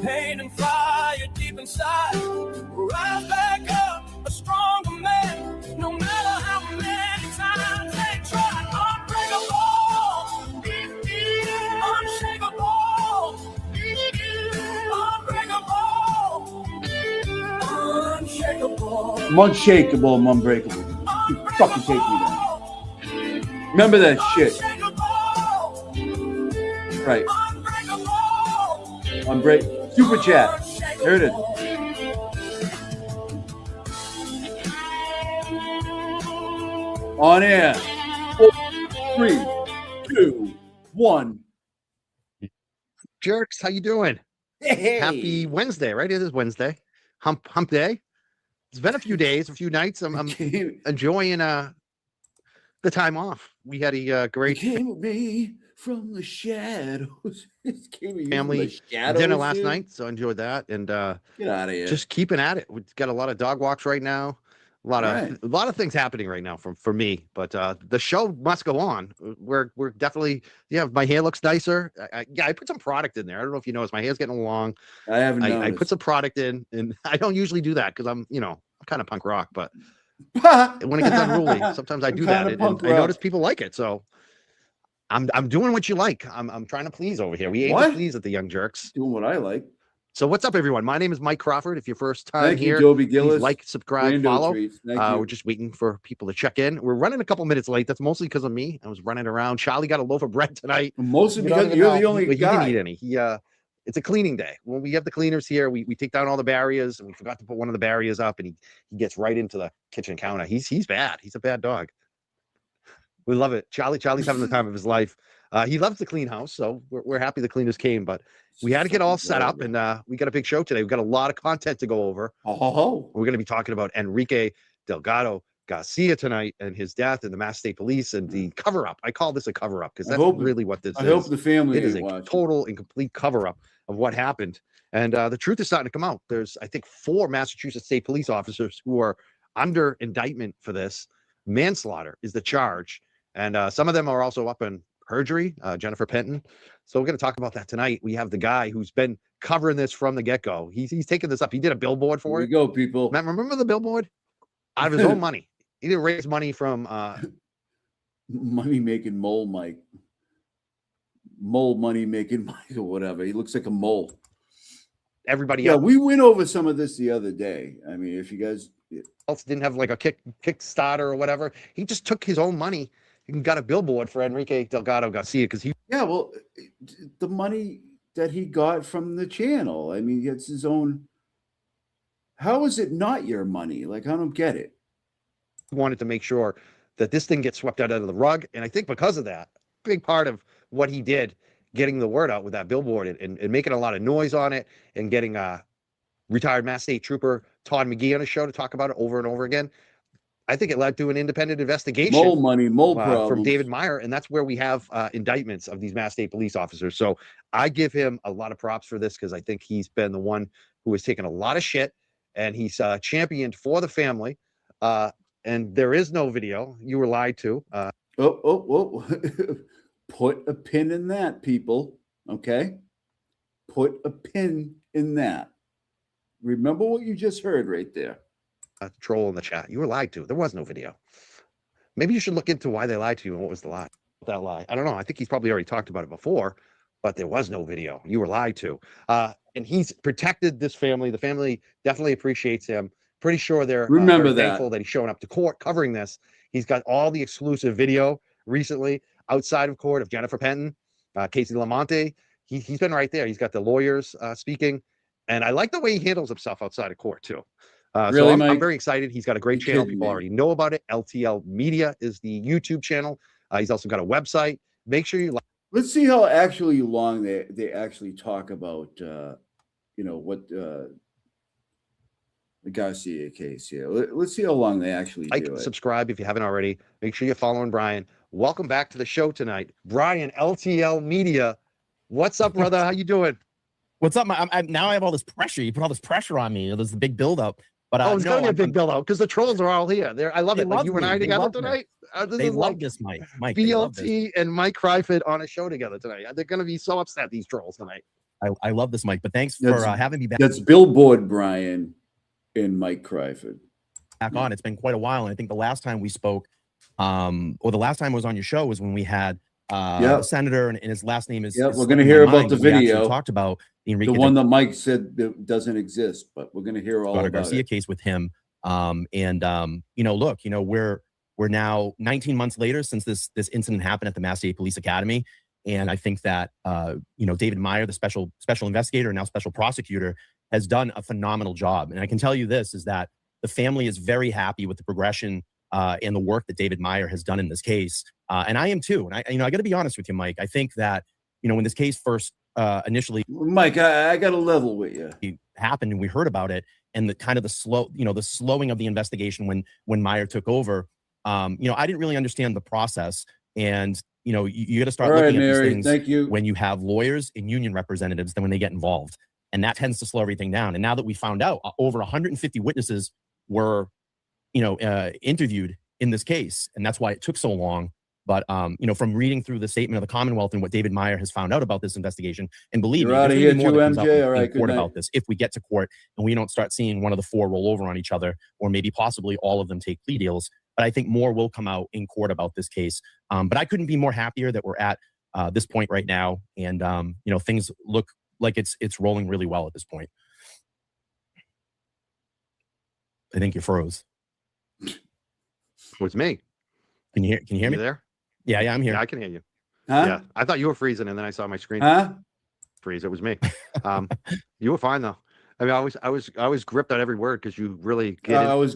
pain and fire deep inside. Rise back up, a stronger man, no matter how many times they try. Unbreakable, unshakable, unbreakable, unshakable. I'm unshakable, I'm unbreakable. You fucking take me down. Remember that shit. Right. Unbreak. Super chat. There it is. On air. 4, 3, 2, 1. Jerks, how you doing? Hey. Happy Wednesday, right? It is Wednesday. Hump day. It's been a few days, a few nights. I'm enjoying the time off. We had a great me from the shadows. family dinner last night, so I enjoyed that. And get out of here. Just keeping at it. We've got a lot of dog walks right now. A lot of things happening right now for me, but the show must go on. We're definitely my hair looks nicer. I put some product in there. I don't know if you noticed, my hair's getting long. I haven't noticed. I put some product in, and I don't usually do that because I'm kind of punk rock, but when it gets unruly, sometimes I do that, and I notice people like it. So I'm doing what you like. I'm trying to please over here. We aim to please at the Young Jerks. Doing what I like. So what's up, everyone? My name is Mike Crawford. If you're first time here, please like, subscribe, follow. We're just waiting for people to check in. We're running a couple minutes late. That's mostly because of me. I was running around. Charlie got a loaf of bread tonight. Mostly because you're the only guy. He didn't eat any. It's a cleaning day. When we have the cleaners here, we take down all the barriers, and we forgot to put one of the barriers up, and he gets right into the kitchen counter. He's bad. He's a bad dog. We love it. Charlie's having the time of his life. He loves the clean house, so we're happy the cleaners came, but we had to get all set up, and we got a big show today. We've got a lot of content to go over. We're going to be talking about Enrique Delgado Garcia tonight and his death and the Mass State Police and the cover-up. I call this a cover-up because that's really what this is. I hope the family It is a total and complete cover-up of what happened. And the truth is starting to come out. There's, I think, 4 Massachusetts State Police officers who are under indictment for this. Manslaughter is the charge. And some of them are also up in Perjury, Jennifer Penton. So we're going to talk about that tonight. We have the guy who's been covering this from the get-go. He's taking this up. He did a billboard for it. Here we go, people. Remember the billboard? Out of his own money. He didn't raise money from money-making mole Mike. Mole money-making Mike or whatever. He looks like a mole. Everybody else. Yeah, we went over some of this the other day. I mean, if you guys else didn't have like a Kickstarter or whatever, he just took his own money and got a billboard for Enrique Delgado Garcia because he the money that he got from the channel. I mean, it's his own. How is it not your money? Like, I don't get it. Wanted to make sure that this thing gets swept out of the rug, and I think because of that, big part of what he did, getting the word out with that billboard and making a lot of noise on it, and getting retired Mass State Trooper Todd McGee on a show to talk about it over and over again. I think it led to an independent investigation. Mole money, mole problems. From David Meyer, and that's where we have indictments of these Mass State police officers. So I give him a lot of props for this because I think he's been the one who has taken a lot of shit, and he's championed for the family. And there is no video. You were lied to. Put a pin in that, people. Okay? Put a pin in that. Remember what you just heard right there. Troll in the chat. You were lied to. There was no video. Maybe you should look into why they lied to you and what was the lie. That lie. I don't know. I think he's probably already talked about it before, but there was no video. You were lied to. And he's protected this family. The family definitely appreciates him. Pretty sure they're thankful that he's showing up to court covering this. He's got all the exclusive video recently outside of court of Jennifer Penton, Casey Lamonte. He's been right there. He's got the lawyers speaking. And I like the way he handles himself outside of court, too. Really, so I'm very excited. He's got a great channel. People already know about it. LTL Media is the YouTube channel. He's also got a website. Make sure you like. Let's see how actually long they actually talk about, what the Garcia case here. Let's see how long they actually do it. Subscribe if you haven't already. Make sure you're following Brian. Welcome back to the show tonight. Brian, LTL Media. What's up, brother? How you doing? What's up? Now I have all this pressure. You put all this pressure on me. There's the big buildup. But it's gonna be a big build out because the trolls are all here. I love it. Like you and I together tonight. They love this, Mike. BLT and Mike Ryford on a show together tonight. They're gonna be so upset, these trolls tonight. I love this, Mike. But thanks for having me back. That's Billboard Brian and Mike Ryford. Back on. It's been quite a while, and I think the last time we spoke, or the last time I was on your show, was when we had the senator, and his last name is. We're going to hear about the video. We talked about the one that Mike said that doesn't exist, but we're going to hear all about Garcia it. Case with him. Look, we're now 19 months later since this incident happened at the Mass State Police Academy, and I think that David Meyer, the special investigator, now special prosecutor, has done a phenomenal job. And I can tell you this is that the family is very happy with the progression and the work that David Meyer has done in this case. And I am too. And I got to be honest with you, Mike. I think that, when this case first initially, Mike, I got to level with you. Happened and we heard about it, and the slowing of the investigation when Meyer took over. I didn't really understand the process, and you got to start looking at these things when you have lawyers and union representatives, then when they get involved, and that tends to slow everything down. And now that we found out over 150 witnesses were, interviewed in this case, and that's why it took so long. But from reading through the statement of the Commonwealth and what David Meyer has found out about this investigation, and believe me, there's gonna be more that comes out in court about this if we get to court and we don't start seeing one of the four roll over on each other, or maybe possibly all of them take plea deals. But I think more will come out in court about this case. But I couldn't be more happier that we're at this point right now, and things look like it's rolling really well at this point. I think you froze. It's me. Can you hear me? There? Yeah, I'm here. Yeah, I can hear you. Huh? Yeah, I thought you were freezing, and then I saw my screen freeze. It was me. You were fine though. I mean, I was gripped on every word because you really get I was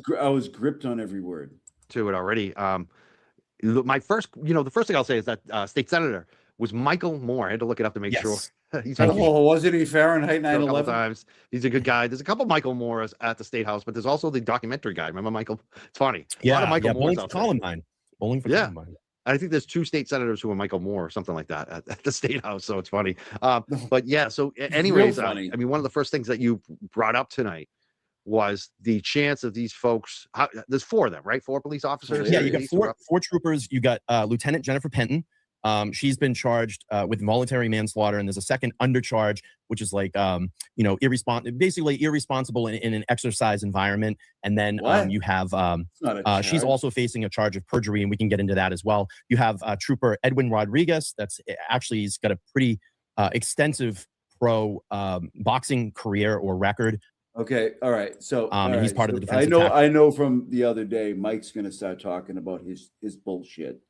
gripped on every word to it already. My first, the first thing I'll say is that state senator was Michael Moore. I had to look it up to make sure. Wasn't he Fahrenheit 9/11? Times. He's a good guy. There's a couple Michael Moores at the State House, but there's also the documentary guy. Remember Michael? It's funny. A lot of Michael Moores out there. Bowling for Columbine. I think there's 2 state senators who are Michael Moore or something like that at the State House. So it's funny. But yeah, so anyways, I mean, one of the first things that you brought up tonight was the chance of these folks. There's 4 of them, right? 4 police officers. Yeah, you got 4 troopers. You got Lieutenant Jennifer Penton. She's been charged with voluntary manslaughter, and there's a second undercharge, which is like, irresponsible in an exercise environment. And then you have, she's also facing a charge of perjury, and we can get into that as well. You have Trooper Edwin Rodriguez. He's got a pretty extensive pro boxing career or record. Okay, all right. So he's part of the defense. I know from the other day, Mike's going to start talking about his bullshit,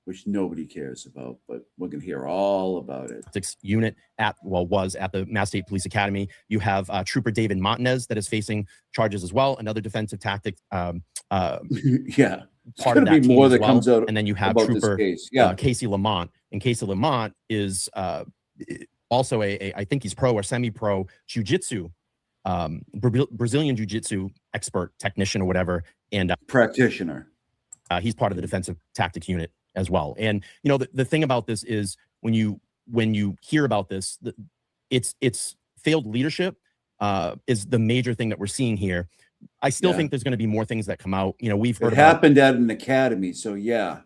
which nobody cares about, but we're going to hear all about it. Unit was at the Mass State Police Academy. You have Trooper David Montanez that is facing charges as well. Another defensive tactic. Yeah, part of that be more that well. comes out. And then you have Trooper Casey Lamont, and Casey Lamont is also I think he's pro or semi-pro jiu-jitsu, Brazilian jiu-jitsu expert, technician, or whatever, and practitioner. He's part of the defensive tactics unit as well. And the thing about this is when you hear about this, it's failed leadership is the major thing that we're seeing here. I still think there's going to be more things that come out. We've heard it happened at an academy, so yeah,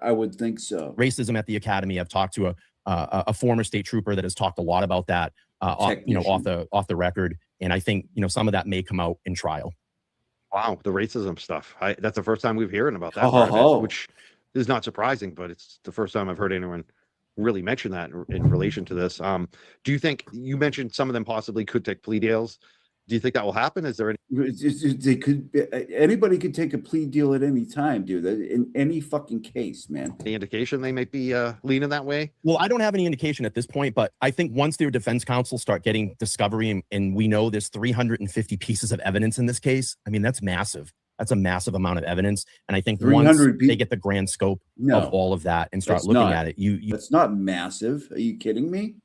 I would think so. Racism at the academy. I've talked to a former state trooper that has talked a lot about that off the record, and I think some of that may come out in trial. Wow, the racism stuff. That's the first time we've hearing about that, which is not surprising, but it's the first time I've heard anyone really mention that in relation to this. Do you think, you mentioned some of them possibly could take plea deals? Do you think that will happen? Is there anybody could take a plea deal at any time, dude, in any fucking case, man. Any indication they might be leaning that way? Well, I don't have any indication at this point, but I think once their defense counsel start getting discovery and we know there's 350 pieces of evidence in this case, I mean, that's massive. That's a massive amount of evidence. And I think once they get the grand scope of all of that and start looking at it, that's not massive. Are you kidding me?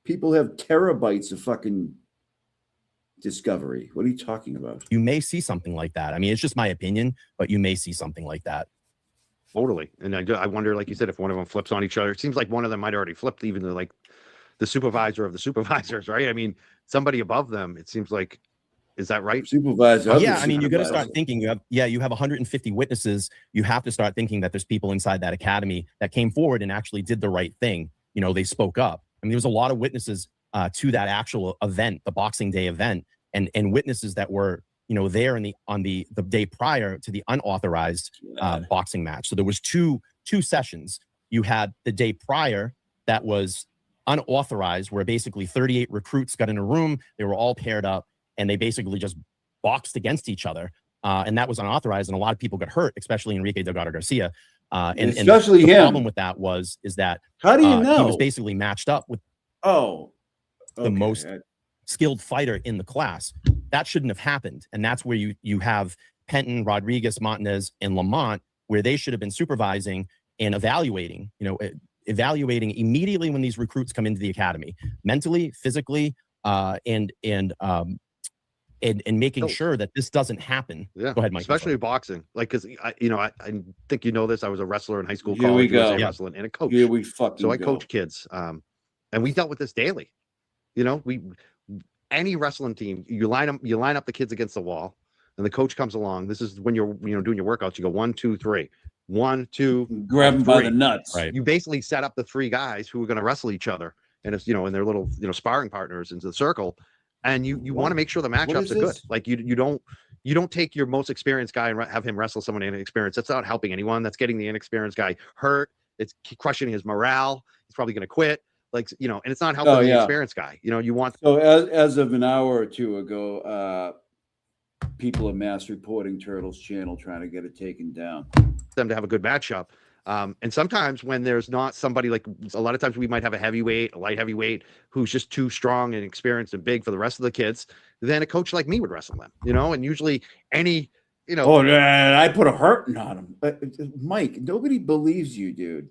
People have terabytes of fucking discovery. What are you talking about? You may see something like that. I mean, it's just my opinion, but you may see something like that. Totally. And I wonder, like you said, if one of them flips on each other. It seems like one of them might already flipped, even the supervisor of the supervisors, right? I mean, somebody above them, it seems like Is that right? Supervise others. Yeah, I mean, you got to start thinking. You have 150 witnesses. You have to start thinking that there's people inside that academy that came forward and actually did the right thing. You know, they spoke up. I mean, there was a lot of witnesses to that actual event, the Boxing Day event, and witnesses that were, you know, there on the day prior to the unauthorized boxing match. So there was two sessions. You had the day prior that was unauthorized, where basically 38 recruits got in a room. They were all paired up, and they basically just boxed against each other. And that was unauthorized, and a lot of people got hurt, especially Enrique Delgado Garcia. And especially the him. problem with that is that how do you know he was basically matched up with the most skilled fighter in the class. That shouldn't have happened, and that's where you have Penton, Rodriguez, Montanez, and Lamont, where they should have been supervising and evaluating. You know, evaluating immediately when these recruits come into the academy, mentally, physically, and making sure that this doesn't happen. Yeah. Go ahead, Mike. Especially boxing. Like, because I think you know this. I was a wrestler in high school, Here college, we go. wrestling, and a coach. Here we fucking So I go. coach kids, and we dealt with this daily. You know, any wrestling team, you line up the kids against the wall, and the coach comes along. This is when you're doing your workouts. You go 1, 2, 3. 1, 2, grab them by the nuts. Right. You basically set up the 3 guys who are going to wrestle each other, and it's, you know, and their little, you know, sparring partners into the circle, and you want to make sure the matchups are good. Like you don't take your most experienced guy and have him wrestle someone inexperienced. That's not helping anyone. That's getting the inexperienced guy hurt. It's crushing his morale. He's probably going to quit. Like, you know, and it's not helping the experienced guy. You know, you want. So as of an hour or two ago, people are mass reporting Turtles channel trying to get it taken down. Them to have a good matchup. And sometimes when there's not somebody, like a lot of times we might have a heavyweight, a light heavyweight who's just too strong and experienced and big for the rest of the kids, then a coach like me would wrestle them, you know, and usually any, you know. Oh, I put a hurting on him. Mike, nobody believes you, dude.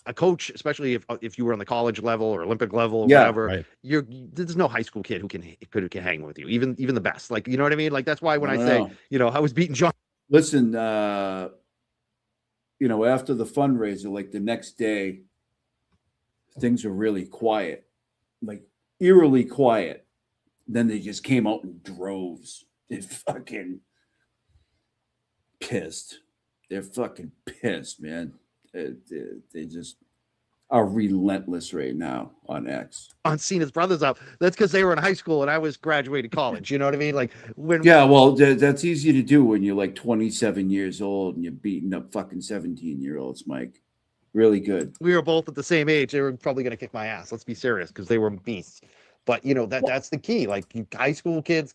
A coach, especially if you were on the college level or Olympic level or whatever, right. There's no high school kid who can hang with you, even the best. Like, you know what I mean? Like, that's why when I say, you know, I was beating John. Listen, you know, after the fundraiser, like the next day, things were really quiet, like eerily quiet. Then they just came out in droves. They're fucking pissed. They're fucking pissed, man. They just are relentless right now on X. On seeing his brothers up. That's because they were in high school and I was graduating college. You know what I mean? Like, when. Yeah, well, that's easy to do when you're like 27 years old and you're beating up fucking 17-year-olds, Mike. Really good. We were both at the same age. They were probably going to kick my ass. Let's be serious, because they were beasts. But, you know, that's the key. Like, high school kids.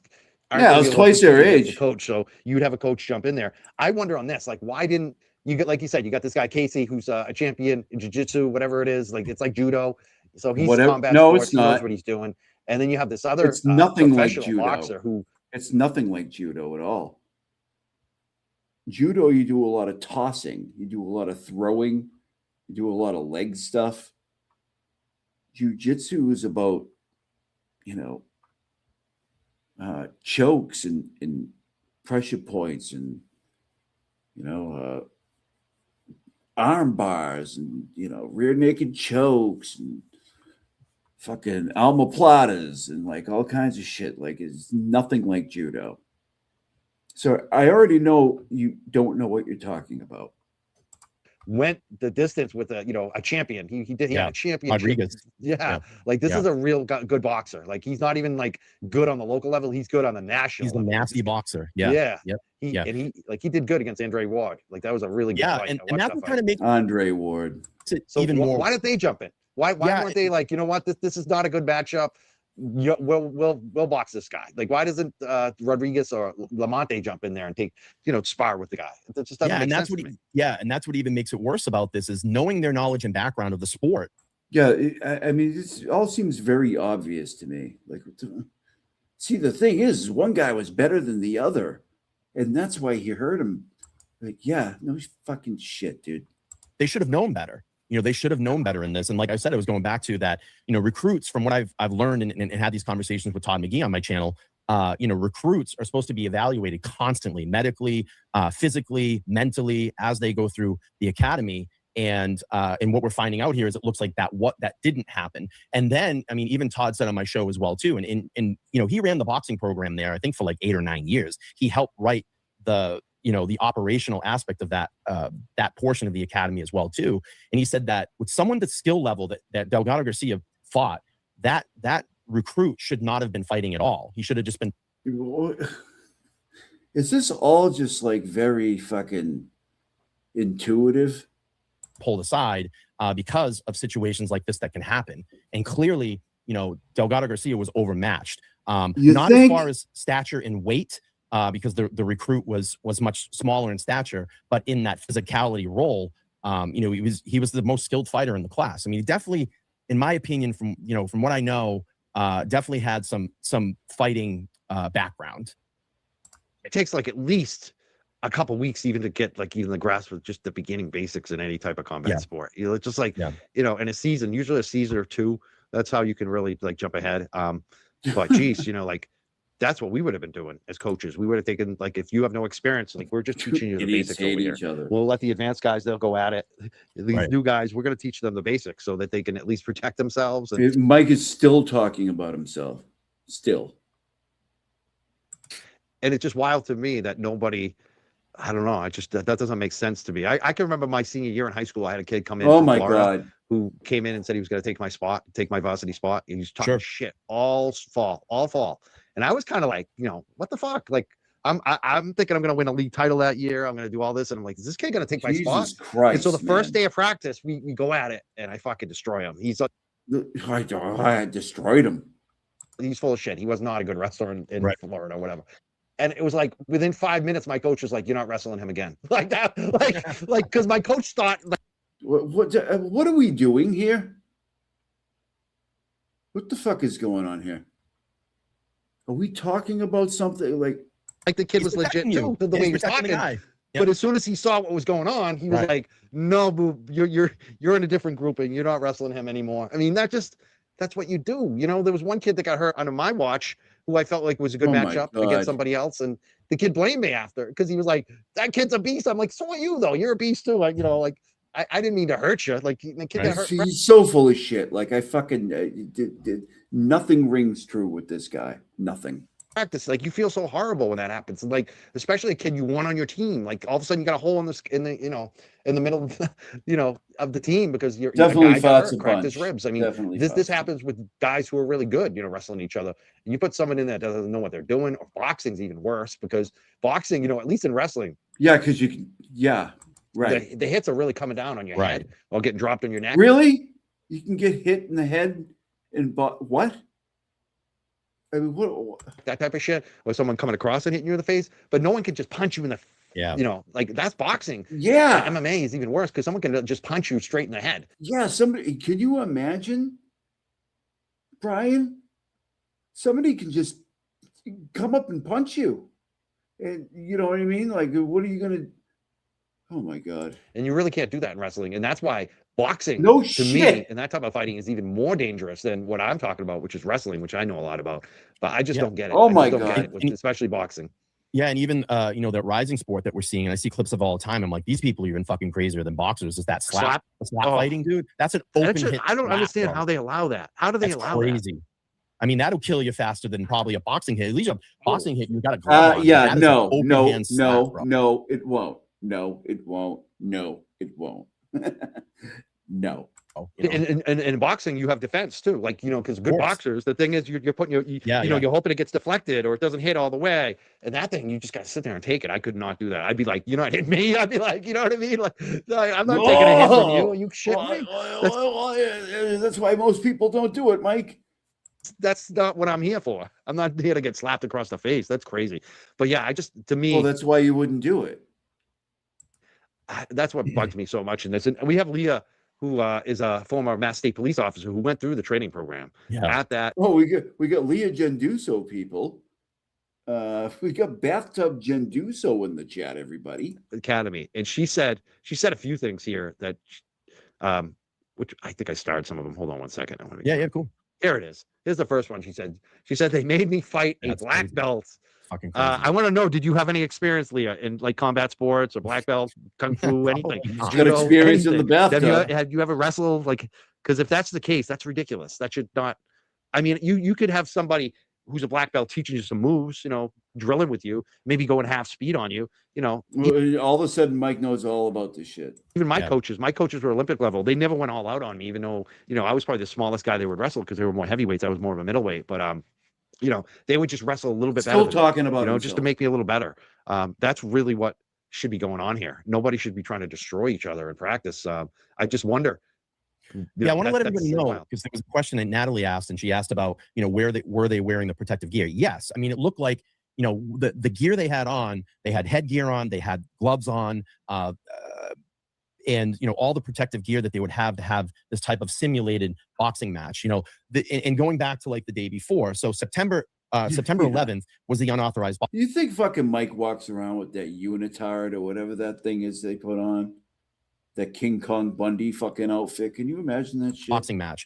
Yeah, it was twice their age. Coach, so you'd have a coach jump in there. I wonder on this, like, why didn't you get, like you said, you got this guy Casey who's a champion in jiu-jitsu, whatever it is, like it's like judo. So he's combat sports, he knows what he's doing. And then you have this other it's nothing like professional judo. boxer who it's nothing like judo at all. Judo, you do a lot of tossing, you do a lot of throwing, you do a lot of leg stuff. Jiu-jitsu is about, you know, chokes and pressure points and, you know, arm bars and, you know, rear naked chokes and fucking almoplatas and like all kinds of shit. Like, it's nothing like judo. So I already know you don't know what you're talking about. went the distance with a champion. He had a championship. Rodriguez. Yeah. Like this is a real good boxer. Like he's not even like good on the local level. He's good on the national. He's a nasty boxer. Yeah. Yeah. Yep. He did good against Andre Ward. Like that was a really good fight. And that's what kind of makes Andre Ward even more. Why did they jump in? Why weren't they like, you know what, this is not a good matchup. We'll box this guy. Like, why doesn't Rodriguez or Lamonte jump in there and take, spar with the guy? It just doesn't make sense to me. And that's what even makes it worse about this is knowing their knowledge and background of the sport. Yeah, I mean, it all seems very obvious to me. Like, see, the thing is, one guy was better than the other, and that's why he hurt him. Like, yeah, no fucking shit, dude. They should have known better. They should have known better in this. And like I said, I was going back to that, recruits, from what I've learned and had these conversations with Todd McGee on my channel, recruits are supposed to be evaluated constantly, medically, physically, mentally, as they go through the academy. And what we're finding out here is it looks like that didn't happen. And then, I mean, even Todd said on my show as well too. And you know, he ran the boxing program there, I think, for like 8 or 9 years. He helped write the operational aspect of that portion of the academy as well too. And he said that with someone the skill level that Delgado Garcia fought, that recruit should not have been fighting at all. He should have just been. Is this all just like very fucking intuitive? Pulled aside because of situations like this that can happen. And clearly, you know, Delgado Garcia was overmatched. Not as far as stature and weight, because the recruit was much smaller in stature, but in that physicality role, you know, he was the most skilled fighter in the class. I mean, he definitely, in my opinion, from what I know, definitely had some fighting background. It takes like at least a couple weeks even to get like even the grasp of just the beginning basics in any type of combat sport. You know, it's just like, you know, in a season, usually a season or two, that's how you can really like jump ahead. But geez, you know, like that's what we would have been doing as coaches. We would have taken, like, if you have no experience, like, we're just teaching you the basics over here. We'll let the advanced guys, they'll go at it. These new guys, we're going to teach them the basics so that they can at least protect themselves. And Mike is still talking about himself. Still. And it's just wild to me that nobody, I don't know. I just, that doesn't make sense to me. I can remember my senior year in high school, I had a kid come in from Florida who came in and said he was going to take my spot, take my varsity spot. And he's talking shit all fall. And I was kind of like, you know, what the fuck? Like, I'm thinking I'm going to win a league title that year. I'm going to do all this. And I'm like, is this kid going to take my spot? Christ, and so the first day of practice, we go at it and I fucking destroy him. He's like, I destroyed him. He's full of shit. He was not a good wrestler in Florida or whatever. And it was like within 5 minutes, my coach was like, "You're not wrestling him again." Like that, like because my coach thought, like, what are we doing here? What the fuck is going on here? Are we talking about something like the kid was legit too, the way he was talking. But as soon as he saw what was going on, he was like, "No, boo, you're in a different grouping. You're not wrestling him anymore." I mean, that's what you do. You know, there was one kid that got hurt under my watch who I felt like was a good matchup against somebody else. And the kid blamed me after because he was like, "That kid's a beast." I'm like, "So are you though. You're a beast too." Like, you know, like I didn't mean to hurt you. Like the kid got hurt. He's so full of shit. Like I fucking nothing rings true with this guy. Nothing. Practice, like you feel so horrible when that happens, and like especially a kid you want on your team, like all of a sudden you got a hole in the middle of the team because you're definitely cracked his ribs. I mean, this happens with guys who are really good, wrestling each other, and you put someone in that doesn't know what they're doing. Or boxing's even worse because boxing, at least in wrestling, because you can, the hits are really coming down on your head while getting dropped on your neck. Really, you can get hit in the head and what? I mean, what that type of shit, or someone coming across and hitting you in the face, but no one can just punch you in the like that's boxing. Yeah, and MMA is even worse because someone can just punch you straight in the head. Yeah, somebody. Can you imagine, Brian? Somebody can just come up and punch you, and you know what I mean. Like, what are you gonna? Oh my god! And you really can't do that in wrestling, and that's why boxing, to me, and that type of fighting is even more dangerous than what I'm talking about, which is wrestling, which I know a lot about, but I just don't get it. Oh my god! Especially boxing. Yeah, and even that rising sport that we're seeing, and I see clips of it all the time. I'm like, these people are even fucking crazier than boxers. Is that slap fighting, dude? That's an open hit. I don't understand how they allow that. How do they allow crazy. That? I mean, that'll kill you faster than probably a boxing hit. At least a boxing hit, you got a glove on. Yeah, no, it won't. No, it won't. No, it won't. No. And in boxing, you have defense too. Like, because good boxers, the thing is you're putting you're hoping it gets deflected or it doesn't hit all the way. And that thing, you just got to sit there and take it. I could not do that. I'd be like, you're not hitting me. I'd be like, you know what I mean? Like, I'm not taking a hit from you. Are you shitting me? That's why most people don't do it, Mike. That's not what I'm here for. I'm not here to get slapped across the face. That's crazy. But yeah, to me. Well, that's why you wouldn't do it. That's what bugs me so much in this. And we have Leah, who is a former Mass State police officer who went through the training program. At that. Oh, we got Leah Genduso, people. We got Bathtub Genduso in the chat, everybody. Academy. And she said a few things here that which I think I started some of them. Hold on one second. Yeah, cool. Here it is. Here's the first one. She said they made me fight a black belt fucking crazy. I want to know, did you have any experience, Leah, in like combat sports or black belt, kung fu, anything? Got experience in the bathtub. Have you ever wrestled? Like, because if that's the case, that's ridiculous. That should not. I mean, you could have somebody who's a black belt teaching you some moves, drilling with you, maybe going half speed on you, All of a sudden, Mike knows all about this shit. Even my coaches were Olympic level. They never went all out on me, even though, I was probably the smallest guy they would wrestle because they were more heavyweights. I was more of a middleweight, but, they would just wrestle a little bit better. Still talking about just to make me a little better. That's really what should be going on here. Nobody should be trying to destroy each other in practice. I just wonder. I want to let everybody know, because there was a question that Natalie asked, and she asked about, were they wearing the protective gear? Yes. I mean, it looked like, the gear they had on, they had headgear on, they had gloves on, and, all the protective gear that they would have to have this type of simulated boxing match, and going back to like the day before. So September 11th was the unauthorized. You think fucking Mike walks around with that unitard or whatever that thing is they put on? That King Kong Bundy fucking outfit. Can you imagine that shit? Boxing match.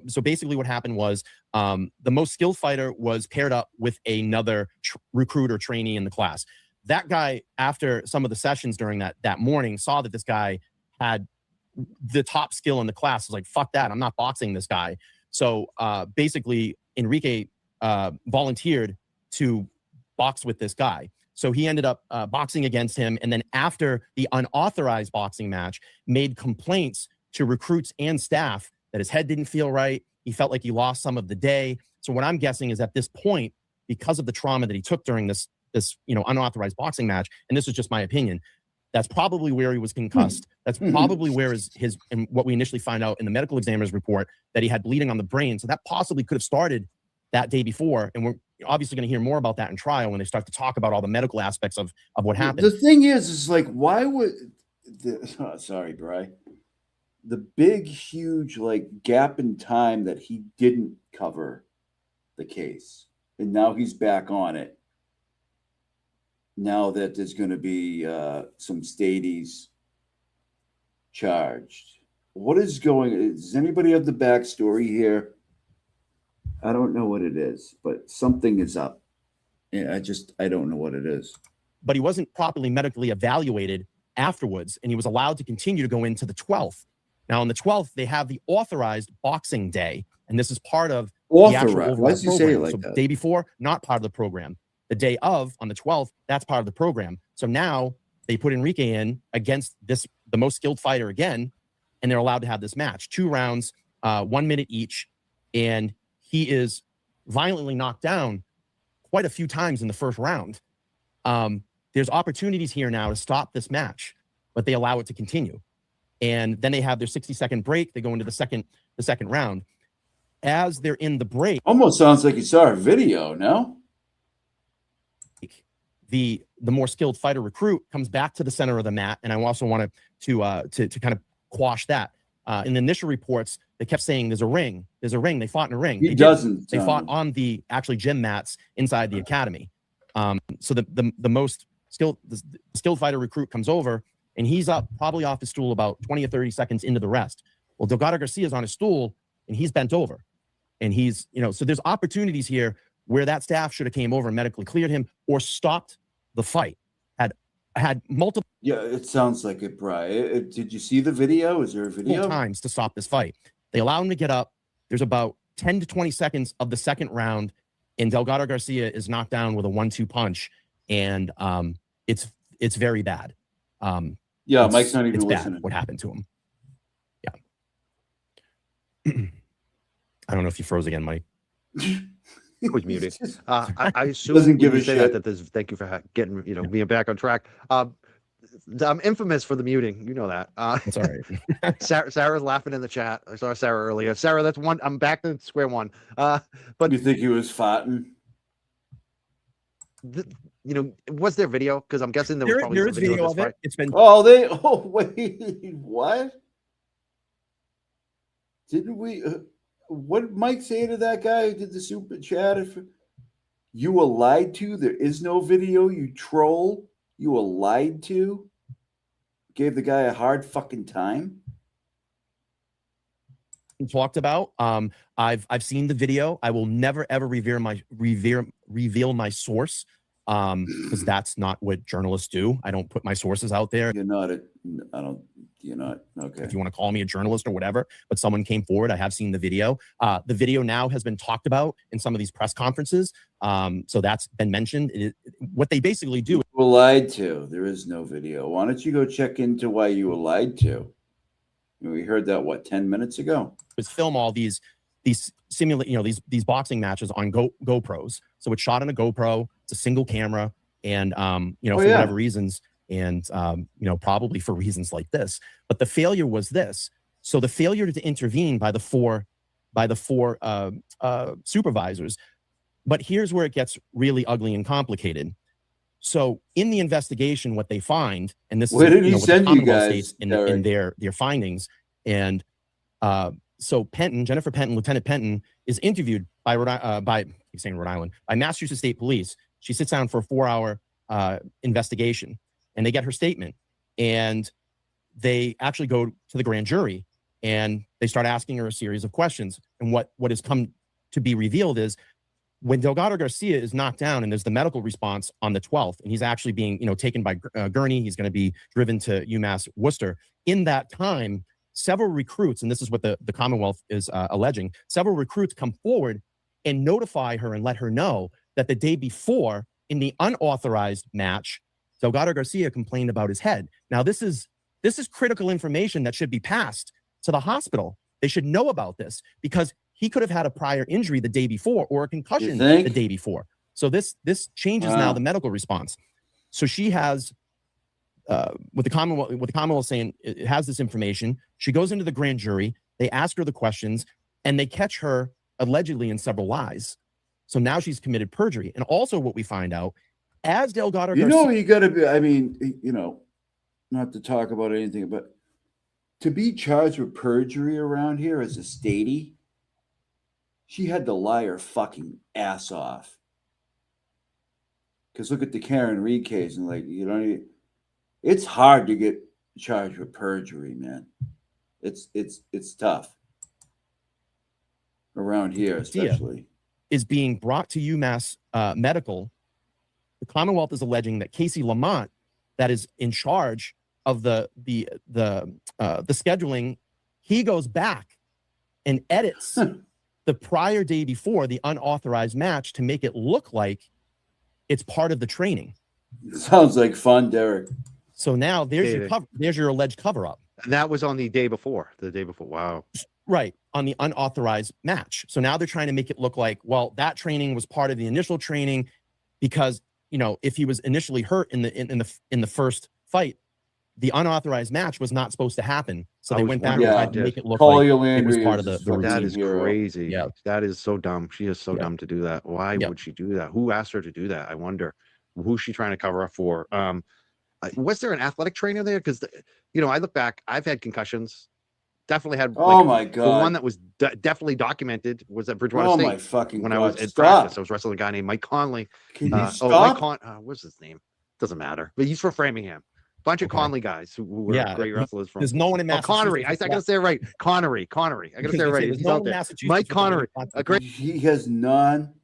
So basically what happened was the most skilled fighter was paired up with another recruit or trainee in the class. That guy, after some of the sessions during that morning, saw that this guy had the top skill in the class. Was like, fuck that, I'm not boxing this guy. So basically Enrique volunteered to box with this guy. So he ended up boxing against him. And then after the unauthorized boxing match, made complaints to recruits and staff that his head didn't feel right. He felt like he lost some of the day. So what I'm guessing is at this point, because of the trauma that he took during this unauthorized boxing match, and this is just my opinion, that's probably where he was concussed. That's probably where his and what we initially find out in the medical examiner's report, that he had bleeding on the brain. So that possibly could have started that day before. And we're obviously going to hear more about that in trial when they start to talk about all the medical aspects of what happened. The thing is like, why would sorry, Bri, the big, huge like gap in time that he didn't cover the case, and now he's back on it. Now that there's going to be some stadies charged. What is going? Does anybody have the backstory here? I don't know what it is, but something is up. Yeah, I don't know what it is. But he wasn't properly medically evaluated afterwards, and he was allowed to continue to go into the 12th. Now, on the 12th, they have the authorized boxing day, and this is part of the actual overall Why does he say it like that? Day before, not part of the program. The day of, on the 12th, that's part of the program. So now they put Enrique in against the most skilled fighter again, and they're allowed to have this match. 2 rounds, 1 minute each, and he is violently knocked down quite a few times in the first round. There's opportunities here now to stop this match, but they allow it to continue. And then they have their 60-second break. They go into the second round. As they're in the break, almost sounds like you saw a video. No, the more skilled fighter recruit comes back to the center of the mat, and I also wanted to kind of quash that. In the initial reports, they kept saying there's a ring. There's a ring. They fought in a ring. They fought on the actually gym mats inside the academy. So the most skilled fighter recruit comes over, and he's up probably off his stool about 20 or 30 seconds into the rest. Well, Delgado Garcia's on his stool, and he's bent over. And he's, so there's opportunities here where that staff should have came over and medically cleared him or stopped the fight. Had multiple. Yeah, it sounds like it, Bri. Did you see the video? Is there a video? Times to stop this fight. They allow him to get up. There's about 10 to 20 seconds of the second round, and Delgado Garcia is knocked down with a 1-2 punch, and it's very bad. Yeah, Mike's not even listening. Bad what happened to him? Yeah. I don't know if you froze again, Mike. It was muted. I assume doesn't give a say shit. that there's, thank you for getting being back on track. I'm infamous for the muting. You know that. It's all right. Sarah's laughing in the chat. I saw Sarah earlier. Sarah, that's one. I'm back to square one. But you think he was farting? Was there video? Because I'm guessing there was video of it. It's been. Oh wait, what? Didn't we? What did Mike say to that guy who did the super chat? You were lied to. There is no video. You troll. You were lied to. Gave the guy a hard fucking time. talked about. I've seen the video. I will never ever reveal my source, because that's not what journalists do. I don't put my sources out there. You're not you're not okay. If you want to call me a journalist or whatever, but someone came forward. I have seen the video. The video now has been talked about in some of these press conferences. So that's been mentioned. What they basically do. You were lied to. There is no video. Why don't you go check into why you were lied to? We heard that, what, 10 minutes ago? Was film all these simulate, these boxing matches on GoPros. So it's shot on a GoPro. It's a single camera, and for whatever reasons, and probably for reasons like this. But the failure was this. So the failure to intervene by the four supervisors. But here's where it gets really ugly and complicated. So in the investigation, what they find, and this where is did he send you guys states in their findings, and so Jennifer Penton, Lieutenant Penton, is interviewed by Massachusetts State Police. She sits down for a 4-hour investigation, and they get her statement, and they actually go to the grand jury, and they start asking her a series of questions. And what has come to be revealed is, when Delgado Garcia is knocked down, and there's the medical response on the 12th, and he's actually being, taken by Gurney, he's going to be driven to UMass Worcester. In that time, several recruits, and this is what the Commonwealth is alleging, several recruits come forward and notify her and let her know that the day before, in the unauthorized match, Delgado Garcia complained about his head. Now, this is critical information that should be passed to the hospital. They should know about this, because he could have had a prior injury the day before, or a concussion the day before. So this changes now the medical response. So she has, with the Commonwealth saying it has this information, she goes into the grand jury. They ask her the questions, and they catch her allegedly in several lies. So now she's committed perjury. And also, what we find out, as Delgado Garcia, you got to be. I mean, not to talk about anything, but to be charged with perjury around here as a statey. She had to lie her fucking ass off. Because look at the Karen Reed case, and it's hard to get charged with perjury, man. It's tough around here, especially. Is being brought to UMass Medical. The Commonwealth is alleging that Casey Lamont, that is in charge of the scheduling, he goes back and edits the prior day before the unauthorized match to make it look like it's part of the training. Sounds like fun, Derek. So now there's your alleged cover up. And that was on the day before. Wow. Right, on the unauthorized match. So now they're trying to make it look like, well, that training was part of the initial training, because if he was initially hurt in the first fight, the unauthorized match was not supposed to happen. So they went back and tried to make it look like it was part of the routine. That is crazy. Yeah. That is so dumb. She is so dumb to do that. Why would she do that? Who asked her to do that? I wonder. Who's she trying to cover up for? Was there an athletic trainer there? Because, I look back, I've had concussions. Definitely had. My God. The one that was definitely documented was at Bridgewater State. My fucking when God. I was at practice, I was wrestling a guy named Mike Conley. Can you stop? What's his name? Doesn't matter. But he's from Framingham. Bunch of Conley guys who were great wrestlers from. There's no one in Massachusetts. Connery. I gotta say it right. Connery. I gotta say it right. He's out there. Mike Connery. He has non-stop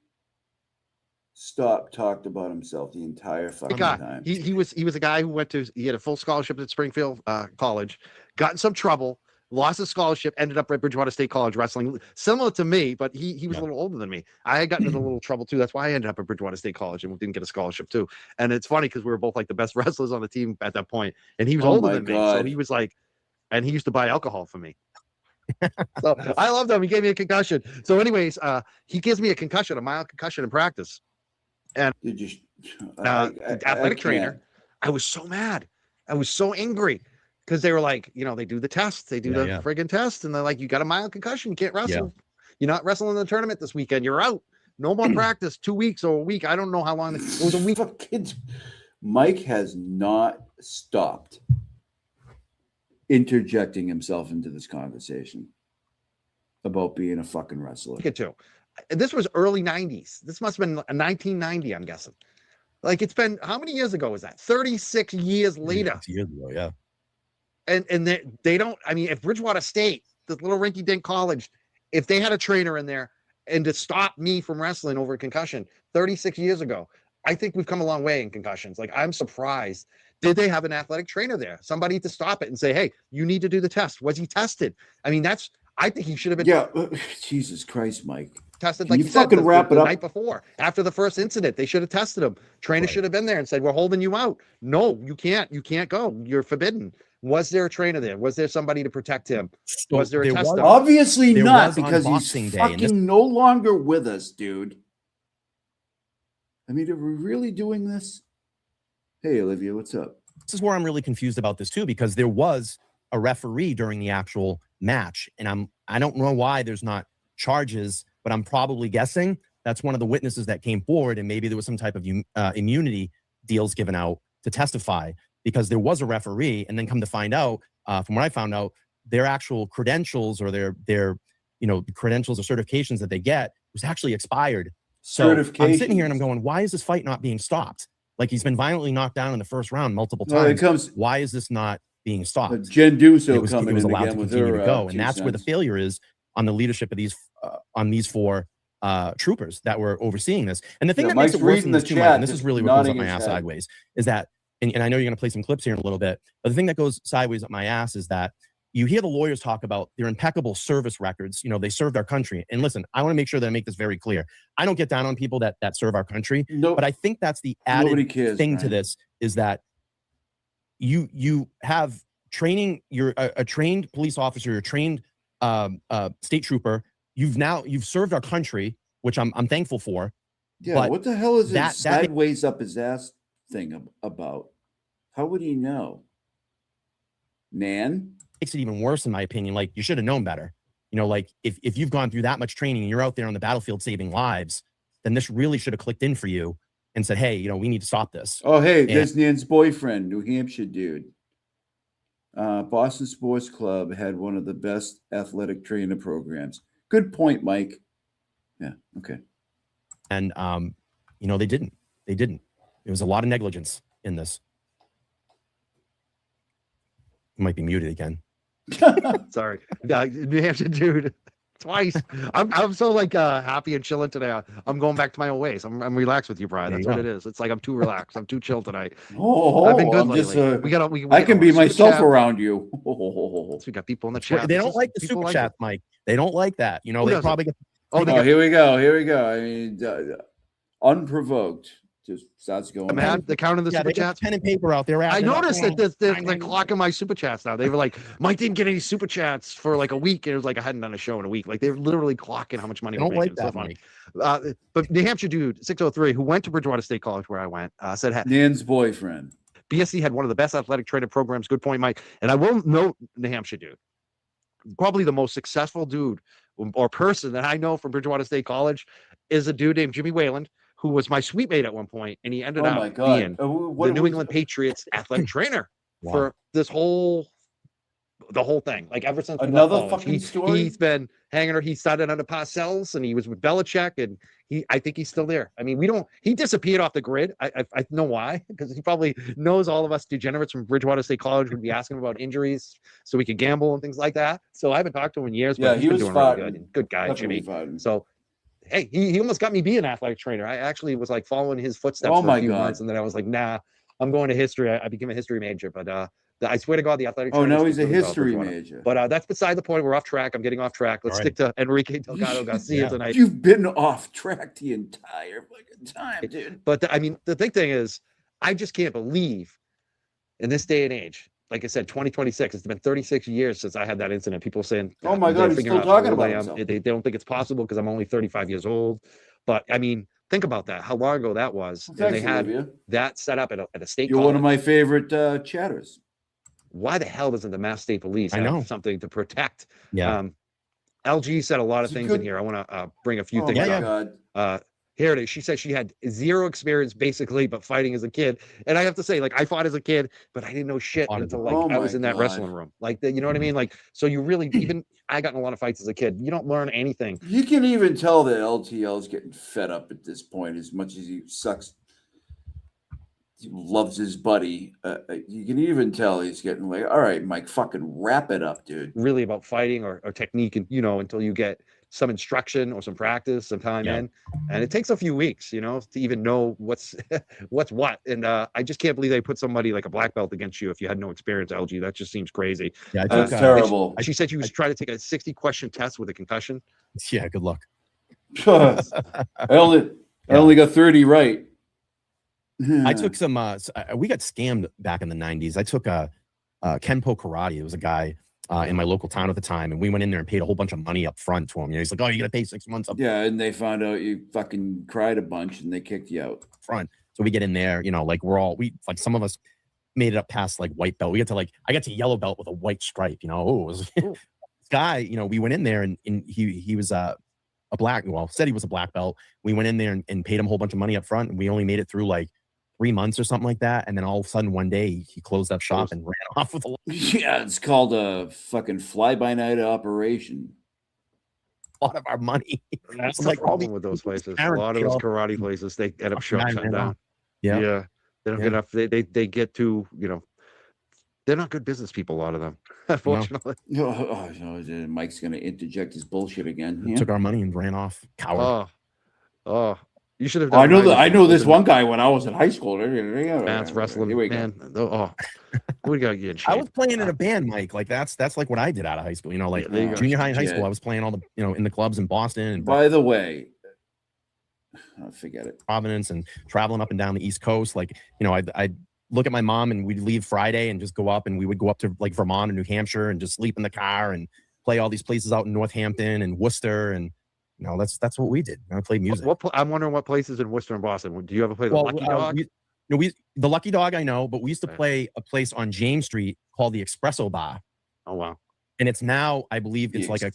talked about himself the entire fucking time. He was a guy who he had a full scholarship at Springfield College, got in some trouble, lost his scholarship, ended up at Bridgewater State College wrestling, similar to me, but he was a little older than me. I had gotten into a little trouble too. That's why I ended up at Bridgewater State College and didn't get a scholarship too. And it's funny because we were both like the best wrestlers on the team at that point, and he was older than me, so he was like, and he used to buy alcohol for me. So I loved him. He gave me a concussion. So, anyways, he gives me a mild concussion in practice, and athletic trainer. I was so mad. I was so angry. Because they were like, they do the test. They do the friggin' test. And they're like, you got a mild concussion. You can't wrestle. You're not wrestling in the tournament this weekend. You're out. No more practice. 2 weeks or a week. I don't know how long. It was a week. Kids. Mike has not stopped interjecting himself into this conversation about being a fucking wrestler. This was early 90s. This must have been 1990, I'm guessing. Like, it's been, how many years ago was that? 36 years later. 6 years ago, yeah. And they don't, if Bridgewater State this little rinky-dink college, if they had a trainer in there and to stop me from wrestling over a concussion 36 years ago, I think we've come a long way in concussions. Like, I'm surprised. Did they have an athletic trainer there? Somebody to stop it and say, hey, you need to do the test. Was he tested? I mean, I think he should have been. Yeah. Jesus Christ, Mike. Tested, Can like you you said, fucking wrap it the up? night before. After the first incident, they should have tested him. Trainer should have been there and said, we're holding you out. No, you can't. You can't go. You're forbidden. Was there a trainer there? Was there somebody to protect him? Was there a test? Obviously not, because he's fucking no longer with us, dude. I mean, are we really doing this? Hey, Olivia, what's up? This is where I'm really confused about this too, because there was a referee during the actual match, and I don't know why there's not charges, but I'm probably guessing that's one of the witnesses that came forward, and maybe there was some type of immunity deals given out to testify, because there was a referee, and then come to find out, from what I found out, their actual credentials or their credentials or certifications that they get was actually expired. So I'm sitting here and I'm going, why is this fight not being stopped? Like, he's been violently knocked down in the first round multiple times. Why is this not being stopped? Jen Duso it was allowed to continue to go, and that's cents. where the failure is on the leadership of these four troopers that were overseeing this. And the thing that makes it worse in this too, Mike, and this is really what goes up my ass sideways, is that, and I know you're going to play some clips here in a little bit, but the thing that goes sideways up my ass is that you hear the lawyers talk about their impeccable service records. You know, they served our country. And listen, I want to make sure that I make this very clear. I don't get down on people that serve our country, but I think that's the added thing to this, is that you have training. You're a trained police officer, you're a trained state trooper. You've served our country, which I'm thankful for. Yeah, but what the hell is that sideways up his ass thing about? How would he know? Nan? Makes it even worse, in my opinion. Like, you should have known better. You know, like, if you've gone through that much training and you're out there on the battlefield saving lives, then this really should have clicked in for you and said, hey, we need to stop this. Oh, hey, there's Nan's boyfriend, New Hampshire dude. Boston Sports Club had one of the best athletic trainer programs. Good point, Mike. Yeah, okay. And, they didn't. There was a lot of negligence in this. You might be muted again. Sorry. New Hampshire dude. Twice. I'm so happy and chilling today. I'm going back to my old ways. I'm relaxed with you, Brian. That's what it is. It's like I'm too relaxed. I'm too chill tonight. I've been good lately. I can be myself around you. We got people in the chat. They don't like the super chat, Mike. They don't like that. They probably get. Here we go. I mean, unprovoked. Just starts going. I'm at the count of the super chats. Pen and paper out there. I noticed that there's like clocking my super chats now. They were like, Mike didn't get any super chats for like a week. And it was like I hadn't done a show in a week. Like, they're literally clocking how much money. I don't like that, so funny. But New Hampshire dude 603 who went to Bridgewater State College, where I went, said Nan's boyfriend. BSC had one of the best athletic training programs. Good point, Mike. And I will note New Hampshire dude, probably the most successful dude or person that I know from Bridgewater State College is a dude named Jimmy Wayland, who was my suite mate at one point, and he ended up being the New England Patriots athletic trainer for the whole thing. Like, ever since another fucking story, he's been hanging. He started under Parcells, and he was with Belichick, and I think he's still there. I mean, he disappeared off the grid. I know why, because he probably knows all of us degenerates from Bridgewater State College would be asking him about injuries so we could gamble and things like that. So I haven't talked to him in years, but he's been doing really good. Good guy, Jimmy. So. Hey, he almost got me being an athletic trainer. I actually was like following his footsteps for a few months, and then I was like, nah, I'm going to history. I became a history major, but I swear to God, the athletic. Oh, no, he's a history major. But that's beside the point. We're off track. I'm getting off track. Let's stick to Enrique Delgado Garcia tonight. You've been off track the entire fucking time, dude. But the big thing is, I just can't believe in this day and age. Like I said, 2026. It's been 36 years since I had that incident. People saying, "Oh my God, he's still talking about himself." They don't think it's possible because I'm only 35 years old. But I mean, think about that. How long ago that was? Well, and they had that set up at a state. You're college. one of my favorite chatters. Why the hell doesn't the Mass State Police have something to protect? Yeah. LG said a lot of things in here. I want to bring a few things up. Here it is. She said she had zero experience basically, but fighting as a kid. And I have to say, like, I fought as a kid, but I didn't know shit until I was in that wrestling room. Like, you know what I mean? Like, so you really, even I got in a lot of fights as a kid. You don't learn anything. You can even tell that LTL is getting fed up at this point as much as he sucks. loves his buddy. You can even tell he's getting like, all right, Mike, fucking wrap it up, dude. Really about fighting or technique, and until you get some instruction or some practice, some time in, and it takes a few weeks, to even know what's what's what. And I just can't believe they put somebody like a black belt against you if you had no experience. LG, that just seems crazy. Yeah, that's terrible. She said she was trying to take a 60-question test with a concussion. Yeah, good luck. I only got 30 right. I took some. We got scammed back in the 90s. I took Kenpo karate. It was a guy in my local town at the time, and we went in there and paid a whole bunch of money up front to him. He's like, "Oh, you got to pay 6 months up." Yeah, and they found out you fucking cried a bunch, and they kicked you out front. So we get in there, like some of us made it up past like white belt. We get to I got to yellow belt with a white stripe. It was this guy. We went in there and he was a black. Well, said he was a black belt. We went in there and paid him a whole bunch of money up front, and we only made it through like 3 months or something like that, and then all of a sudden one day he closed up shop and ran off with a yeah, it's called a fucking fly-by-night operation. A lot of our money. That's the problem with those places. A lot of those karate places, they end up shut down. Yeah, they don't get enough. They get to they're not good business people. A lot of them, unfortunately. Mike's gonna interject his bullshit again. Yeah. Took our money and ran off. Coward. Oh. You should have done. I know this one guy when I was in high school. That's wrestling, man. We gotta get in shape. I was playing in a band, Mike. Like that's like what I did out of high school. Junior high and high school. I was playing all the in the clubs in Boston. And by the way, forget it. Providence and traveling up and down the East Coast. I'd look at my mom and we'd leave Friday and just go up, and we would go up to like Vermont or New Hampshire and just sleep in the car and play all these places out in Northampton and Worcester and. That's what we did. I played music. I'm wondering what places in Worcester and Boston. Do you ever play the Lucky Dog? The Lucky Dog, I know, but we used to play a place on James Street called the Espresso Bar. Oh wow! And it's now, I believe, it's like a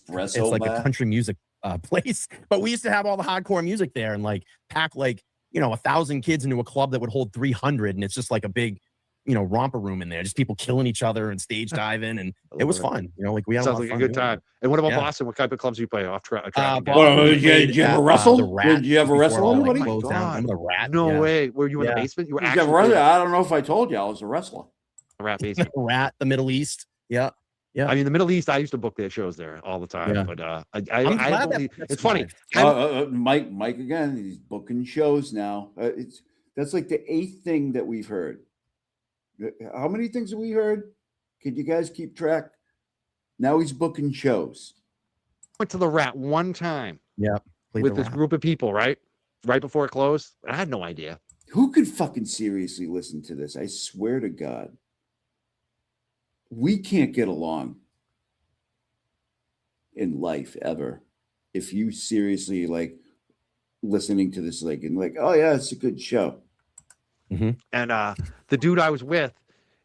country music place. But we used to have all the hardcore music there and pack 1,000 kids into a club that would hold 300, and it's just like a big. Romper room in there, just people killing each other and stage diving, and it was fun. We had sounds like a good time. And what about Boston? What type of clubs do you play off track? Did you ever wrestle? Did you ever wrestle anybody? The Rat. No way. Were you in the basement? You were actually. I don't know if I told you I was a wrestler. The Rat basement. Rat. The Middle East. Yeah. Yeah. I mean, the Middle East. I used to book their shows there all the time. Yeah. But it's funny. Mike again. He's booking shows now. That's like the 8th thing that we've heard. How many things have we heard? Could you guys keep track? Now he's booking shows. Went to the Rat one time. Yeah. With this group of people, right before it closed. I had no idea. Who could fucking seriously listen to this? I swear to God. We can't get along in life ever. If you seriously listening to this, oh yeah, it's a good show. Mm-hmm. And the dude I was with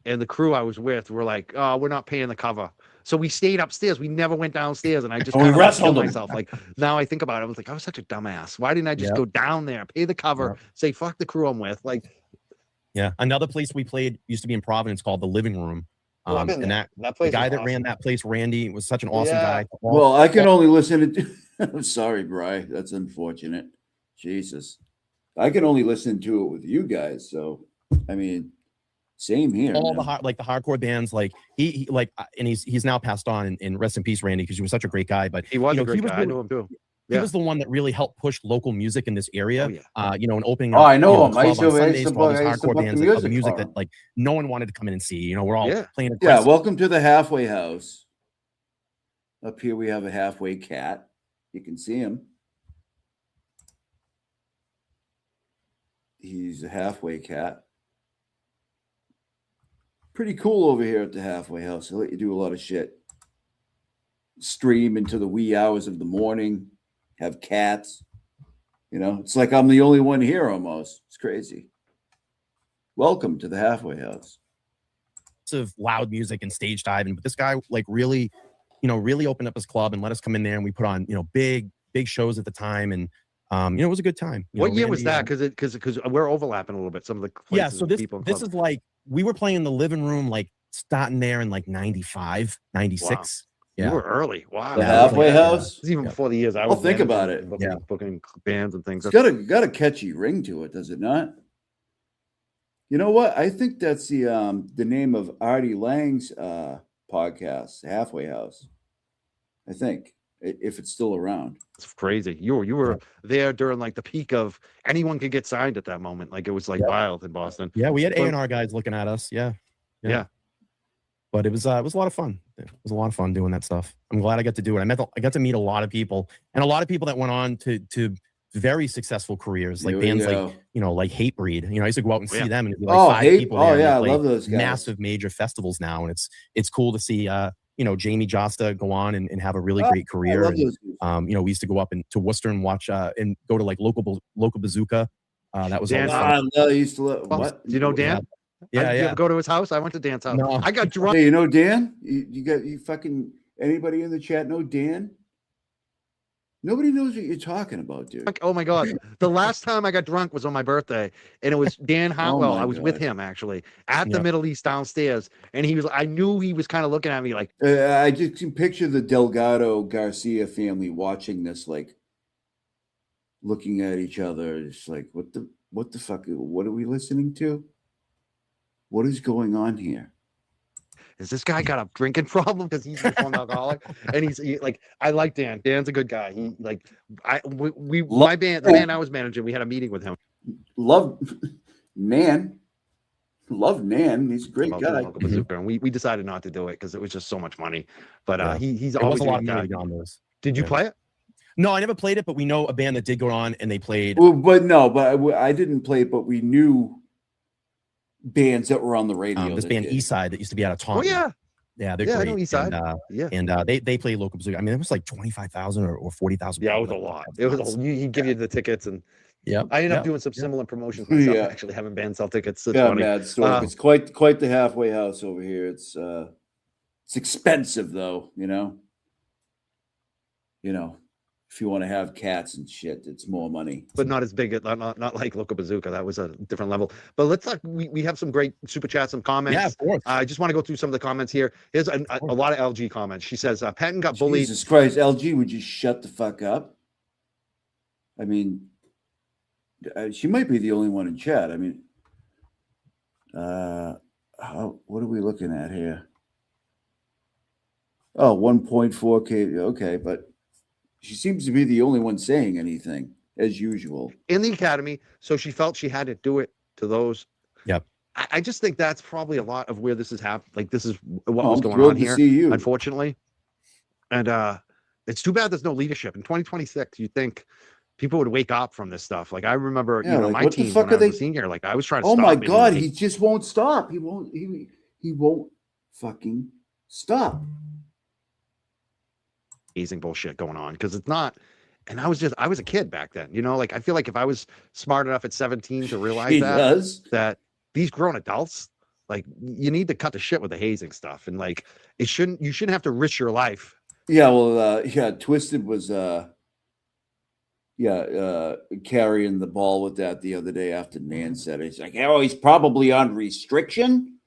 and the crew I was with were like, "Oh, we're not paying the cover." So we stayed upstairs. We never went downstairs, and I just kind of wrestled myself. Now I think about it, I was like, I was such a dumbass. Why didn't I just go down there, pay the cover, say fuck the crew I'm with? Yeah. Another place we played used to be in Providence called the Living Room. And that place, the guy that ran that place, Randy, was such an awesome guy. Well, I can only listen to. I'm sorry, Bri. That's unfortunate. Jesus. I can only listen to it with you guys, so I mean, same here. All the hardcore bands, he and he's now passed on, and rest in peace, Randy, because he was such a great guy. But he was a great guy. I knew him too. He was the one that really helped push local music in this area. And opening. Oh, I know him. I used to hardcore bands of music that no one wanted to come in and see. We're all playing. Welcome to the halfway house. Up here we have a halfway cat. You can see him. He's a halfway cat. Pretty cool over here at the halfway house. They let you do a lot of shit. Stream into the wee hours of the morning. Have cats. It's like I'm the only one here almost. It's crazy. Welcome to the halfway house. Of loud music and stage diving, but this guy really opened up his club and let us come in there, and we put on big shows at the time, and it was a good time. What year was that? Because we're overlapping a little bit. Some of the places so this is we were playing in the Living Room, starting there in 95, 96. Wow. Yeah. You were early. Wow. The halfway house? It was even before the years I was. Think about it. Booking bands and things. It's got a catchy ring to it, does it not? You know what? I think that's the name of Artie Lang's podcast, Halfway House. I think, if it's still around. It's crazy. You were there during like the peak of anyone could get signed at that moment. Like it was like wild in Boston. Yeah, we had A&R guys looking at us. Yeah. But it was a lot of fun. It was a lot of fun doing that stuff. I'm glad I got to do it. I got to meet a lot of people, and a lot of people that went on to very successful careers, like bands like like Hatebreed. I used to go out and see them, and it'd be like 5 people there. I love those guys. Massive major festivals now, and it's cool to see Jamie Josta go on and have a really great career. And, we used to go up to Worcester and watch and go to like local bazooka. That was Dan. I used to what? Do you know Dan? Yeah, Did you ever go to his house? I went to Dan's house. No. I got drunk. Hey, you know Dan? You fucking anybody in the chat know Dan? Nobody knows what you're talking about, dude. Oh my God. The last time I got drunk was on my birthday, and it was Dan Howell. I was with him actually at the Middle East downstairs. And I knew he was kind of looking at me like, I just can picture the Delgado Garcia family watching this, like looking at each other. It's like, what the fuck? What are we listening to? What is going on here? Is this guy got a drinking problem because he's a reformed alcoholic? And he's like, I like Dan. Dan's a good guy. He like, my band, the band I was managing, we had a meeting with him. Love Nan. He's a great guy. And we decided not to do it because it was just so much money. But he's there always was a lot of guy. money on those. Did you play it? No, I never played it, but we know a band that did go on and they played. Well, but I didn't play it, but we knew bands that were on the radio. This band Eastside that used to be out of Taunton. Oh yeah, they're great. I know Eastside. And they play local bazooka. I mean, it was like 25,000 or 40,000. Yeah, it was a lot. It was he'd give you the tickets, and I ended up doing some similar promotions myself. Actually, having bands sell tickets. It's funny. Mad story. It's quite the halfway house over here. It's expensive though. If you want to have cats and shit, it's more money. But not as big, not like Local Bazooka. That was a different level. But let's talk. We have some great super chats, some comments. Yeah, of course. I just want to go through some of the comments here. Here's a lot of LG comments. She says, Patton got bullied. Jesus Christ, LG, would you shut the fuck up? I mean, she might be the only one in chat. I mean, what are we looking at here? Oh, 1.4K. Okay, but she seems to be the only one saying anything, as usual. In the academy, so she felt she had to do it to those. Yep. I just think that's probably a lot of where this is happening. Like, this is what was going on here, unfortunately. And it's too bad there's no leadership. In 2026, you think people would wake up from this stuff. Like, I remember, my team when I was a senior, like, I was trying to stop. Oh, my God, he just won't stop. He won't fucking stop. Amazing bullshit going on because it's not. And I was a kid back then, like I feel like if I was smart enough at 17 to realize that these grown adults, like, you need to cut the shit with the hazing stuff, and like you shouldn't have to risk your life. Yeah, well, Twisted was carrying the ball with that the other day after Nan said it. He's like, he's probably on restriction,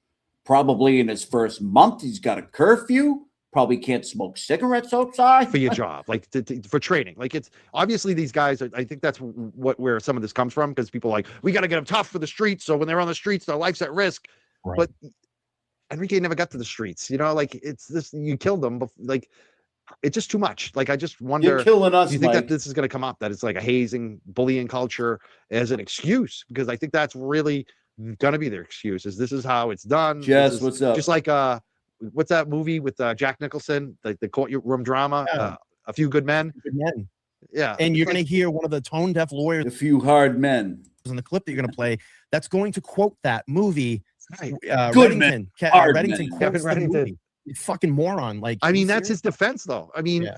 probably in his first month he's got a curfew. Probably can't smoke cigarettes outside for your job, like for training. Like, it's obviously these guys. I think that's where some of this comes from, because people are like, we got to get them tough for the streets. So when they're on the streets, their life's at risk. Right. But Enrique never got to the streets. Like, it's this. You killed them. But like, it's just too much. Like, I just wonder. You're killing us. Do you think that this is going to come up? That it's like a hazing, bullying culture as an excuse? Because I think that's really going to be their excuse. This is how it's done. Jess, what's up? Just like what's that movie with Jack Nicholson, like the courtroom drama? A Few Good Men. Good Men. Yeah. And you're going to hear one of the tone deaf lawyers. A Few Hard Men. In the clip that you're going to play, that's going to quote that movie. Right. Good Reddington. Men. Reddington. Kevin Reddington. You fucking moron. Like, I mean, that's his defense, though. I mean,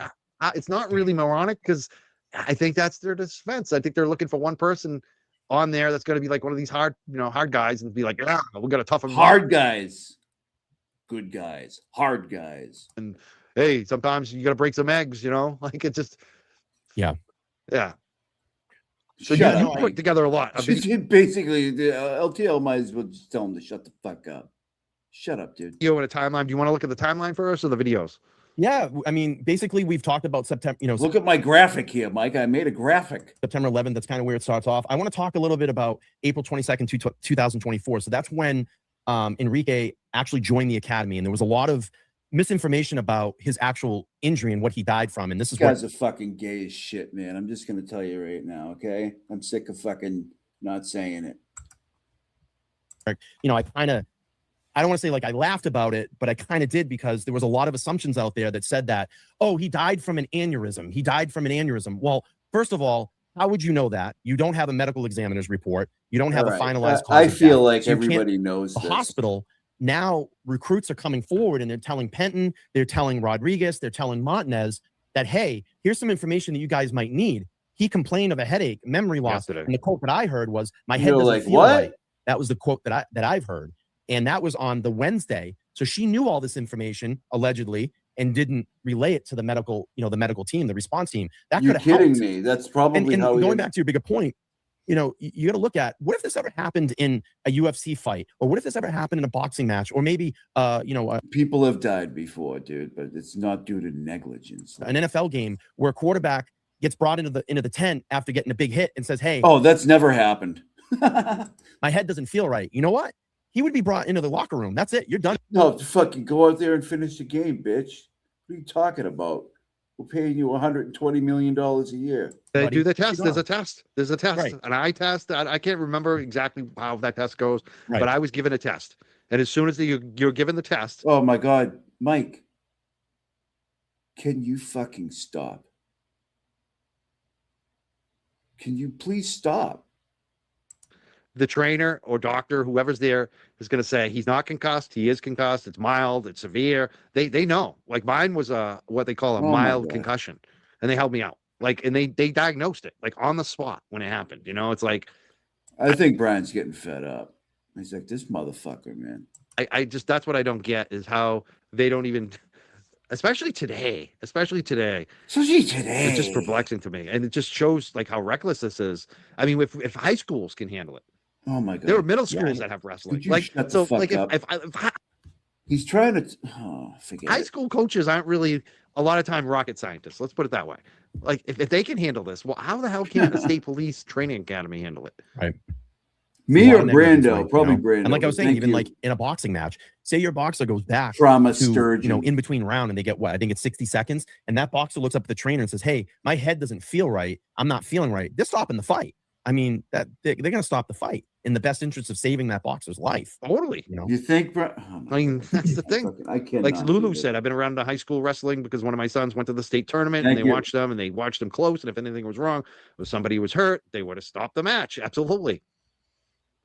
it's not really moronic, because I think that's their defense. I think they're looking for one person on there that's going to be like one of these hard guys, and be like, yeah, we're going to toughen them hard guys. Good guys, hard guys. And hey, sometimes you got to break some eggs, like, it's just, yeah. So you put together a lot. Basically, the LTL might as well just tell him to shut the fuck up. Shut up, dude. In a timeline. Do you want to look at the timeline first or the videos? Yeah, I mean, basically, we've talked about September. Look at my graphic here, Mike. I made a graphic. September 11th. That's kind of where it starts off. I want to talk a little bit about April 22nd, 2024. So that's when Enrique actually joined the academy, and there was a lot of misinformation about his actual injury and what he died from. And this is guys are fucking gay as shit, man. I'm just gonna tell you right now, okay? I'm sick of fucking not saying it. I don't want to say like I laughed about it, but I kind of did, because there was a lot of assumptions out there that said that, oh, he died from an aneurysm. He died from an aneurysm. Well, first of all, how would you know that? You don't have a medical examiner's report. You don't have a finalized cause I of feel death. like So you everybody knows the this. hospital. Now recruits are coming forward and they're telling Penton, they're telling Rodriguez, they're telling Montanez that, hey, here's some information that you guys might need. He complained of a headache, memory loss. Yesterday. And the quote that I heard was, my head doesn't like, feel what? right. That was the quote that I've heard. And that was on the Wednesday. So she knew all this information, allegedly, and didn't relay it to the medical, the medical team, the response team. That You're could have kidding helped. me. That's probably And how going back to your bigger point, you got to look at, what if this ever happened in a UFC fight, or what if this ever happened in a boxing match, or maybe people have died before, dude, but it's not due to negligence. An NFL game where a quarterback gets brought into the tent after getting a big hit and says, hey, oh, that's never happened. my head doesn't feel right. You know what? He would be brought into the locker room. That's it. You're done. No, fucking go out there and finish the game, bitch. What are you talking about? We're paying you $120 million a year. They do the test. There's a test. There's a test. Right. An eye test. I can't remember exactly how that test goes, Right. but I was given a test. And as soon as you're given the test. Oh my God, Mike, can you fucking stop? Can you please stop? The trainer or doctor, whoever's there, is going to say he's not concussed. He is concussed. It's mild. It's severe. They know. Like mine was what they call a mild concussion, and they held me out. Like, and they diagnosed it like on the spot when it happened. It's like, I think Brian's getting fed up. He's like, this motherfucker, man. I just, that's what I don't get, is how they don't even, especially today. It's just perplexing to me, and it just shows like how reckless this is. I mean, if high schools can handle it. Oh my God. There are middle schools that have wrestling. Like, shut so the fuck like up? if He's trying to forget high it. school coaches aren't really a lot of time rocket scientists. Let's put it that way. Like if they can handle this, well, how the hell can a state police training academy handle it? Right. Me or Brando? Probably Brando. And like I was saying, even like in a boxing match, say your boxer goes back trauma to, sturgeon, in between round, and they get what? I think it's 60 seconds. And that boxer looks up at the trainer and says, hey, my head doesn't feel right. I'm not feeling right. They're stopping the fight. I mean, that they're going to stop the fight in the best interest of saving that boxer's life. Totally. You think? I mean, that's the thing. I can't. Like Lulu said, I've been around the high school wrestling because one of my sons went to the state tournament and they watched them close. And if anything was wrong, if somebody was hurt, they would have stopped the match. Absolutely.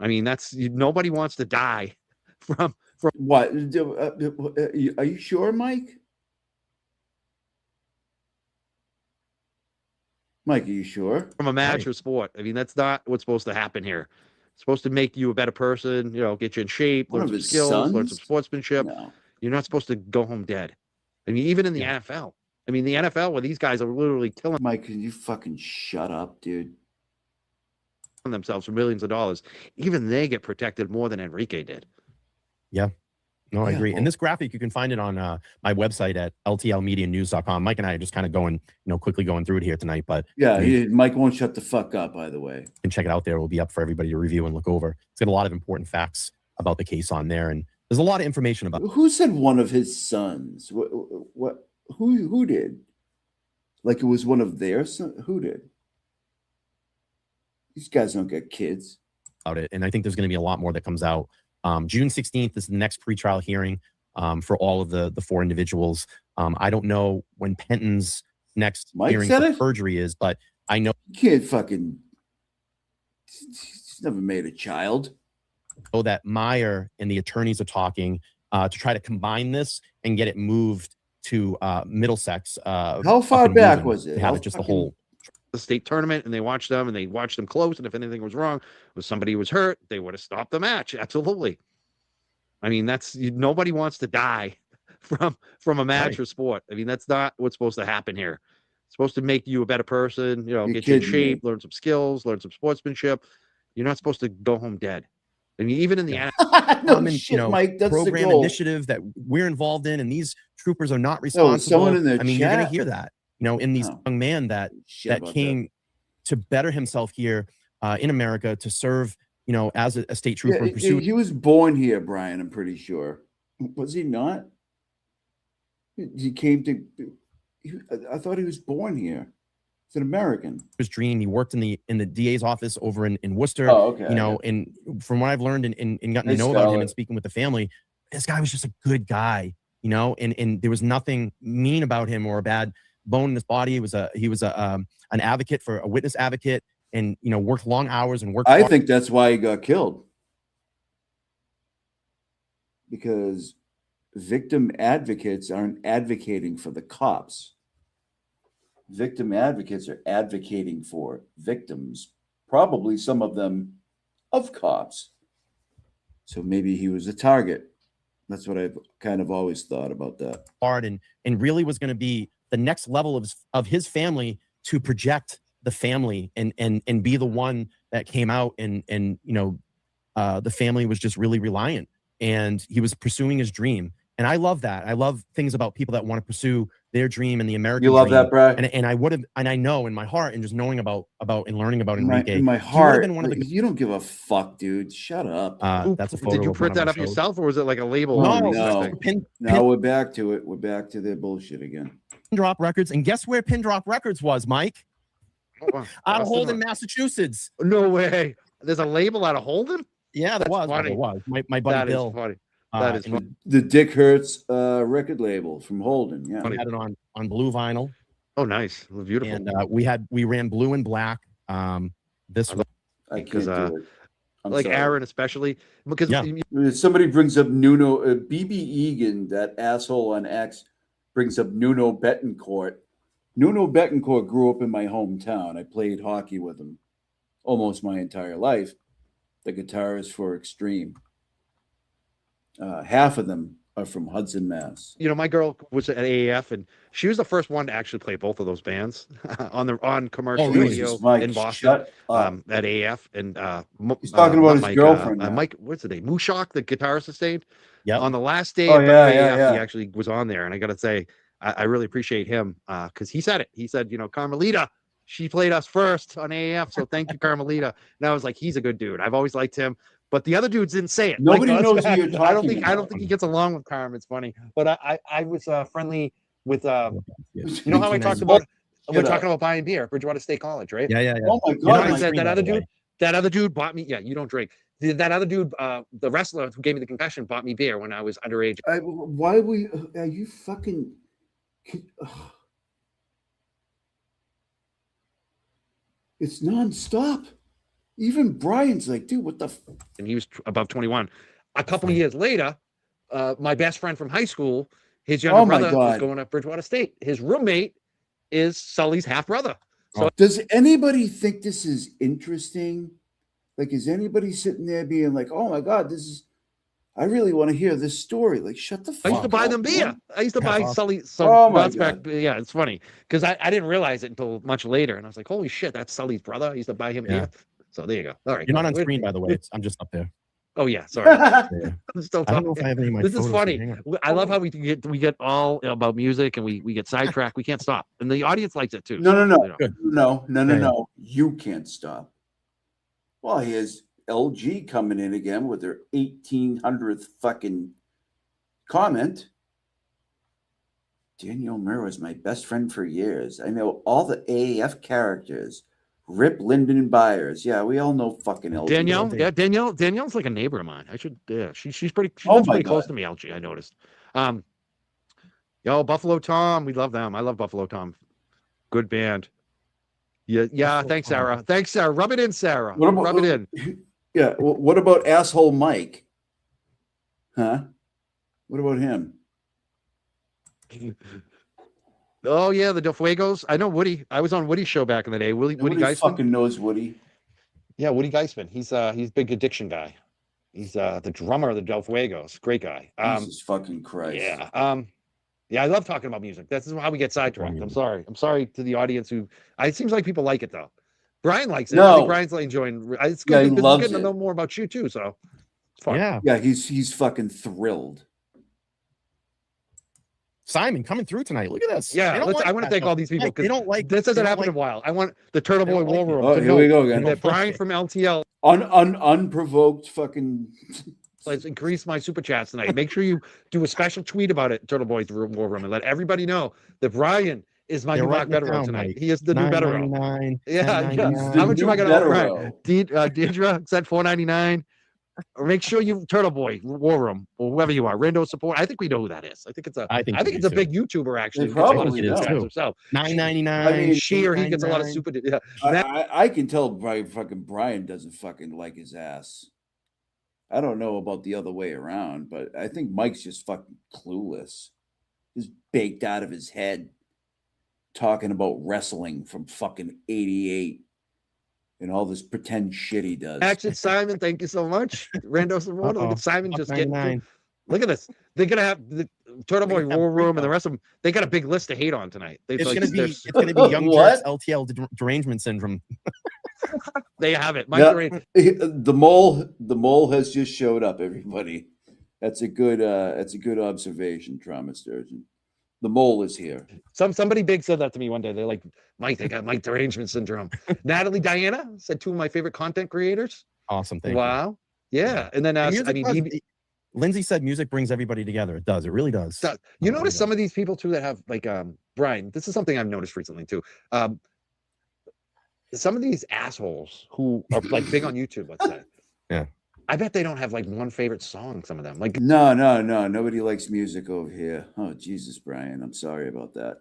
I mean, nobody wants to die from what? Are you sure, Mike? Mike, are you sure? From a match or sport. I mean, that's not what's supposed to happen here. It's supposed to make you a better person, get you in shape, learn some skills, learn some sportsmanship. No. You're not supposed to go home dead. I mean, even in the NFL. I mean, the NFL, where these guys are literally killing Mike, can you fucking shut up, dude? Themselves for millions of dollars. Even they get protected more than Enrique did. Yeah. No, I agree. Well, and this graphic, you can find it on my website at ltlmedianews.com. Mike and I are just kind of going, quickly going through it here tonight. But Mike won't shut the fuck up, by the way. You can check it out there. It will be up for everybody to review and look over. It's got a lot of important facts about the case on there. And there's a lot of information about Who said one of his sons? What who did? Like it was one of their sons? Who did? These guys don't get kids. About it. And I think there's going to be a lot more that comes out. June 16th is the next pretrial hearing for all of the four individuals. I don't know when Penton's next hearing for perjury is, but I know you can't fucking. He's never made a child. So that Meyer and the attorneys are talking to try to combine this and get it moved to Middlesex. How far back was it? Have it just the whole the state tournament, and they watched them close. And if anything was wrong, if somebody was hurt, they would have stopped the match. Absolutely. I mean, nobody wants to die from a match or sport. I mean, that's not what's supposed to happen here. It's supposed to make you a better person, get you in shape, learn some skills, learn some sportsmanship. You're not supposed to go home dead. I mean, even in the no shit, Mike, that's program the goal. initiative that we're involved in, and these troopers are not responsible. In the you're going to hear that, in these young man that came to better himself here in America to serve, as a state trooper. He was born here, Brian. I'm pretty sure. Was he not? He came to. I thought he was born here. He's an American. His dream. He worked in the DA's office over in Worcester. Oh, okay. And from what I've learned and gotten to know about him and speaking with the family, this guy was just a good guy. And there was nothing mean about him or a bad bone in his body. He was an advocate, for a witness advocate, and worked long hours and worked. I think that's why he got killed, because victim advocates aren't advocating for the cops. Victim advocates are advocating for victims, probably some of them of cops. So maybe he was a target. That's what I've kind of always thought about that. Hard and really was going to be the next level of his family to project the family and be the one that came out and the family was just really reliant, and he was pursuing his dream. And I love that. I love things about people that want to pursue their dream and the American dream. You love that, Brad? And I would have, and I know in my heart, and just knowing about and learning about Enrique. In my heart, you don't give a fuck, dude. Shut up. That's a photo. Did you print that up yourself, or was it like a label? No. Now we're back to it. We're back to their bullshit again. Pin Drop Records. And guess where Pin Drop Records was, Mike? Oh, wow. Out of Holden, Massachusetts. No way. There's a label out of Holden? Yeah, there was. There was. My buddy Bill. Funny. That is funny. The Dick Hertz record label from Holden. Yeah, we had it on blue vinyl. Oh, nice, beautiful. And we ran blue and black. This I can't do it. Like sorry. Aaron, especially because somebody brings up Nuno BB Egan, that asshole on X, brings up Nuno Betancourt. Nuno Betancourt grew up in my hometown. I played hockey with him almost my entire life. The guitarist for Extreme. Half of them are from Hudson, Mass. My girl was at AAF, and she was the first one to actually play both of those bands on commercial radio in Boston at AAF. And he's talking about his girlfriend. Mike, what's the name? Mushok, the guitarist, sustained. Yeah. On the last day of AAF, he actually was on there, and I got to say, I really appreciate him because he said it. He said, Carmelita, she played us first on AAF, so thank you, Carmelita. And I was like, he's a good dude. I've always liked him. But the other dudes didn't say it. Nobody knows who you're talking I don't think he gets along with Carm. It's funny. But I was friendly with how I talked about we're talking about buying beer at Bridgewater State College, right? Yeah. Oh my God. I said that other dude bought me. Yeah, you don't drink. That other dude, the wrestler who gave me the concussion, bought me beer when I was underage. Why are you fucking? It's nonstop. Even Brian's like, dude, what the? And he was above 21. A couple of years later, my best friend from high school, his younger brother was going to Bridgewater State. His roommate is Sully's half brother. So, does anybody think this is interesting? Like, is anybody sitting there being like, oh my God, I really want to hear this story. Like, shut the fuck up. I used to buy them beer. Man. I used to buy Sully. Yeah, it's funny because I didn't realize it until much later. And I was like, holy shit, that's Sully's brother. I used to buy him beer. So there you go. All right. You're not on screen, by the way. I'm just up there. Oh yeah, sorry. I'm still talking. I don't know if I have any of my this is funny. I love how we get all about music and we get sidetracked. We can't stop, and the audience likes it too. No. You can't stop. Well, here's LG coming in again with their 1800th fucking comment. Danielle Murr was my best friend for years. I know all the AAF characters. Rip Lyndon Byers. Yeah, we all know fucking LG. Danielle. Yeah, Danielle's like a neighbor of mine. She's pretty close to me, LG, I noticed. Buffalo Tom. We love them. I love Buffalo Tom. Good band. Yeah, thanks, Sarah. Thanks, Sarah. Rub it in, Sarah. Rub it in. Yeah. What about asshole Mike? Huh? What about him? Oh yeah, the Del Fuegos. I know Woody. I was on Woody's show back in the day. Woody Geisman fucking knows Woody. Yeah, Woody Geisman. He's a big addiction guy. He's the drummer of the Del Fuegos. Great guy. Jesus fucking Christ. Yeah. Yeah, I love talking about music. This is how we get sidetracked. I'm sorry to the audience who. It seems like people like it though. Brian likes it. No. I think Brian's like enjoying. It's good. Yeah, he loves getting it. to know more about you too. So Yeah. Yeah, he's fucking thrilled. Simon coming through tonight. Look at this. Yeah, I want to thank all these people they don't like this hasn't happened in a while. I want the Turtle Boy War Room to here know we go again. that Brian from LTL unprovoked fucking. Let's increase my super chats tonight. Make sure you do a special tweet about it, Turtle Boy War Room, and let everybody know that Brian is my new Mark Bettero tonight. Mike. He is the new Bettero. Yeah. How much am I going to offer? Deidre said $4.99. Or make sure you Turtle Boy War Room or whoever you are, Rando support. I think we know who that is. I think it's a big YouTuber actually. Probably himself. $9.99. I mean, he gets a lot of super. Yeah. I can tell Brian doesn't fucking like his ass. I don't know about the other way around, but I think Mike's just fucking clueless. He's baked out of his head, talking about wrestling from fucking '88. And all this pretend shit he does. Action Simon, thank you so much. Rando Simone, look at Simon just getting. Look at this. They're gonna have the Turtle Boy War Room and the rest of them. They got a big list to hate on tonight. It's gonna be Young Jerks LTL derangement syndrome. They have it. The mole has just showed up. Everybody, that's a good observation, Trauma Sturgeon. The mole is here. Somebody big said that to me one day. They're like, Mike, they got Mike derangement syndrome. Natalie Diana said 2 of my favorite content creators. Awesome. Thank you. Yeah. And then Lindsay said music brings everybody together. It does. It really does. You notice some of these people too that have like Brian, this is something I've noticed recently too. Some of these assholes who are like big on YouTube, let's say. Yeah. I bet they don't have like one favorite song, some of them. Like no. Nobody likes music over here. Oh, Jesus, Brian. I'm sorry about that.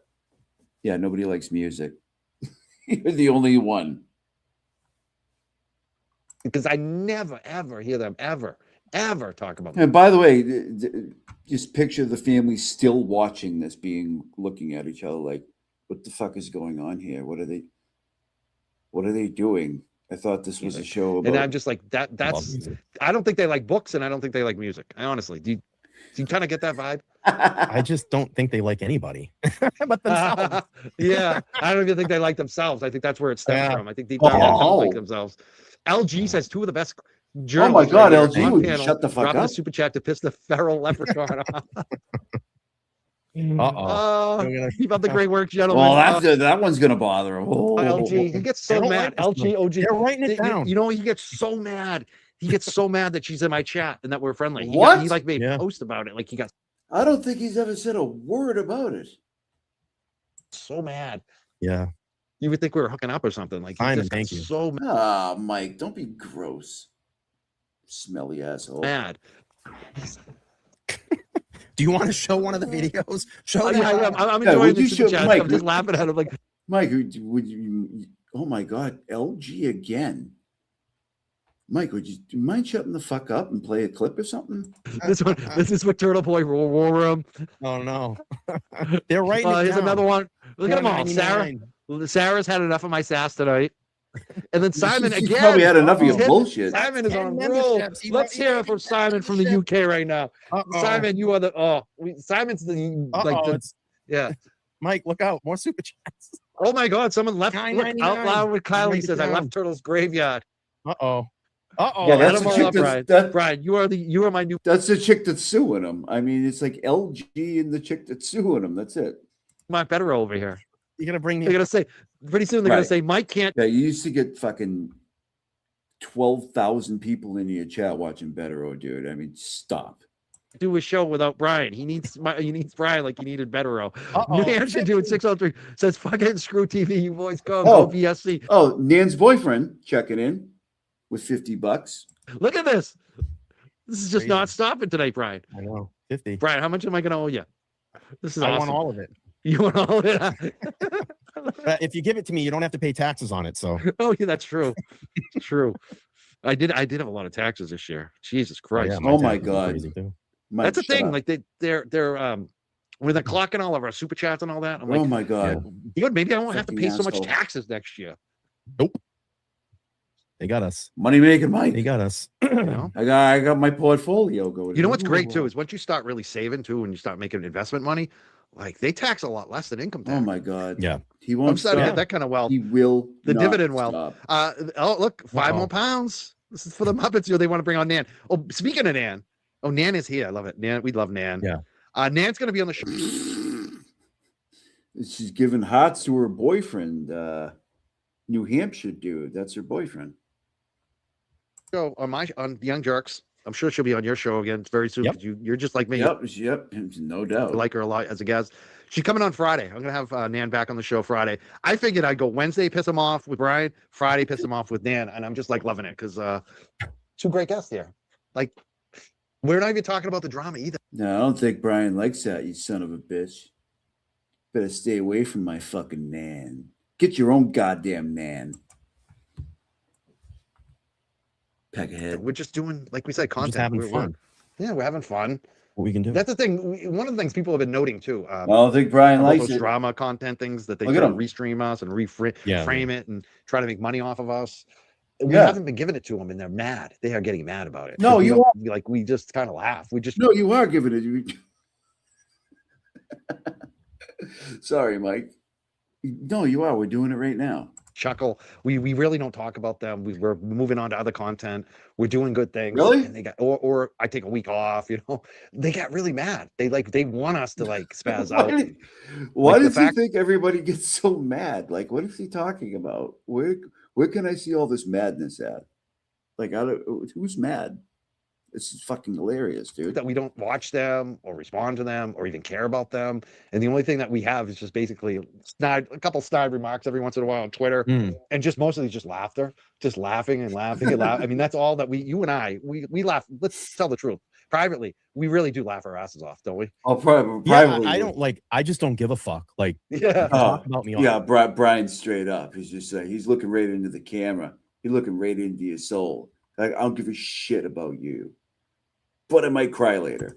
Yeah, nobody likes music. You're the only one. Because I never, ever hear them ever talk about. And by the way, just picture the family still watching this, looking at each other like, what the fuck is going on here? What are they doing? I thought this was a show about. And I'm just like, that's, I don't think they like books and I don't think they like music. I honestly, do you kind of get that vibe? I just don't think they like anybody but themselves. Yeah. I don't even think they like themselves. I think that's where it stems from. I think deep down they don't like themselves. LG says 2 of the best journalists. Oh my God, LG, would you shut the fuck up? A super chat to piss the feral leprechaun off. Keep up the great work, gentlemen. Well, that one's gonna bother him. LG, he gets so mad. LG, OG, they're writing it down. You know, he gets so mad. He gets so mad that she's in my chat and that we're friendly. He like made a post about it. Like he got. I don't think he's ever said a word about it. So mad. Yeah. You would think we were hooking up or something. Like, thank you. So mad. Ah, Mike, don't be gross. Smelly asshole. Mad. Do you want to show one of the videos? I'm enjoying the super chat. I'm just laughing at him. Like, Mike, would you? Oh my God, LG again. Mike, would you mind shutting the fuck up and play a clip or something? This is what Turtle Boy War Room. Oh no, they're right. Here's another one. Look at them all. Sarah's had enough of my sass tonight. And then Simon again. You probably had enough of your bullshit. Simon is on a roll. Let's hear it from Simon from the UK right now. Simon, you are Simon's yeah. Mike, look out! More super chats. Oh my God! Someone left out loud with Kylie says, "I left Turtle's graveyard." Yeah, that's the chick Brian, you are my new. That's the chick that's suing him. I mean, it's like LG and the chick that's suing him. That's it. My Bettero over here. You're gonna bring. They're gonna say pretty soon. They're gonna say Mike can't. Yeah, you used to get fucking 12,000 people in your chat watching Bettero, dude. I mean, stop. Do a show without Brian. He needs Brian like he needed Bettero. New Hampshire doing 603 says fucking screw TV. You boys go BSC. Oh, Nan's boyfriend checking in with $50. Look at this. This is just not stopping tonight, Brian. I know. 50. Brian, how much am I gonna owe you? This is I awesome. want all of it. You want all of it? If you give it to me, you don't have to pay taxes on it. So. Oh yeah, that's true. True. I did have a lot of taxes this year. Jesus Christ. Oh my God. That's the thing. Like they're when they're clocking all of our super chats and all that. I'm like, oh my God. Good. Maybe I won't have to pay so much taxes next year. Nope. They got us. Money making Mike. They got us. I got my portfolio going. You know what's great too is once you start really saving too, and you start making investment money, like they tax a lot less than income tax. Oh my God. Yeah. He won't stop. Get that kind of wealth. He will. The dividend wealth. Stop. Oh look, 5 more pounds. This is for the Muppets. They want to bring on Nan. Oh, speaking of Nan. Oh, Nan is here. I love it. Nan, we love Nan. Yeah. Nan's going to be on the show. She's giving hots to her boyfriend, New Hampshire dude. That's her boyfriend. Show on Young Jerks. I'm sure she'll be on your show again very soon. Yep. You're just like me. Yep, no doubt. I like her a lot as a guest. She's coming on Friday. I'm gonna have Nan back on the show Friday. I figured I'd go Wednesday, piss him off with Brian, Friday, piss him off with Nan, and I'm just like loving it because two great guests here. Like, we're not even talking about the drama either. No, I don't think Brian likes that, you son of a bitch. Better stay away from my fucking Nan. Get your own goddamn Nan. Pack ahead. We're just doing, like we said, content. Just having fun. We're having fun. What we can do. That's the thing. One of the things people have been noting too. I don't think Brian likes those it. drama content things that they try to restream us and frame it and try to make money off of us. We haven't been giving it to them, and they're mad. They are getting mad about it. No, you are. Like, we just kind of laugh. No, you are giving it. Sorry, Mike. No, you are. We're doing it right now. Chuckle. We really don't talk about them. We're moving on to other content. We're doing good things. Really? And they got or I take a week off, They got really mad. They want us to like spaz out. Why does he think everybody gets so mad? Like, what is he talking about? Where can I see all this madness at? Like, who's mad? This is fucking hilarious, dude. That we don't watch them or respond to them or even care about them. And the only thing that we have is just basically a couple snide remarks every once in a while on Twitter. And just mostly just laughter, just laughing and laughing and laughing. I mean, that's all that you and I laugh. Let's tell the truth. Privately, we really do laugh our asses off, don't we? Oh, privately. I just don't give a fuck. Like, talk about me. Brian straight up. He's just like, he's looking right into the camera. He's looking right into your soul. Like, I don't give a shit about you. But I might cry later.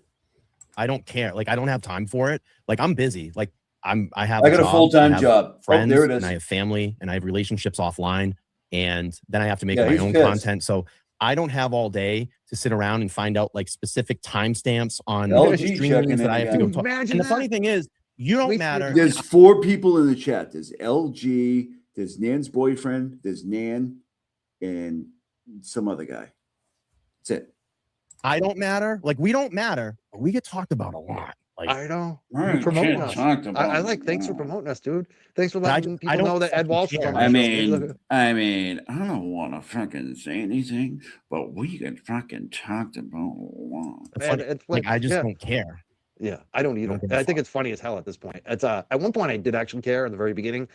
I don't care. Like, I don't have time for it. Like, I'm busy. Like, I got a full-time job. Friends, there it is. And I have family, and I have relationships offline, and then I have to make my own content. So I don't have all day to sit around and find out like specific timestamps on streamings that I have to go talk. And the funny thing is, you don't matter. There's 4 people in the chat. There's LG, there's Nan's boyfriend, there's Nan, and some other guy. That's it. I don't matter. Like, we don't matter, but we get talked about a lot. Like, I know. Promoting us. Thanks for promoting us, dude. Thanks for letting people know that Ed Walsh is on I mean, I don't want to fucking say anything, but we get fucking talked about a lot. I just don't care. Yeah, I don't either. I think it's funny as hell at this point. It's at one point I did actually care in the very beginning.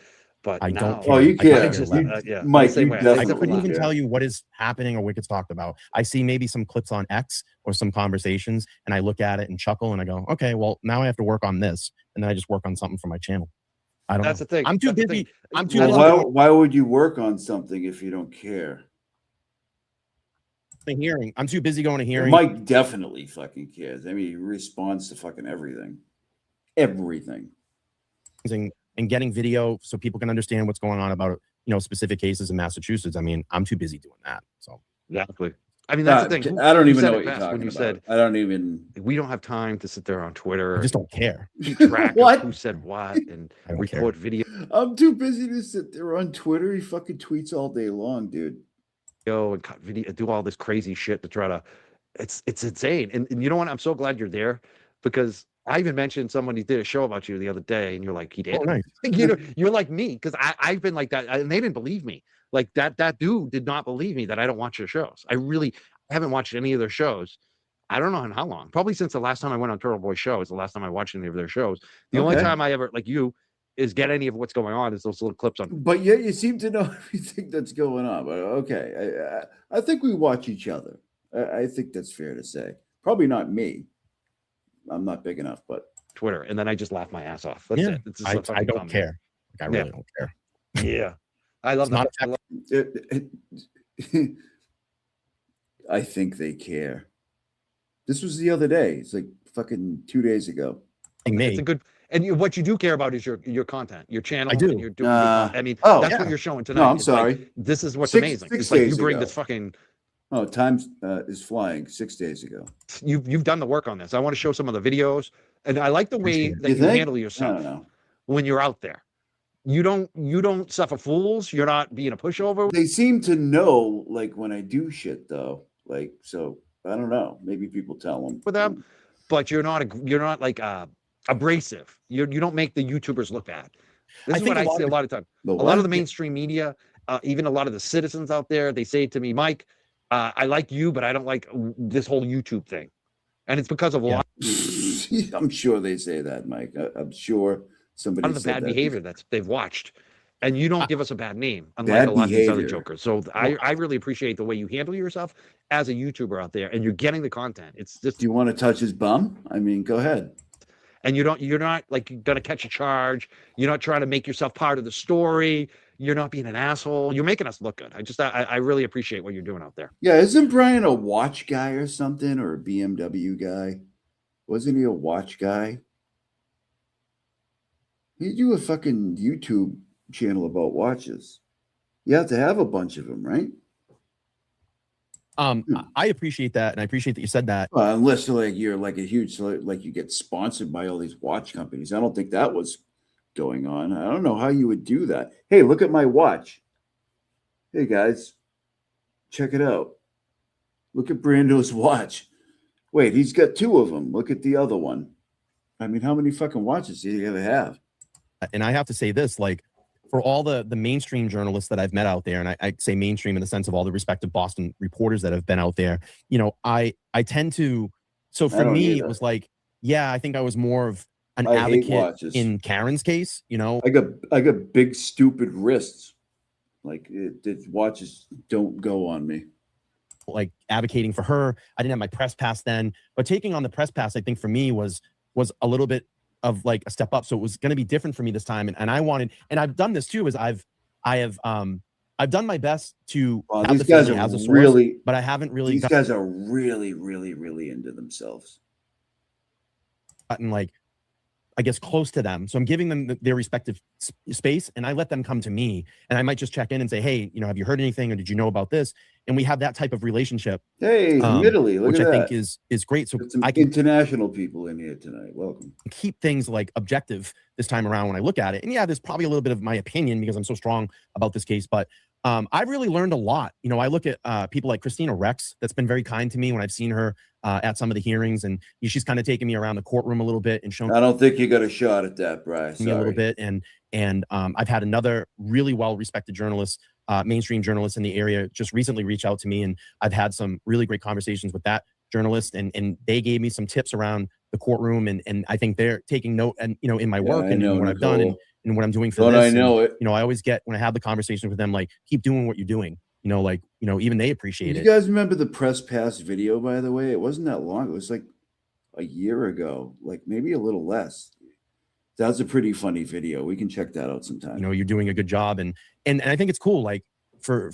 But I don't care. care. Oh, you care. Mike, I couldn't even tell you what is happening or what gets talked about. I see maybe some clips on X or some conversations, and I look at it and chuckle, and I go, okay, well, now I have to work on this. And then I just work on something for my channel. I don't know. The thing. I'm too busy. I'm too busy. Why would you work on something if you don't care? The hearing. I'm too busy going to hearing. Mike definitely fucking cares. I mean, he responds to fucking everything. Everything. And getting video so people can understand what's going on about specific cases in Massachusetts. I mean, I'm too busy doing that. So exactly. I mean, that's the thing. I don't even know what you're talking about. I don't even. We don't have time to sit there on Twitter. I just don't care. Keep track of who said what and record video. I'm too busy to sit there on Twitter. He fucking tweets all day long, dude. And cut video, do all this crazy shit to try to. It's insane. And you know what? I'm so glad you're there because. I even mentioned somebody did a show about you the other day, and you're like, he did. Oh, nice. You're like me because I've been like that, and they didn't believe me. Like that dude did not believe me that I don't watch their shows. I haven't watched any of their shows. I don't know in how long. Probably since the last time I went on Turtle Boy show is the last time I watched any of their shows. The only time I ever like you is get any of what's going on is those little clips on. But yet you seem to know everything that's going on. But okay, I think we watch each other. I think that's fair to say. Probably not me. I'm not big enough, but Twitter, and then I just laugh my ass off. That's it. It's just I don't care. Like, I really don't care. Yeah, I love that. I think they care. This was the other day. It's like fucking 2 days ago. It's a good. And what you do care about is your content, your channel. I do. And you're doing. I mean, that's what you're showing tonight. No, I'm sorry. Like, this is what's amazing. It's like you bring this fucking. Oh, time is flying. 6 days ago. You've done the work on this. I want to show some of the videos, and I like the way that you handle yourself when you're out there. You don't suffer fools. You're not being a pushover. They seem to know, like, when I do shit, though. Like, so I don't know. Maybe people tell them. For them, but you're not like abrasive. You don't make the YouTubers look bad. This is what I see a lot of times. A lot of the mainstream media, even a lot of the citizens out there, they say to me, Mike, I like you, but I don't like this whole YouTube thing. And it's because of a lot. I'm sure they say that, Mike. I'm sure somebody of the said bad that. behavior that they've watched. And you don't give us a bad name, unlike a lot of these other jokers. So I really appreciate the way you handle yourself as a YouTuber out there, and you're getting the content. It's just. Do you want to touch his bum? I mean, go ahead. And you're not like gonna catch a charge. You're not trying to make yourself part of the story. You're not being an asshole. You're making us look good. I really appreciate what you're doing out there. Yeah, isn't Brian a watch guy or something, or a BMW guy? Wasn't he a watch guy? He do a fucking YouTube channel about watches. You have to have a bunch of them, right? I appreciate that, and I appreciate that you said that. Well, unless you're like a huge, like you get sponsored by all these watch companies. I don't think that was going on. I don't know how you would do that. Hey, look at my watch. Hey guys, check it out. Look at Brando's watch. Wait, he's got two of them. Look at the other one. I mean, how many fucking watches do you ever have? And I have to say this, like, for all the mainstream journalists that I've met out there, and I say mainstream in the sense of all the respective Boston reporters that have been out there, you know, I tend to, so for me, it was like, yeah, I think I was more of an advocate in Karen's case, you know. I got big, stupid wrists. Like, watches don't go on me. Like, advocating for her. I didn't have my press pass then, but taking on the press pass, I think for me was a little bit of like a step up. So it was going to be different for me this time. And I wanted, and I've done this too, is I've done my best to have these guys are as a source, really, but I haven't really. These guys are really, really, really into themselves. Gotten like, I guess, close to them. So I'm giving them their respective space, and I let them come to me, and I might just check in and say, hey, you know, have you heard anything, or did you know about this? And we have that type of relationship. Hey, Italy, look which at I that. think is great. So some I can international people in here tonight. Welcome. Keep things like objective this time around when I look at it. And yeah, there's probably a little bit of my opinion because I'm so strong about this case, but I've really learned a lot. You know, I look at people like Christina Rex, that's been very kind to me when I've seen her at some of the hearings, and she's kind of taken me around the courtroom a little bit and shown. I don't think you got a shot at that, Bryce. Me a little bit, and I've had another really well-respected journalist, mainstream journalist in the area, just recently reach out to me, and I've had some really great conversations with that journalist, and they gave me some tips around the courtroom, and I think they're taking note, and you know, in my work and what I've done and what I'm doing for this. I know it. You know, I always get, when I have the conversations with them, like, keep doing what you're doing. You know, like, you know, even they appreciate it. You guys remember the press pass video, by the way? It wasn't that long. It was like a year ago, like maybe a little less. That's a pretty funny video. We can check that out sometime. You know, you're doing a good job, and I think it's cool, like, for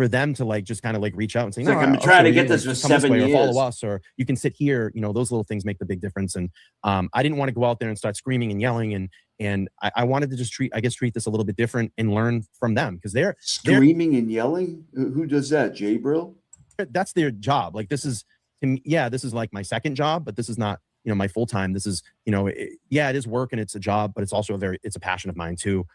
them to like just kind of like reach out and say, no, like, I'm trying to get this for 7 years. Or follow us, or you can sit here. You know, those little things make the big difference. And I didn't want to go out there and start screaming and yelling, and I wanted to just treat this a little bit different and learn from them, because they're screaming and yelling. Who does that? Jay Brill? That's their job. Like, this is like my second job, but this is not, you know, my full time. This is, you know, it is work and it's a job, but it's also it's a passion of mine too,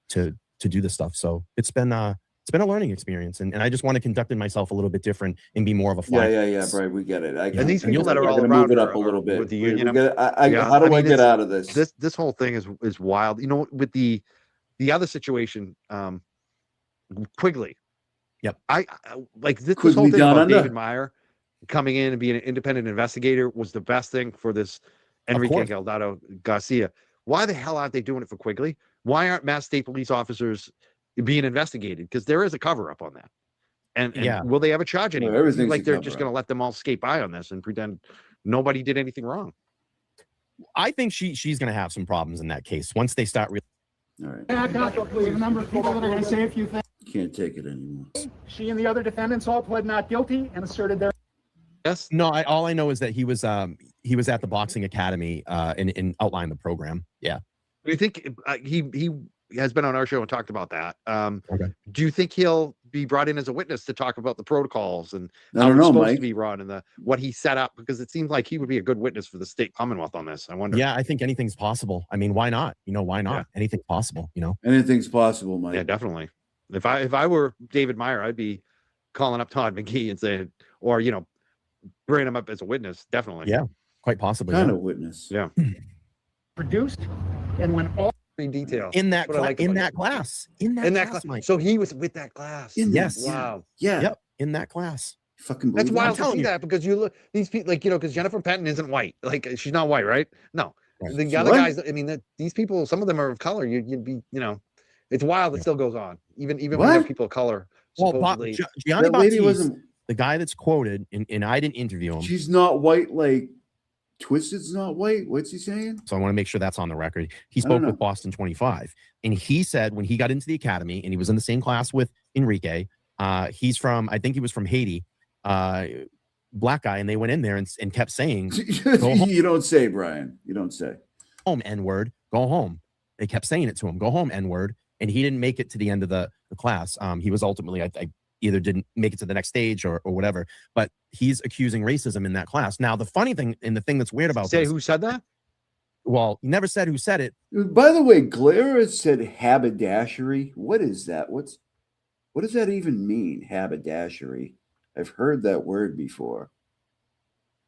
to do this stuff. So it's been a learning experience, and I just want to conduct myself a little bit different and be more of a fly. Yeah, Brian, we get it. And these people that are all around move it up a little bit. With the union. How do I get out of this? This whole thing is wild. You know, with the other situation, Quigley. Yep. I like this whole thing about David Meyer coming in and being an independent investigator was the best thing for this Enrique Galdado Garcia. Why the hell aren't they doing it for Quigley? Why aren't Mass State Police officers being investigated? Because there is a cover-up on that. And will they ever charge anyone? Everything's like they're just going to let them all skate by on this and pretend nobody did anything wrong. I think she's going to have some problems in that case once they start. All right. We have a number of people that are going to say a few things. Can't take it anymore. She and the other defendants all pled not guilty and asserted their. Yes. No, all I know is that he was at the boxing academy and outlined the program. Yeah. Do you think has been on our show and talked about that. Okay. Do you think he'll be brought in as a witness to talk about the protocols and I how don't it's know, supposed Mike. to be run and what he set up? Because it seems like he would be a good witness for the state Commonwealth on this. I wonder. Yeah, I think anything's possible. I mean, why not? Why not? Yeah. Anything's possible, Anything's possible, Mike. Yeah, definitely. If I were David Meyer, I'd be calling up Todd McGee and saying, or bringing him up as a witness. Definitely. Yeah, quite possibly. Kind of witness. Yeah. Produced, and when all detail in that That's what I like in about that it. class. In that class, Mike. So he was with that class. Yes. Wow. Yeah. Yep. In that class. Fucking That's believe wild to telling see you. that because you look these people because Jennifer Penton isn't white. Like she's not white, right? No. Right. The She other what? guys, I mean, these people, some of them are of color. You'd be, it's wild. It still goes on. Even when you What? have people of color. Well, Supposedly, Gianni That lady Baptiste, wasn't. the guy that's quoted, and I didn't interview him. She's not white. Like Twisted's not white. What's he saying? So I want to make sure that's on the record. He I don't spoke know. with Boston 25, and he said when he got into the academy and he was in the same class with Enrique, he's from, I think he was from Haiti, black guy, and they went in there and kept saying, "Go home, You don't say, Brian. You don't say. N-word, go home." They kept saying it to him, "Go home, N-word," and he didn't make it to the end of the class. He was ultimately, I either didn't make it to the next stage or whatever, but he's accusing racism in that class. Now, the funny thing and the thing that's weird about say this, who said that? well, he never said who said it. By the way, Glera said haberdashery. What is that? What does that even mean? Haberdashery. I've heard that word before.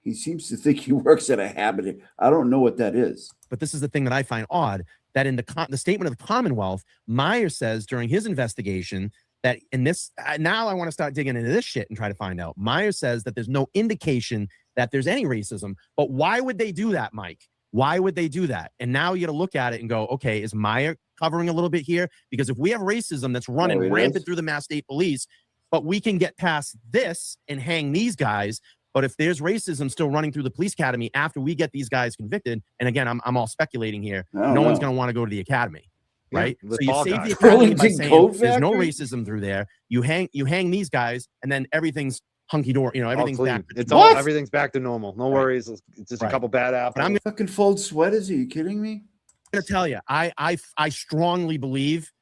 He seems to think he works at a habit. I don't know what that is. But this is the thing that I find odd, that in the statement of the Commonwealth, Meyer says during his investigation that in this, now I want to start digging into this shit and try to find out. Meyer says that there's no indication that there's any racism, but why would they do that, Mike? Why would they do that? And now you got to look at it and go, okay, is Meyer covering a little bit here? Because if we have racism that's running rampant through the Mass State Police, but we can get past this and hang these guys. But if there's racism still running through the police academy after we get these guys convicted, and again, I'm all speculating here, no one's going to want to go to the academy, right? Yeah, so you save guy. the academy by Burlington saying Coat there's no Factory? racism through there. You hang these guys, and then everything's hunky dory. Everything's All back. clean. It's What? all everything's back to normal. No worries. It's just a couple bad apples. But I'm Fucking fold sweaters? Are you kidding me? going to tell you, I strongly believe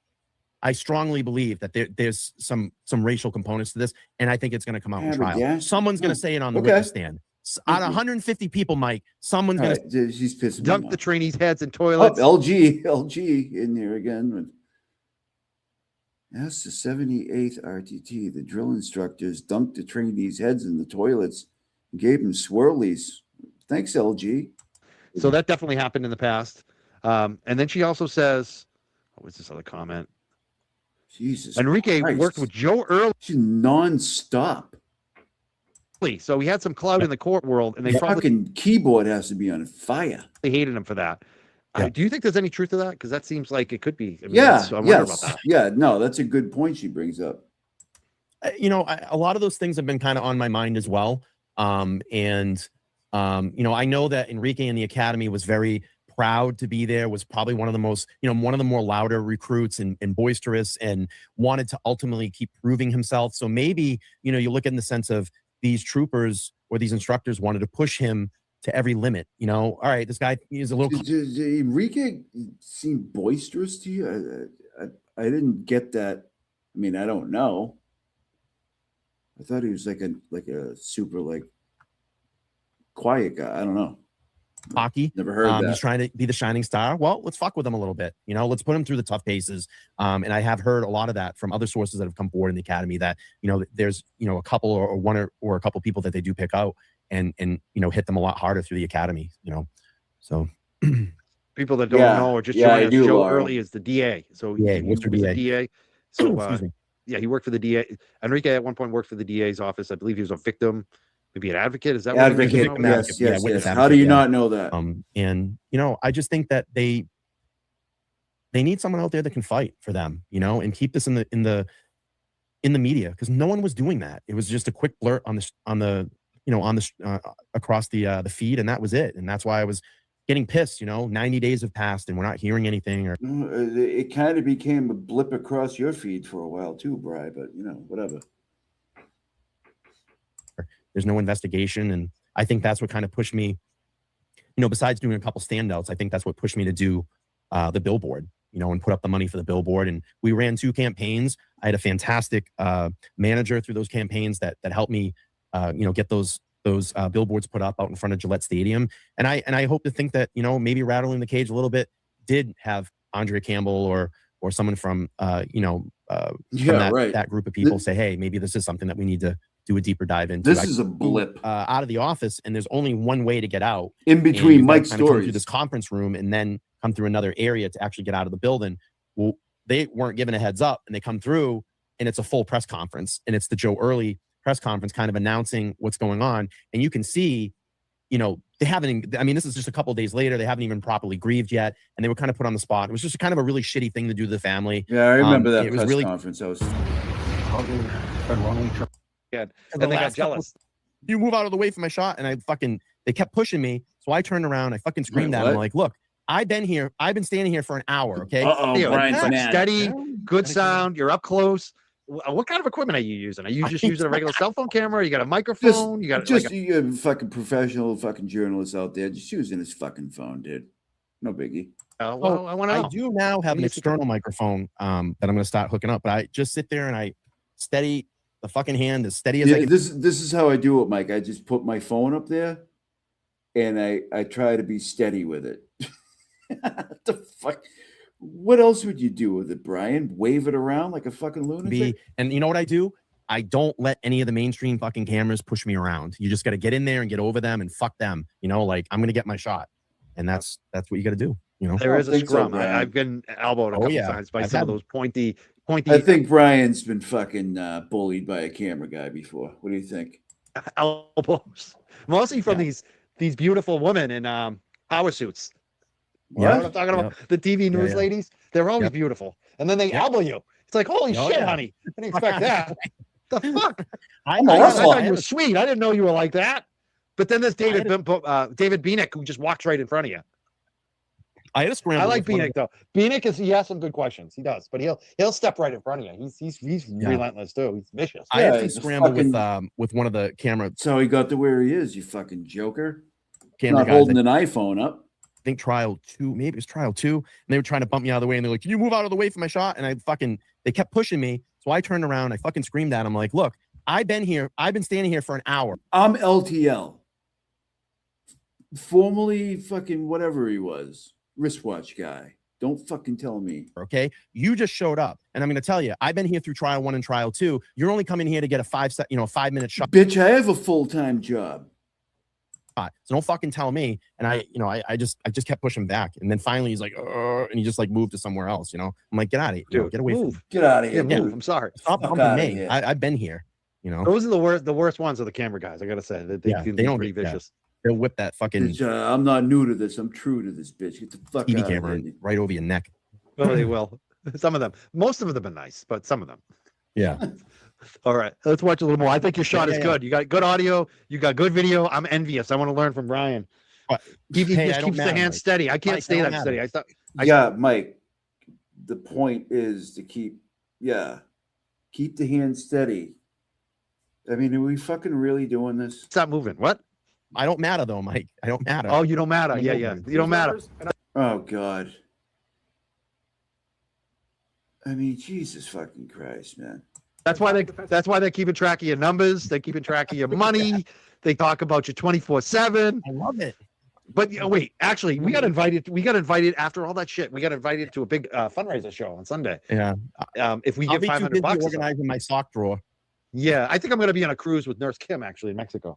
that there's some racial components to this, and I think it's going to come out in trial. Yeah. Someone's going to say it on the Okay. witness stand. Out of 150 people, Mike, someone's All going to right, she's pissing me Dunk off. the trainees' heads in Oh, toilets. LG in there again. That's the 78th RTT. The drill instructors dumped the trainees' heads in the toilets and gave them swirlies. Thanks, LG. So that definitely happened in the past. And then she also says, what was this other comment? Jesus Enrique Christ. worked with Joe early, She's nonstop. so he had some clout in the court world, and they The probably fucking keyboard has to be on fire. hated him for that. Yeah. Do you think there's any truth to that? Because that seems like it could be. I mean, Yeah. I wonder Yes. about that. Yeah. No, that's a good point she brings up. a lot of those things have been kind of on my mind as well. I know that Enrique in the academy was very proud to be there, was probably one of the most, one of the more louder recruits and boisterous, and wanted to ultimately keep proving himself. So maybe, you look in the sense of these troopers or these instructors wanted to push him to every limit. All right, this guy is a little. Did Enrique seem boisterous to you? I didn't get that. I mean, I don't know. I thought he was like a super quiet guy. I don't know. Hockey. Never heard that. He's trying to be the shining star. Well, let's fuck with him a little bit. Let's put him through the tough paces. And I have heard a lot of that from other sources that have come forward in the academy, that there's a couple or one or a couple people that they do pick out and hit them a lot harder through the academy. So People that don't know or just join us, Joe Early is the DA. So he was Worcester the DA. So excuse me. yeah, he worked for the DA. Enrique at one point worked for the DA's office. I believe he was a victim, maybe an advocate. Is that what Advocate? he was? Yes. How do you not know that? And I just think that they need someone out there that can fight for them, and keep this in the media, because no one was doing that. It was just a quick blurt on the across the feed, and that was it. And that's why I was getting pissed. 90 days have passed and we're not hearing anything. Or it kind of became a blip across your feed for a while too, Bri, but whatever. There's no investigation. And I think that's what kind of pushed me, besides doing a couple standouts, I think that's what pushed me to do the billboard. you know, and put up the money for the billboard. And we ran 2 campaigns. I had a fantastic manager through those campaigns that helped me, you know, get those billboards put up out in front of Gillette Stadium. And I hope to think that, you know, maybe rattling the cage a little bit did have Andrea Campbell or someone from, you know, from that group of people say, hey, maybe this is something that we need to do a deeper dive into. This is a blip. Out of the office, and there's only one way to get out. In between Mike's stories. Come through this conference room and then come through another area to actually get out of the building. Well, they weren't given a heads up, and they come through, and it's a full press conference, and it's the Joe Early press conference kind of announcing what's going on. And you can see, you know, they haven't, I mean, this is just a couple of days later. They haven't even properly grieved yet. And they were kind of put on the spot. It was just kind of a really shitty thing to do to the family. Yeah, I remember that press conference. That was and then they got jealous. You move out of the way for my shot. And they kept pushing me. So I turned around, I fucking screamed at them like, look, I've been standing here for an hour. Okay. Brian's like steady, good sound. You're up close. What kind of equipment are you using? Are you just using a regular cell phone camera? You got a microphone? You got you fucking professional fucking journalists out there just using his fucking phone, dude. No biggie. Well, I do now have an external microphone that I'm going to start hooking up, but I just sit there and I steady the fucking hand as steady as I can. This is how I do it, Mike. I just put my phone up there and I try to be steady with it. What the fuck? What else would you do with it, Brian? Wave it around like a fucking lunatic? And you know what I do? I don't let any of the mainstream fucking cameras push me around. You just got to get in there and get over them and fuck them. You know, like I'm going to get my shot. And that's what you got to do. You know, there is a scrum. I've been elbowed a couple times by some of those pointy. I think Brian's been fucking bullied by a camera guy before. What do you think? Elbows. Mostly from these beautiful women in power suits. You know what I'm talking about? The TV news ladies. They're always beautiful. And then they elbow you. It's like, holy shit, honey. I didn't expect that. The fuck? I thought you were sweet. I didn't know you were like that. But then there's David Bieniek, who just walks right in front of you. I had a scramble. I like Bieniek though. Bieniek he has some good questions. He does, but he'll step right in front of you. He's relentless too. He's vicious. I had to scramble with one of the cameras. That's how he got to where he is. You fucking joker. Not holding an iPhone up. I think trial 2, maybe it was trial 2, and they were trying to bump me out of the way, and they're like, "Can you move out of the way for my shot?" And they kept pushing me, so I turned around, I fucking screamed at them like, "Look, I've been standing here for an hour. I'm LTL, formerly fucking whatever he was, wristwatch guy. Don't fucking tell me. Okay, you just showed up, and I'm going to tell you, I've been here through trial 1 and trial 2. You're only coming here to get a 5-minute shot. Bitch, I have a full-time job. So don't fucking tell me. And I just kept pushing back. And then finally he's like, and he just like moved to somewhere else, you know? I'm like, get out of here. Dude, get away from me. Get out of here. Yeah, I'm sorry. Stop bumping me. I've been here, you know? Those are the worst ones are the camera guys, I got to say. They can be pretty vicious. They'll whip that fucking... I'm not new to this. I'm true to this, bitch. Get the fuck TV out camera of here. right over your neck. Oh, they will. Some of them. Most of them have been nice, but some of them. Yeah. All right, let's watch a little more. I think your shot is good. You got good audio. You got good video. I'm envious. I want to learn from Brian. He just keeps the hand steady. I can't stay that steady. Mike. The point is to keep the hand steady. I mean, are we fucking really doing this? Stop moving. What? I don't matter though, Mike. I don't matter. Oh, you don't matter. Yeah. You don't matter. Oh God. I mean, Jesus fucking Christ, man. That's why they're keeping track of your numbers. They're keeping track of your money. They talk about you 24/7. I love it. But wait, actually, we got invited after all that shit. We got invited to a big fundraiser show on Sunday. Yeah. If we get $500 organizing my sock drawer. Yeah, I think I'm going to be on a cruise with Nurse Kim actually in Mexico.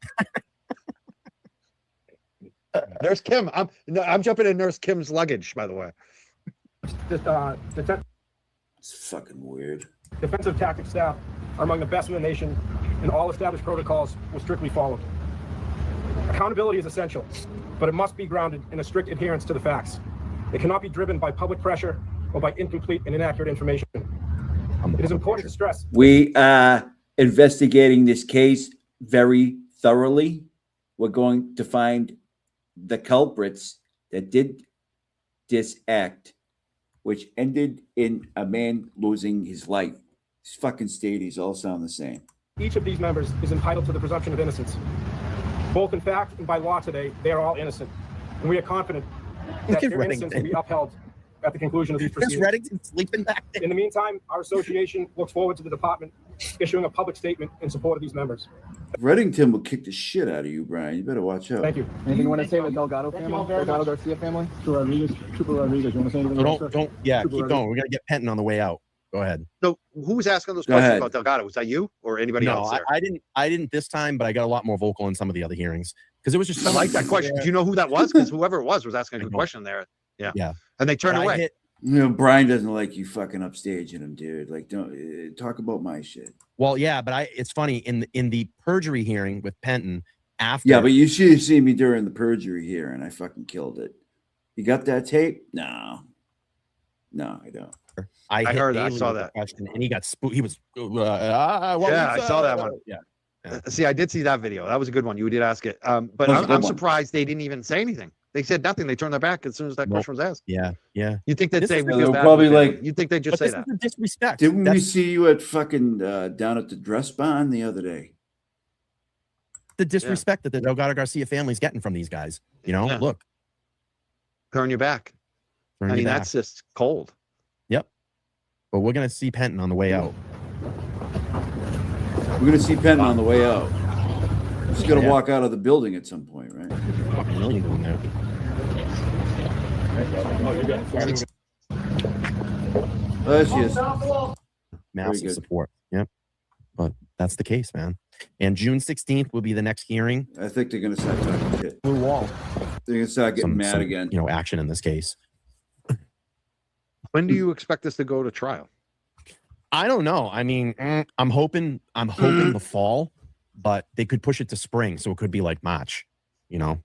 Nurse Kim, I'm jumping in Nurse Kim's luggage, by the way. It's fucking weird. Defensive tactics staff are among the best in the nation, and all established protocols will strictly followed. Accountability is essential, but it must be grounded in a strict adherence to the facts. It cannot be driven by public pressure or by incomplete and inaccurate information. It is important to stress. We are investigating this case very thoroughly. We're going to find the culprits that did this act, which ended in a man losing his life. These fucking stadies all sound the same. Each of these members is entitled to the presumption of innocence. Both in fact and by law today, they are all innocent. And we are confident that their innocence will be upheld at the conclusion of these Chris proceedings. Reddington sleeping back there. In the meantime, our association looks forward to the department issuing a public statement in support of these members. Reddington will kick the shit out of you, Brian. You better watch out. Thank you. Anything you want to say to the Delgado family? Delgado Garcia family? Trooper Rodriguez, you want to say anything? Don't. Yeah, keep going. We're gonna get Penton on the way out. Go ahead. So who was asking those Go questions ahead. about Delgado? Was that you or anybody else there? I didn't this time, but I got a lot more vocal in some of the other hearings because it was just. I like that question. Do you know who that was? Because whoever it was asking a good question there. Yeah. Yeah. And they turned away. You know, Brian doesn't like you fucking upstaging him, dude. Like, don't talk about my shit. Well, yeah, but it's funny in the perjury hearing with Penton after. Yeah, but you should have seen me during the perjury hearing. I fucking killed it. You got that tape? No, I don't. I heard that. I saw that. Question, and he got spooked. He was. I saw that one. Yeah. See, I did see that video. That was a good one. You did ask it. But I'm surprised they didn't even say anything. They said nothing. They turned their back as soon as that question was asked. Yeah. You think they'd say we they'll feel bad probably for the like- family. You think they'd just say that? Is disrespect. Didn't we see you at fucking down at the dress barn the other day? The disrespect that the Delgado Garcia family's getting from these guys. You know, look. Turn your back. Turn I your mean, back. that's just cold. Yep. But we're gonna see Penton on the way out. We're gonna see Penton on the way out. He's gonna walk out of the building at some point, right? Fucking really doing that. There she is. Massive support. Yep. But that's the case, man. And June 16th will be the next hearing. I think they're gonna start talking shit. Blue wall. They're gonna start getting mad again. You know, action in this case. When do you expect this to go to trial? I don't know. I mean, I'm hoping the fall, but they could push it to spring, so it could be like March, you know.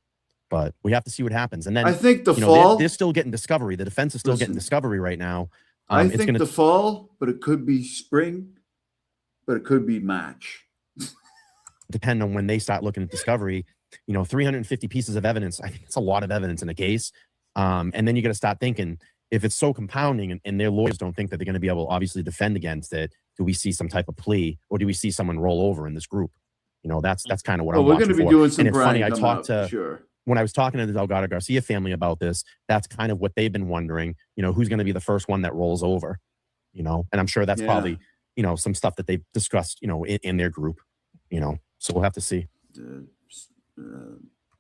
But we have to see what happens. And then I think the you know, fall. they're still getting discovery. The defense is still getting discovery right now. I think the fall, but it could be spring, but it could be March. Depend on when they start looking at discovery. You know, 350 pieces of evidence. I think it's a lot of evidence in a case. And then you got to start thinking, if it's so compounding and their lawyers don't think that they're going to be able to obviously defend against it, do we see some type of plea or do we see someone roll over in this group? You know, that's kind of what I'm we're watching going to be for. doing some. And it's funny, I talked to to when I was talking to the Delgado Garcia family about this. That's kind of what they've been wondering. You know, who's going to be the first one that rolls over? You know, and I'm sure that's probably some stuff that they've discussed. You know, in their group. You know, so we'll have to see.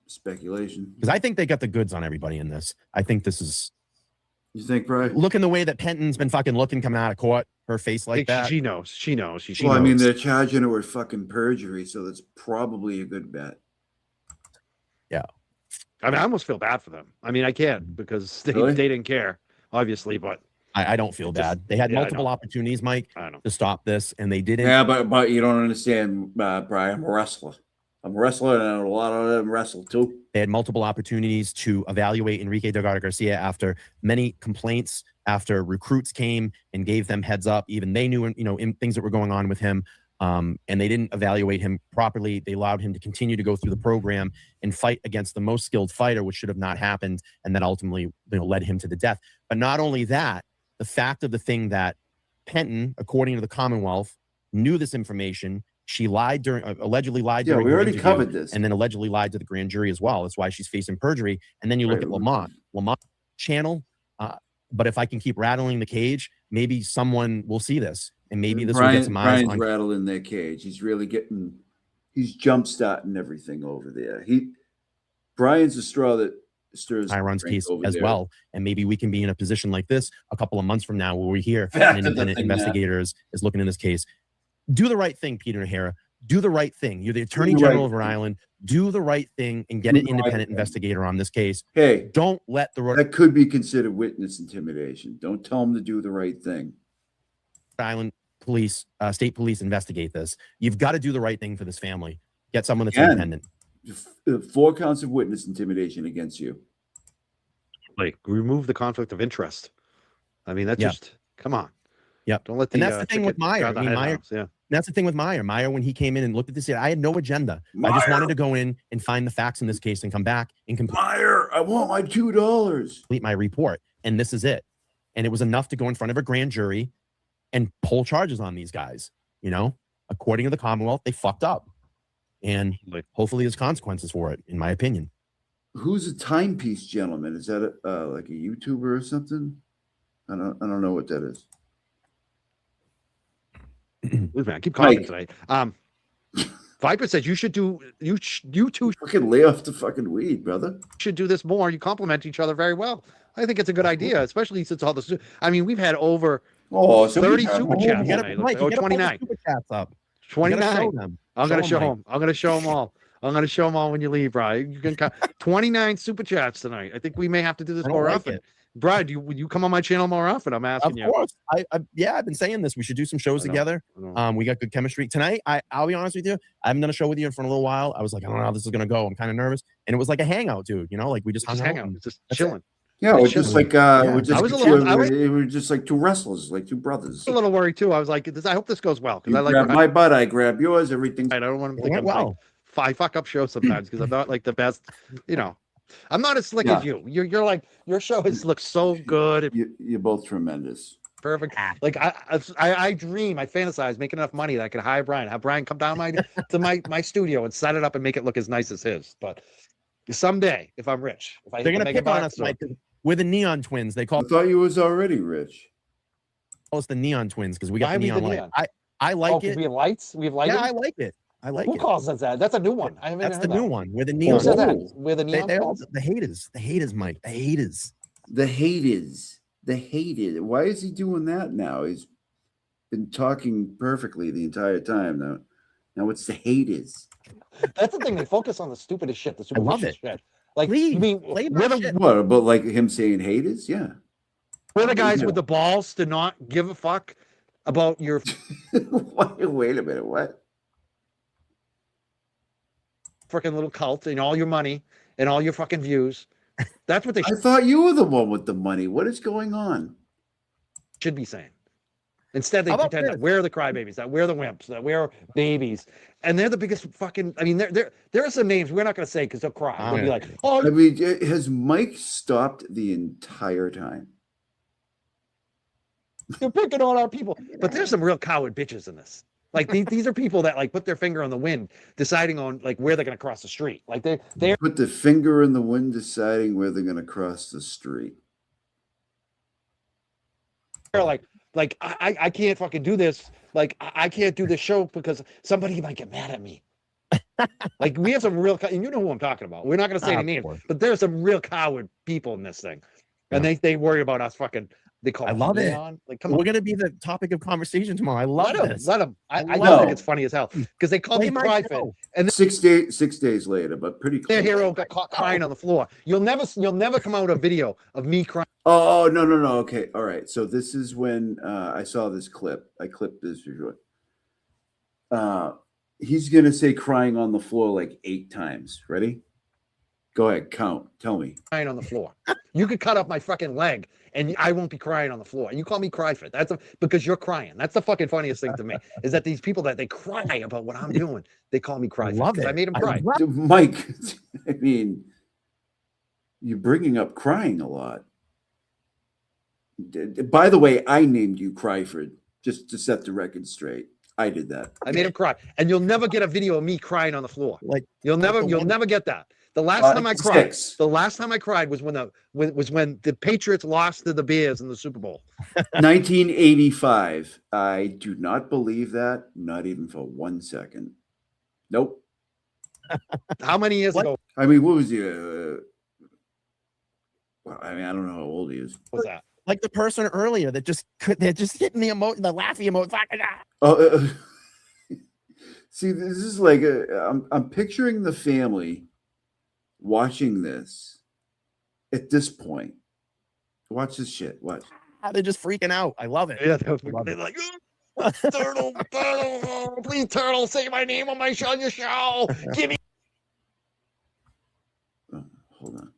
Speculation, because I think they got the goods on everybody in this. I think this is. You think, Brian? Looking the way that Penton's been fucking looking coming out of court, her face like that. She knows. She knows. She Well, knows. I mean, they're charging her with fucking perjury, so that's probably a good bet. Yeah. I mean, I almost feel bad for them. I mean, I can't because they didn't care, obviously, but I don't feel bad. They had multiple opportunities, Mike, to stop this, and they didn't. Yeah, but you don't understand, Brian. I'm a wrestler. I'm a wrestler, and a lot of them wrestle too. They had multiple opportunities to evaluate Enrique Delgado Garcia after many complaints, after recruits came and gave them heads up. Even they knew, in things that were going on with him, and they didn't evaluate him properly. They allowed him to continue to go through the program and fight against the most skilled fighter, which should have not happened, and that ultimately led him to the death. But not only that, the fact of the thing that Penton, according to the Commonwealth, knew this information. She lied allegedly lied during we her already interview, covered this. and then allegedly lied to the grand jury as well. That's why she's facing perjury. And then you look at Lamont channel. But if I can keep rattling the cage, maybe someone will see this, and maybe this will get some eyes Brian's on. rattling their cage. He's really he's jump starting everything over there. Brian's the straw that stirs Tyron's the drink case over as there. well, and maybe we can be in a position like this a couple of months from now, where we hear an independent investigator is looking in this case. Do the right thing, Peter O'Hara. Do the right thing. You're the Attorney General of Rhode Island. Do the right thing and get an independent investigator on this case. Hey, don't let that could be considered witness intimidation. Don't tell them to do the right thing. Rhode Island police, state police investigate this. You've got to do the right thing for this family. Get someone that's independent. 4 counts of witness intimidation against you. Like, remove the conflict of interest. I mean, that's just come on. Yep. Don't let and that's the thing with Meyer. I mean, Meyer. Yeah. That's the thing with Meyer. Meyer, when he came in and looked at this, I had no agenda. I just wanted to go in and find the facts in this case and come back and Meyer, I want my $2. Complete my report. And this is it. And it was enough to go in front of a grand jury and pull charges on these guys. According to the Commonwealth, they fucked up. And hopefully there's consequences for it, in my opinion. Who's a timepiece gentleman? Is that like a YouTuber or something? I don't know what that is. Man, I keep coughing tonight. Viper says you should do you two fucking lay off the fucking weed, brother. Should do this more. You complement each other very well. I think it's a good idea, especially since all the. I mean, we've had over 30 super chats tonight. 29 super chats up. 29. I'm gonna show them. I'm gonna show them all. I'm gonna show them all when you leave, Brian. You can count 29 super chats tonight. I think we may have to do this more often. Brian, would you come on my channel more often? I'm asking you. Of course. I've been saying this. We should do some shows together. We got good chemistry. Tonight, I'll be honest with you. I haven't done a show with you for a little while. I was like, I don't know how this is gonna go. I'm kind of nervous. And it was like a hangout, dude. You know, like we just hung out. Just chilling. Yeah, we're just like we're just like two wrestlers, like two brothers. A little worried too. I was like, I hope this goes well because I like grab my butt, I grab yours, everything. I don't want to think I'm like, I fuck up shows sometimes because I'm not like the best, you know. I'm not as slick as you. You're like your show looks so good. You're both tremendous. Perfect. Like I dream, I fantasize making enough money that I can hire Brian, have Brian come down to my studio and set it up and make it look as nice as his. But someday, if I'm rich, if I they're gonna pick on us, Mike. We're the Neon Twins. They call. I thought you was already rich. Call us the Neon Twins because we got the neon light. I like it. We have lights. We have lighting. Yeah, I like it. I like Who it. calls us that? That's a new one. That's the new one. We're the Neon. We're the Neon. The haters. The haters, Mike. The haters. The haters. The hated. Why is he doing that now? He's been talking perfectly the entire time. Now it's the haters. That's the thing. They focus on the stupidest shit. The superficial shit. Like, you mean, what? But like him saying haters? Yeah. We're the guys with the balls to not give a fuck about your. Wait a minute. What? Freaking little cult and all your money and all your fucking views. That's what they. I thought you were the one with the money. What is going on? Should be saying. Instead, they pretend that we're the crybabies, that we're the wimps, that we're babies, and they're the biggest fucking. I mean, there are some names we're not going to say because they'll cry. They'll be like, "Oh." I mean, has Mike stopped the entire time? You're picking on our people, but there's some real coward bitches in this. Like these are people that like put their finger on the wind, deciding on like where they're going to cross the street. Like they put the finger in the wind, deciding where they're going to cross the street. They're like I can't fucking do this. Like I can't do this show because somebody might get mad at me. Like we have some real, and you know who I'm talking about. We're not going to say any names, but there's some real coward people in this thing, and they worry about us fucking. They call. I love it. Like, come on. We're going to be the topic of conversation tomorrow. I love this. Let them. I think it's funny as hell because they call me private. And then 6 days later, but pretty close. Their hero got caught crying on the floor. You'll never come out a video of me crying. Oh no. Okay, all right. So this is when I saw this clip. I clipped this video. He's gonna say crying on the floor like 8 times. Ready? Go ahead, count. Tell me. Crying on the floor. You could cut off my fucking leg, and I won't be crying on the floor. And you call me cry fit. Because you're crying. That's the fucking funniest thing to me. Is that these people that they cry about what I'm doing, they call me cry fit. I made them cry. Mike, I mean, you're bringing up crying a lot. By the way, I named you Cryford just to set the record straight. I did that. I made him cry, and you'll never get a video of me crying on the floor. Like you'll never get that. The last time I cried, was when the Patriots lost to the Bears in the Super Bowl. 1985. I do not believe that, not even for 1 second. Nope. How many years ago? I mean, what was he? Well, I mean, I don't know how old he is. What was that? Like the person earlier that they're just hitting the emoji, the laughing emoji. See, this is like I'm picturing the family watching this at this point. Watch this shit. Watch. They're just freaking out. I love it. Yeah, they're like, Turtle, please, Turtle, say my name on your show. Give me. Oh, hold on.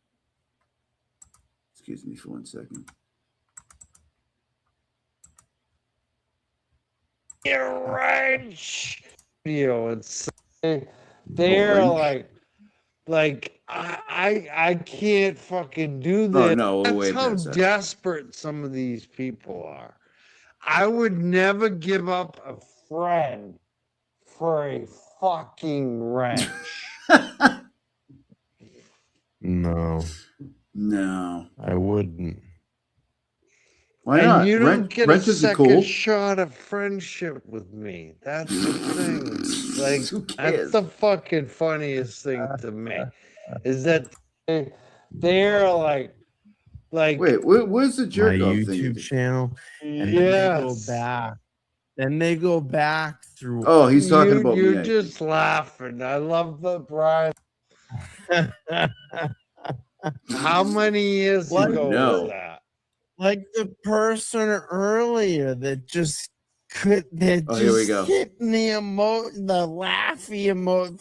Excuse me for 1 second. Wrench. It's they're like I can't fucking do this. Oh, no, that's how desperate some of these people are. I would never give up a friend for a fucking wrench. No, I wouldn't. Why and not? you don't get a Rent is second cool. shot of friendship with me. That's the thing. Like, Who that's cares? the fucking funniest thing to me, is that they're like, wait, where's the My jerk off YouTube thing? channel, and then they go yes. back. Then they go back through. Oh, he's talking about me. You're just laughing. I love the Brian. How many years What? ago No. was that? Like the person earlier that just could, that Oh, just here we go. hit the the laughy emote.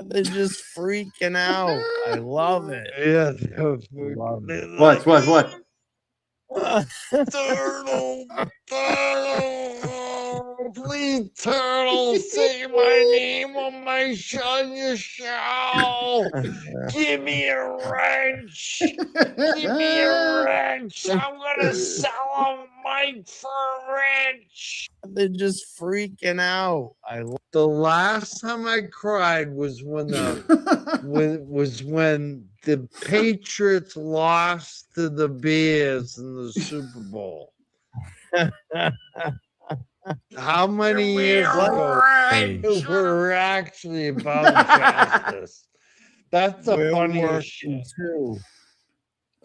They're just freaking out. I love it. Yeah. What? Turtle, please, Turtle, say my name on my your show. Give me a wrench. Give me a wrench. I'm gonna sell a mic for a wrench. They're just freaking out. The last time I cried was when the Patriots lost to the Bears in the Super Bowl. How many years ago we're actually about justice? That's the funniest shit. Too.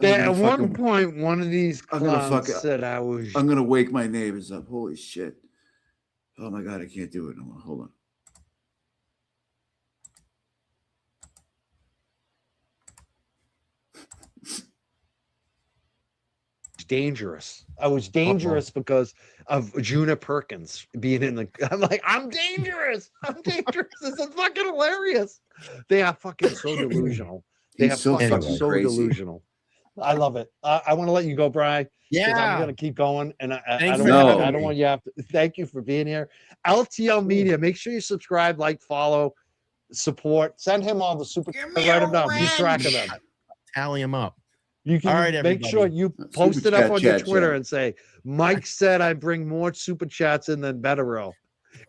At one point, one of these clowns said I was. I'm gonna wake my neighbors up. Holy shit! Oh my god, I can't do it no more. Hold on. Dangerous. I was dangerous because of Juna Perkins being in the. I'm like, I'm dangerous. I'm dangerous. This is fucking hilarious. They are fucking so delusional. They are so delusional. I love it. I want to let you go, Brian. Yeah, I'm gonna keep going, and I don't don't want you to have to. Thank you for being here. LTL Media. Make sure you subscribe, like, follow, support. Send him all the super. Write them down. Keep track of them. Tally them up. You can all right, make sure you post it up on your Twitter and say, Mike said I bring more super chats in than Betterell.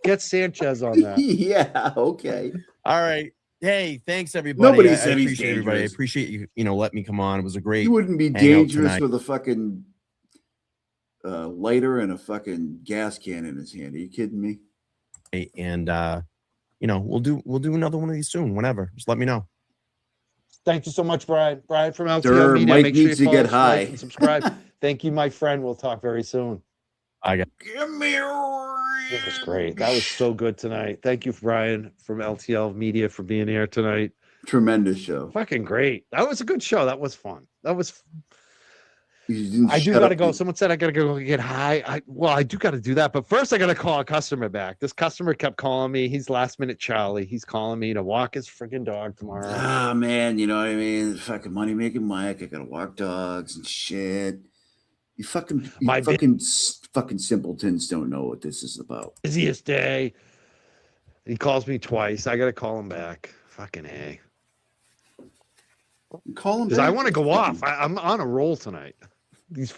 Get Sanchez on that. Yeah, okay. All right. Hey, thanks everybody. Nobody said he's appreciate everybody. I appreciate you. Let me come on. It was a great. You wouldn't be dangerous with a fucking lighter and a fucking gas can in his hand. Are you kidding me? And we'll do another one of these soon. Whenever, just let me know. Thank you so much, Brian. Brian from LTL Media. Mike Make sure needs you to follow, get high. and subscribe. Thank you, my friend. We'll talk very soon. Give me a That was great. That was so good tonight. Thank you, Brian from LTL Media, for being here tonight. Tremendous show. Fucking great. That was a good show. That was fun. That was. I do gotta go. Someone said I gotta go get high. I do gotta do that, but first I gotta call a customer back. This customer kept calling me. He's last minute Charlie. He's calling me to walk his freaking dog tomorrow. Ah, man, you know what I mean? Fucking money making Mike. I gotta walk dogs and shit. You fucking simpletons don't know what this is about. Busiest day. He calls me twice. I gotta call him back. Fucking A. Call him because I want to go off. I'm on a roll tonight. These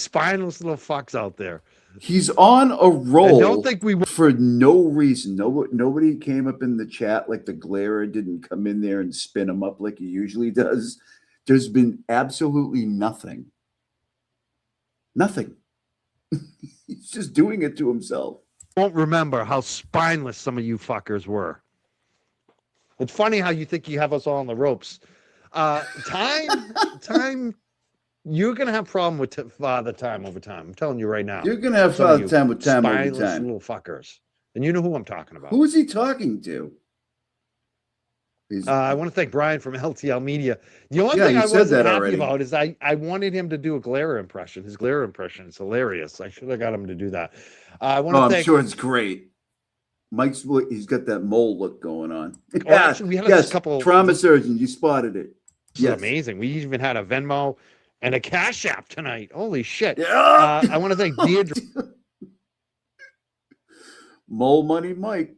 spineless little fucks out there. He's on a roll. I don't think we for no reason. Nobody came up in the chat like the Glare didn't come in there and spin him up like he usually does. There's been absolutely nothing. Nothing. He's just doing it to himself. Won't remember how spineless some of you fuckers were. It's funny how you think you have us all on the ropes. Time. You're gonna have problem with father time over time. I'm telling you right now. You're gonna have father time with time over spineless time. Little fuckers, and you know who I'm talking about. Who is he talking to? I want to thank Brian from LTL Media. The only thing I wasn't happy about is I wanted him to do a Glare impression. His Glare impression is hilarious. I should have got him to do that. I want to thank. I'm sure it's great. He's got that mole look going on. Actually, we had a couple trauma surgeon. You spotted it. Yes, amazing. We even had a Venmo and a Cash App tonight. Holy shit! Yeah. I want to thank Deirdre. Mole Money Mike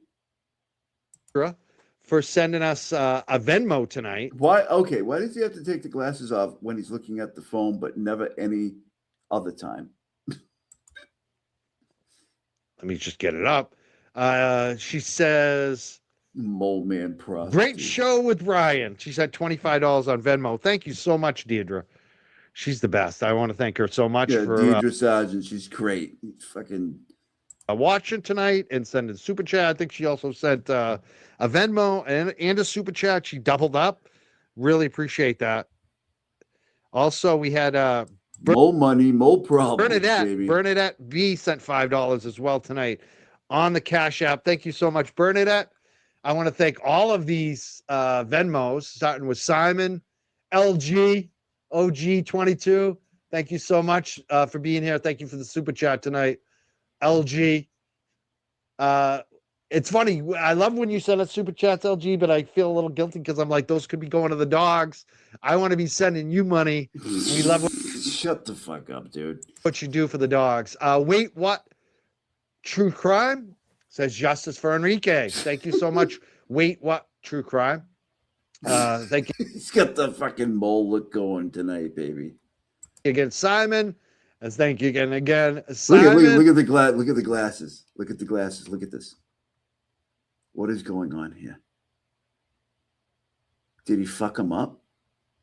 for sending us a Venmo tonight. Why? Okay, why does he have to take the glasses off when he's looking at the phone, but never any other time? Let me just get it up. She says, "Mole Man Pro. Great show with Brian." She said $25 on Venmo. Thank you so much, Deirdre. She's the best. I want to thank her so much Yeah, for Deidre Sargent. She's great. Fucking watching tonight and sending super chat. I think she also sent a Venmo and a super chat. She doubled up. Really appreciate that. Also, we had more money, more problems, baby. Bernadette B sent $5 as well tonight on the Cash App. Thank you so much, Bernadette. I want to thank all of these Venmos, starting with Simon, LG, OG22. Thank you so much for being here. Thank you for the super chat tonight, LG. It's funny. I love when you send us super chats, LG, but I feel a little guilty because I'm like, those could be going to the dogs. I want to be sending you money. We love Shut the fuck up, dude. what you do for the dogs. Wait, what? True crime says justice for Enrique. Thank you so much. Wait, what? True crime. Thank you. He's got the fucking mole look going tonight, baby. Again, Simon. And thank you again, Simon. Look at the look at the glasses. Look at the glasses. Look at this. What is going on here? Did he fuck him up?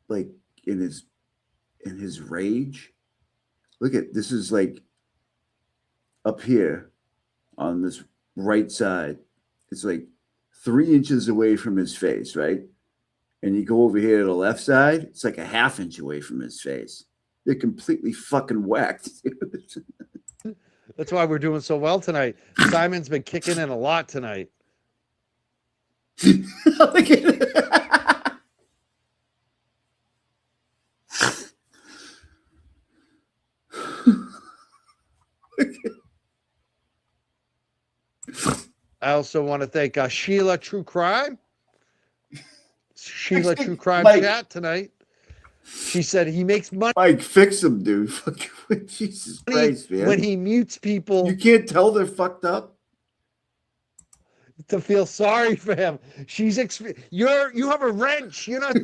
Like in his rage? Look at this is like up here on this right side. It's like 3 inches away from his face, right? And you go over here to the left side, it's like a ½ inch away from his face. They're completely fucking whacked. That's why we're doing so well tonight. Simon's been kicking in a lot tonight. Look at it. I also want to thank Sheila True Crime. Sheila True Crime Mike, chat tonight. She said he makes money. Mike, fix him, dude. Jesus Christ, man. When he mutes people. You can't tell they're fucked up. To feel sorry for him. You have a wrench. You're not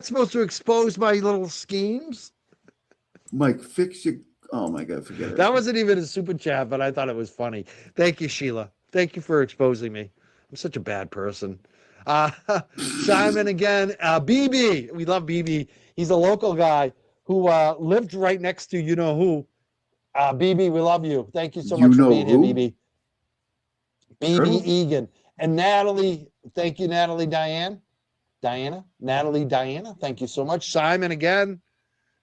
supposed to expose my little schemes. Mike, fix your. Oh my God, forget it. That wasn't even a super chat, but I thought it was funny. Thank you, Sheila. Thank you for exposing me. I'm such a bad person. Simon again. BB. We love BB. He's a local guy who lived right next to you know who. BB, we love you. Thank you so much for being here, BB. BB Egan. And Natalie, thank you, Natalie Diana. Natalie Diana, thank you so much. Simon again.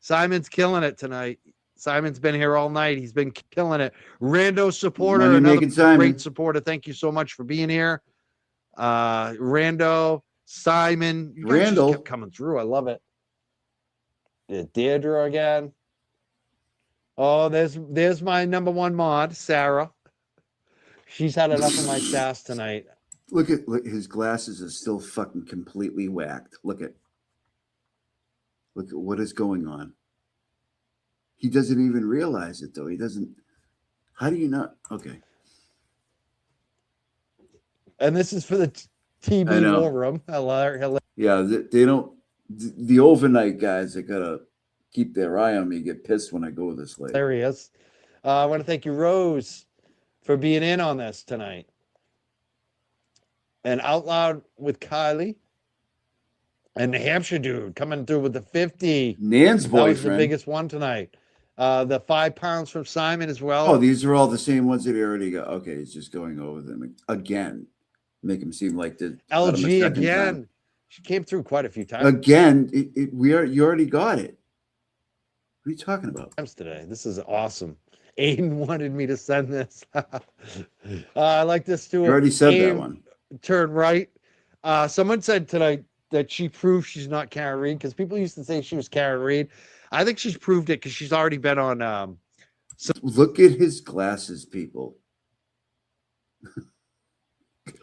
Simon's killing it tonight. Simon's been here all night. He's been killing it. Rando supporter, another great supporter. Thank you so much for being here. Rando, Simon. You guys just kept coming through. I love it. Deirdre again. Oh, there's my number one mod, Sarah. She's had enough of my sass tonight. Look, his glasses are still fucking completely whacked. Look at what is going on. He doesn't even realize it though. He doesn't. How do you not? Okay. And this is for the TV war room. Hello. Yeah, they don't. The overnight guys that gotta keep their eye on me get pissed when I go this late. There he is. I want to thank you, Rose, for being in on this tonight. And Out Loud with Kylie. And the Hampshire dude coming through with the 50. Nan's boyfriend. That was the biggest one tonight. The 5 pounds from Simon as well. Oh, these are all the same ones that he already got. Okay, he's just going over them again. Make him seem like the LG again. Time. She came through quite a few times. Again, you already got it. What are you talking about? Today. This is awesome. Aiden wanted me to send this. I like this too. You already said that one. Turn right. Someone said tonight that she proved she's not Karen Reed because people used to say she was Karen Reed. I think she's proved it because she's already been on. Look at his glasses, people.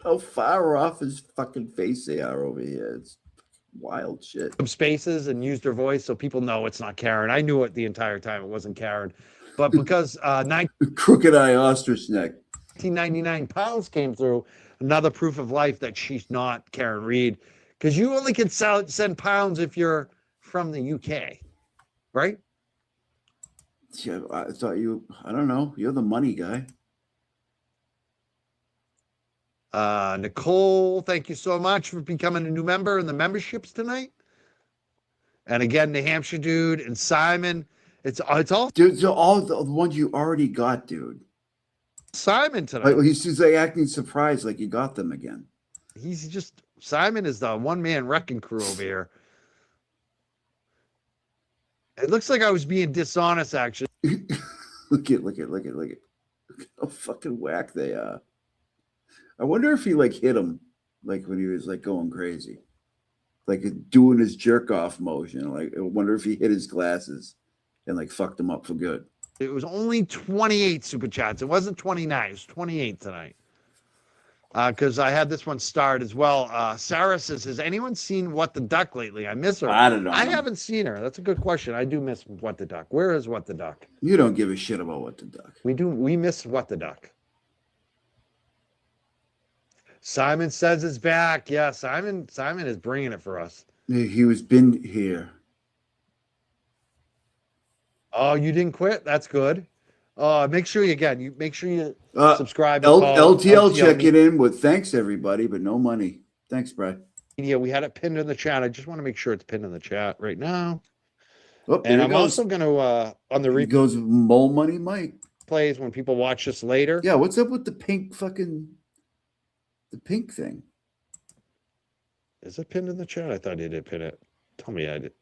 How far off his fucking face they are over here. It's wild shit. Some spaces and used her voice so people know it's not Karen. I knew it the entire time. It wasn't Karen. But because crooked eye ostrich neck. 1999 pounds came through, another proof of life that she's not Karen Reed. Because you only can send pounds if you're from the UK, right? Yeah, I thought I don't know. You're the money guy. Nicole, thank you so much for becoming a new member in the memberships tonight. And again, New Hampshire dude and Simon. It's all dude. So all the ones you already got, dude. Simon tonight. Like, he's just like acting surprised, like you got them again. He's just Simon is the one-man wrecking crew over here. It looks like I was being dishonest, actually. Look at how fucking whack they are. I wonder if he like hit him, like when he was like going crazy, like doing his jerk off motion. Like I wonder if he hit his glasses and like fucked him up for good. It was only 28 super chats. It wasn't 29. It was 28 tonight. Because I had this one start as well. Sarah says, has anyone seen What the Duck lately? I miss her. I don't know. I haven't seen her. That's a good question. I do miss What the Duck. Where is What the Duck? You don't give a shit about What the Duck. We do. We miss What the Duck. Simon says it's back. Yeah, Simon is bringing it for us. He was been here. Oh, you didn't quit? That's good. Make sure you subscribe. LTL checking in with thanks everybody, but no money. Thanks, Brad. Yeah, we had it pinned in the chat. I just want to make sure it's pinned in the chat right now. Oh, and I'm also going to on the replay goes Mole Money Mike plays when people watch this later. Yeah, what's up with the pink thing? Is it pinned in the chat? I thought you did pin it. Tell me I did.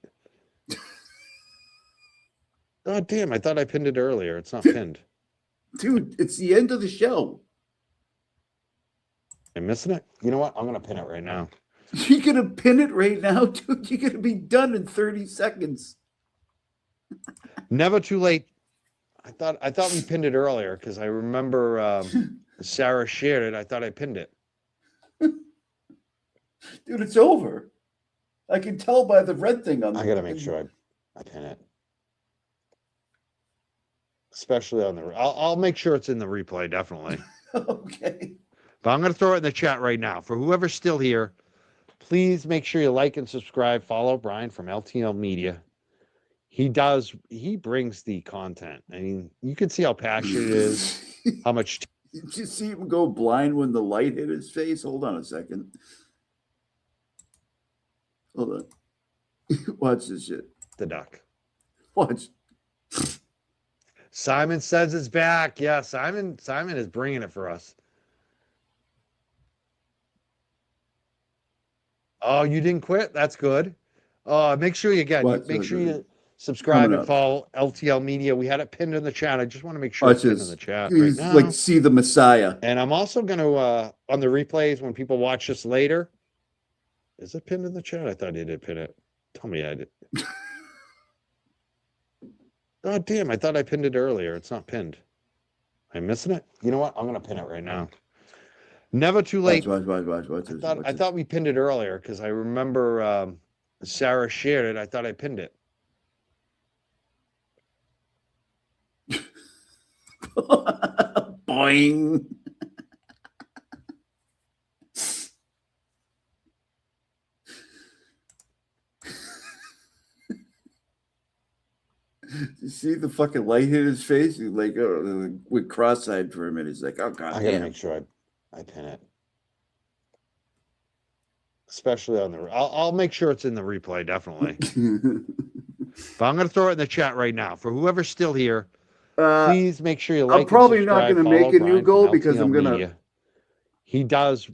Oh, damn. I thought I pinned it earlier. It's not pinned. Dude, it's the end of the show. I'm missing it? You know what? I'm going to pin it right now. You're going to pin it right now, dude? You're going to be done in 30 seconds. Never too late. I thought we pinned it earlier because I remember Sarah shared it. I thought I pinned it. Dude, it's over. I can tell by the red thing on the... I got to make sure I pin it. Especially on the... I'll make sure it's in the replay, definitely. Okay. But I'm going to throw it in the chat right now. For whoever's still here, please make sure you like and subscribe. Follow Brian from LTL Media. He brings the content. I mean, you can see how passionate it is, how much... Did you see him go blind when the light hit his face? Hold on a second. Hold on. Watch this shit. The duck. Watch. Simon says it's back. Yeah, Simon is bringing it for us. Oh, you didn't quit? That's good. Make sure you subscribe and follow LTL Media. We had it pinned in the chat. I just want to make sure it's pinned in the chat right now. Like, see the Messiah. And I'm also going to, on the replays, when people watch this later, is it pinned in the chat? I thought you did pin it. Tell me I did. Oh, damn. I thought I pinned it earlier. It's not pinned. I'm missing it? You know what? I'm going to pin it right now. Never too late. Watch. I thought we pinned it earlier because I remember Sarah shared it. I thought I pinned it. Boing. You see the fucking light hit his face? He's like, with cross-eyed for a minute. He's like, oh, God I got to make sure I pin it. Especially on the... I'll make sure it's in the replay, definitely. But I'm going to throw it in the chat right now. For whoever's still here, please make sure you like. I'm probably not going to make a new goal because I'm going to...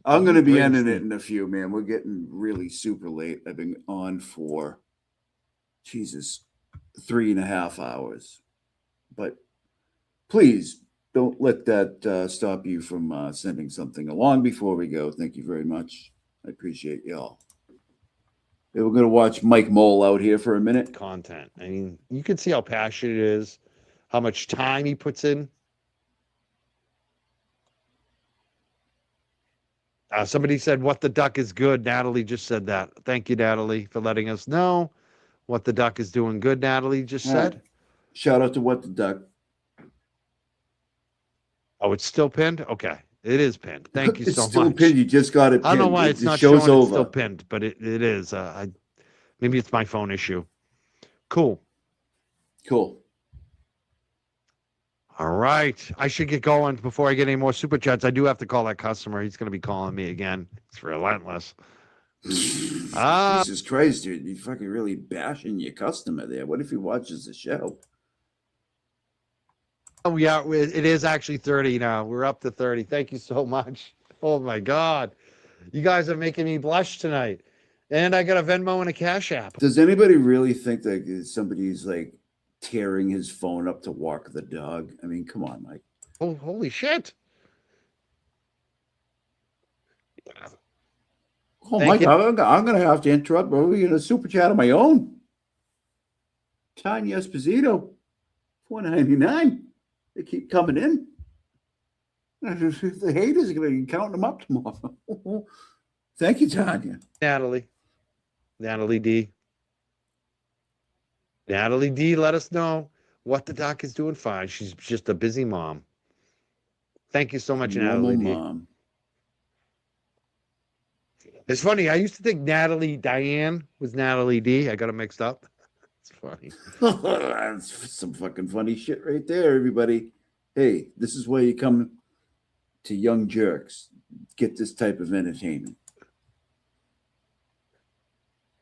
I'm going to be ending it in a few, man. We're getting really super late. I've been on for, Jesus, 3.5 hours. But please don't let that stop you from sending something along before we go. Thank you very much. I appreciate y'all. We're going to watch Mike Mole out here for a minute. Content. I mean, you can see how passionate it is, how much time he puts in. Somebody said, What the Duck is good. Natalie just said that. Thank you, Natalie, for letting us know What the Duck is doing good, Natalie just said. Right. Shout out to What the Duck. Oh, it's still pinned? Okay. It is pinned. Thank you so much. It's still pinned. You just got it pinned. I don't know why it's not showing it's still pinned, but it is. Maybe it's my phone issue. Cool. All right. I should get going before I get any more super chats. I do have to call that customer. He's going to be calling me again. It's relentless. Jesus Christ, dude. You fucking really bashing your customer there. What if he watches the show? Oh, yeah. It is actually 30 now. We're up to 30. Thank you so much. Oh, my God. You guys are making me blush tonight. And I got a Venmo and a Cash App. Does anybody really think that somebody's like tearing his phone up to walk the dog? I mean, come on, Mike. Oh, holy shit. Oh, Mike, I'm going to have to interrupt. We're going to super chat on my own. Tanya Esposito, $4.99. They keep coming in. The haters are going to be counting them up tomorrow. Thank you, Tanya. Natalie D. Natalie D, let us know what the doc is doing fine. She's just a busy mom. Thank you so much, Natalie D. Mom. It's funny. I used to think Natalie Diane was Natalie D. I got it mixed up. It's funny. That's some fucking funny shit right there, everybody. Hey, this is where you come to Young Jerks. Get this type of entertainment.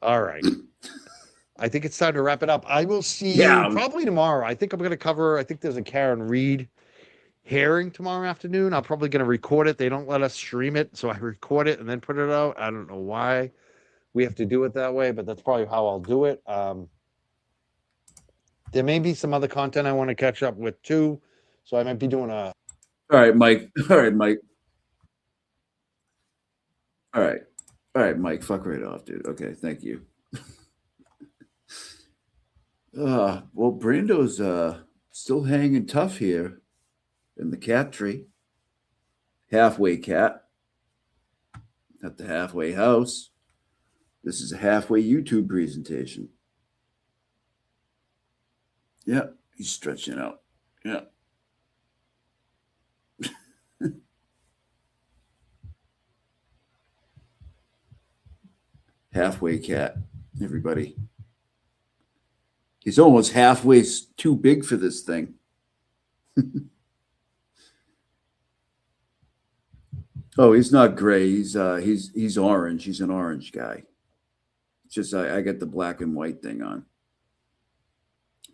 All right. I think it's time to wrap it up. I will see you probably tomorrow. I think I'm going to cover, I think there's a Karen Reed hearing tomorrow afternoon. I'm probably going to record it. They don't let us stream it, so I record it and then put it out. I don't know why we have to do it that way, but that's probably how I'll do it. There may be some other content I want to catch up with too, so I might be doing a... All right, Mike. All right, Mike. All right, Mike. Fuck right off, dude. Okay, thank you. Well, Brando's still hanging tough here in the cat tree. Halfway cat at the halfway house. This is a halfway YouTube presentation. Yeah, he's stretching out. Yeah. Halfway cat, everybody. He's almost halfway too big for this thing. Oh, he's not gray. He's orange. He's an orange guy. It's just I got the black and white thing on.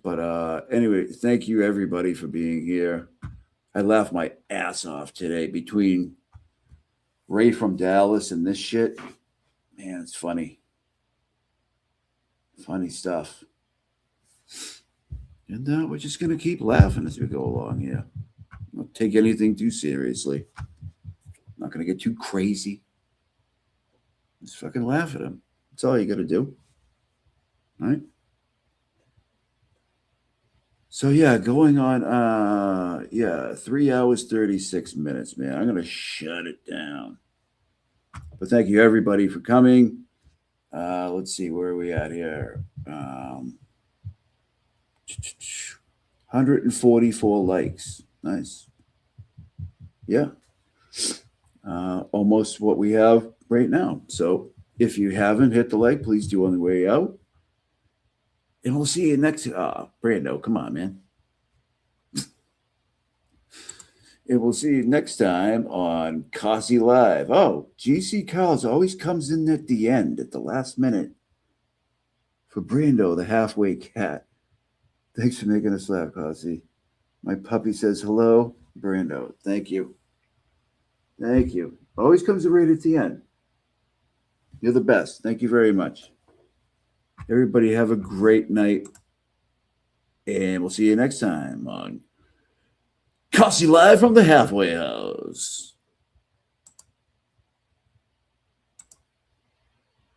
But anyway, thank you everybody for being here. I laughed my ass off today between Ray from Dallas and this shit. Man, it's funny. Funny stuff. And we're just going to keep laughing as we go along here. Don't take anything too seriously. Not going to get too crazy. Just fucking laugh at him. That's all you got to do. All right? So, yeah, going on, 3 hours, 36 minutes, man. I'm going to shut it down. But thank you, everybody, for coming. Let's see, where are we at here? 144 likes. Nice. Yeah. Almost what we have right now. So if you haven't hit the like, please do on the way out. And we'll see you next. Brando, come on, man. And we'll see you next time on CossyG Live. Oh, GC Carls always comes in at the end, at the last minute. For Brando, the halfway cat. Thanks for making us laugh, Cossy. My puppy says hello, Brando. Thank you. Thank you. Always comes right at the end. You're the best. Thank you very much. Everybody have a great night. And we'll see you next time on CossyG Live from the Halfway House.